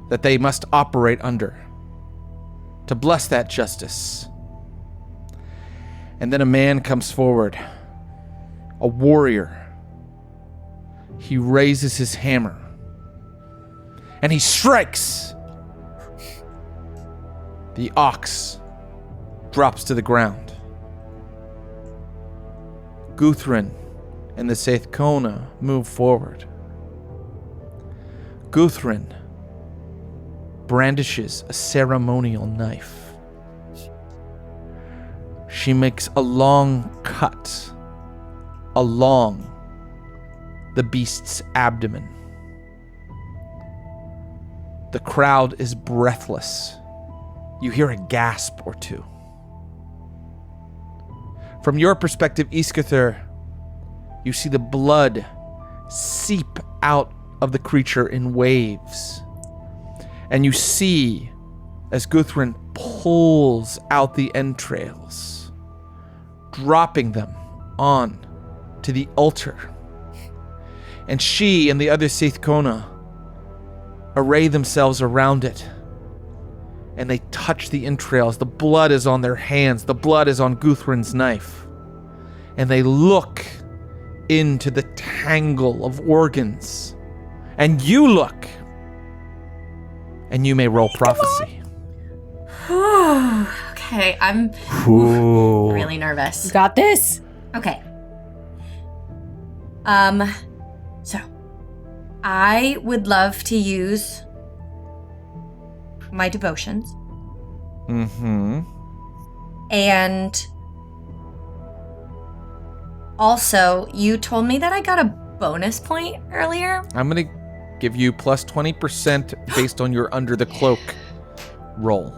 that they must operate under, to bless that justice. And then a man comes forward, a warrior. He raises his hammer and he strikes. The ox drops to the ground. Guthrin and the Seithkona move forward. Guthrin brandishes a ceremonial knife. She makes a long cut along the beast's abdomen. The crowd is breathless. You hear a gasp or two. From your perspective, Iskather, you see the blood seep out of the creature in waves. And you see as Guthrin pulls out the entrails, dropping them on to the altar. And she and the other Seithkona array themselves around it. And they touch the entrails. The blood is on their hands. The blood is on Guthrin's knife. And they look into the tangle of organs. And you look. And you may roll prophecy. Okay, I'm really nervous. You got this. Okay. So I would love to use my devotions. Mm-hmm. And also, you told me that I got a bonus point earlier. I'm going to give you plus 20% based on your under the cloak roll.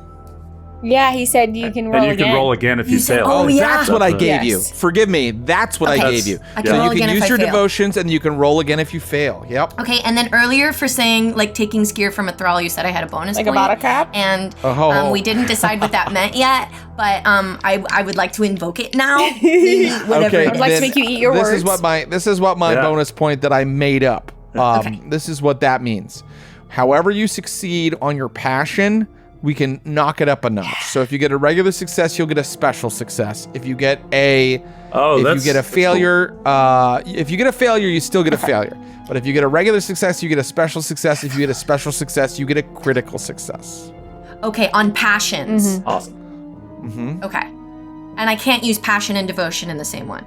Yeah, he said you can roll again. And you can roll again if you said- fail. Oh, yeah. That's what I gave Yes. you. Forgive me. That's what I Okay. gave you. I can So roll you again can if use I your fail. devotions and you can roll again if you fail. Yep. Okay, and then earlier for saying, taking skier from a thrall, you said I had a bonus Like point. a bottle cap? And Oh. we didn't decide what that meant yet, but I would like to invoke it now. Whatever Okay. it I'd like to is. make you eat your this words. Is what my Yeah. bonus point that I made up. Okay. This is what that means. However you succeed on your passion, we can knock it up a notch. So if you get a regular success, you'll get a special success. If you get a failure, if you get a failure, you still get a failure. But if you get a regular success, you get a special success. If you get a special success, you get a critical success. Okay, on passions. Awesome. Mm-hmm. Okay. And I can't use passion and devotion in the same one.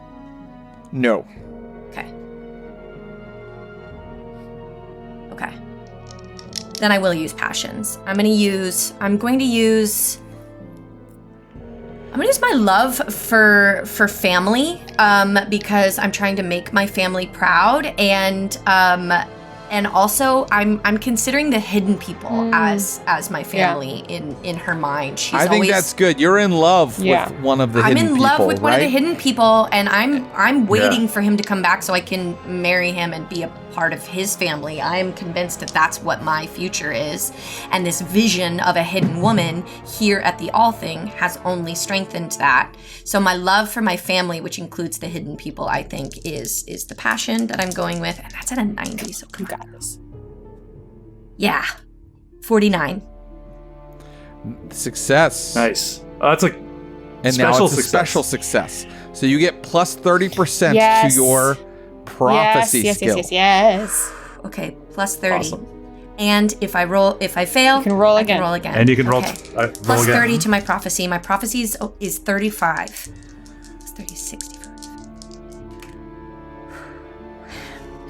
No. Okay. Okay. Then I will use passions. I'm going to use my love for family, because I'm trying to make my family proud, and also I'm considering the hidden people as my family in her mind. She's I think always, that's good. You're in love Yeah. with one of the I'm hidden in people, love with one of the right? hidden people, and I'm waiting for him to come back so I can marry him and be a part of his family. I am convinced that that's what my future is, and this vision of a hidden woman here at the All Thing has only strengthened that. So my love for my family, which includes the hidden people, I think is the passion that I'm going with, and that's at a 90. So You got this. yeah, 49. Success. Nice. That's a And now special it's a success. special success. So you get plus 30% Yes. to your prophecy yes, skill. yes. Okay, plus 30. Awesome. And if I fail, you can roll I again. can roll again. And you can roll, Okay. roll Plus again. 30 to my prophecy. My prophecy is 35. Plus 30 is 65.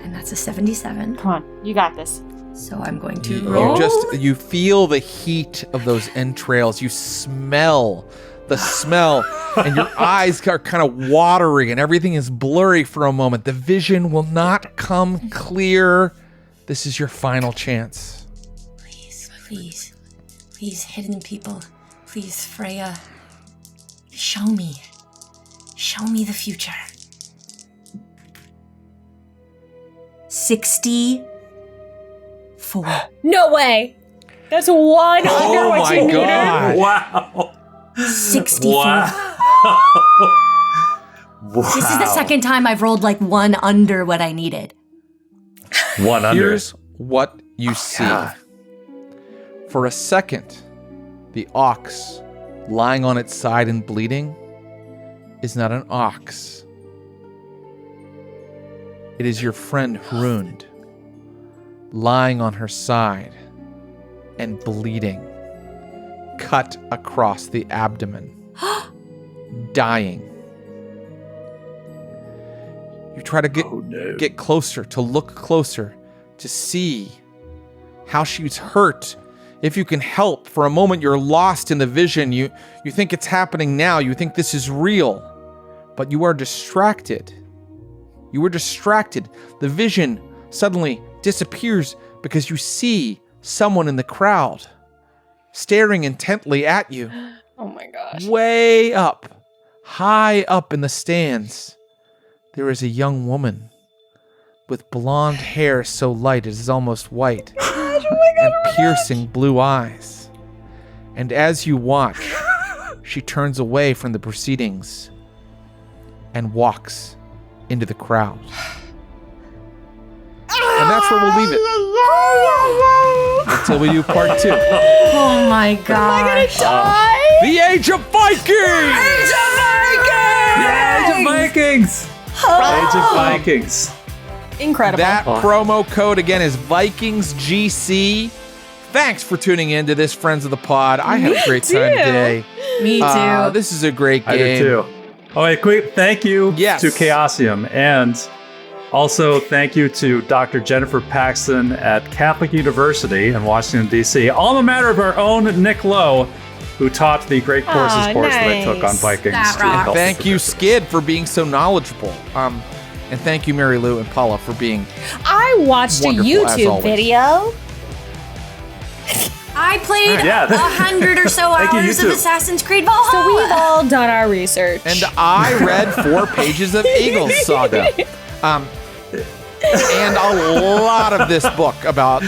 And that's a 77. Come on, you got this. So I'm going to roll. You feel the heat of those entrails. You smell the smell, and your eyes are kind of watery, and everything is blurry for a moment. The vision will not come clear. This is your final chance. Please, hidden people. Please, Freya. Show me the future. 64. No way. That's one under what you needed. God. Wow. 64. Wow. This is the second time I've rolled like one under what I needed. One under. Here's what you see. God. For a second, the ox lying on its side and bleeding is not an ox. It is your friend Hrund, lying on her side and bleeding, cut across the abdomen, dying. You try to get closer, to look closer, to see how she's hurt. If you can help, for a moment you're lost in the vision. You think it's happening now. You think this is real, but you are distracted. You were distracted. The vision suddenly disappears because you see someone in the crowd staring intently at you. Oh my gosh. Way up, high up in the stands, there is a young woman with blonde hair so light it is almost white, and piercing blue eyes. And as you watch, she turns away from the proceedings and walks into the crowd. And that's where we'll leave it until we do part 2. Oh my gosh. The Age of Vikings! Age of Vikings! Age of Vikings. Incredible. That promo code again is VikingsGC. Thanks for tuning in to this Friends of the Pod. I had a great time today. Me too. This is a great game. I did too. Oh, wait, quick thank you to Chaosium, and also thank you to Dr. Jennifer Paxton at Catholic University in Washington, D.C., alma mater of our own Nick Lowe, who taught the great course that I took on Vikings. Thank you, Skid, for being so knowledgeable. And thank you, Mary Lou and Paula, for being I watched a YouTube video. I played 100 or so hours of Assassin's Creed Valhalla. So we've all done our research. And I read 4 pages of Eagles Saga. And a lot of this book about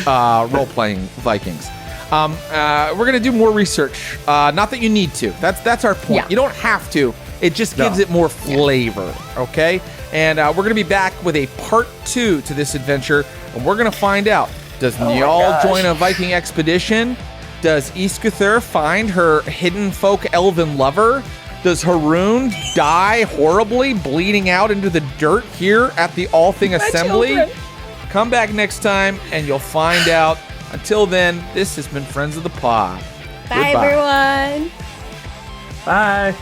role-playing Vikings. We're going to do more research. Not that you need to. That's our point. Yeah. You don't have to. It just gives it more flavor, okay? And we're going to be back with a part 2 to this adventure, and we're going to find out, does Njal join a Viking expedition? Does Iskuther find her hidden folk elven lover? Does Haroon die horribly, bleeding out into the dirt here at the All Thing Assembly? Children. Come back next time, and you'll find out. Until then, this has been Friends of the Pod. Bye, Goodbye. everyone. Bye.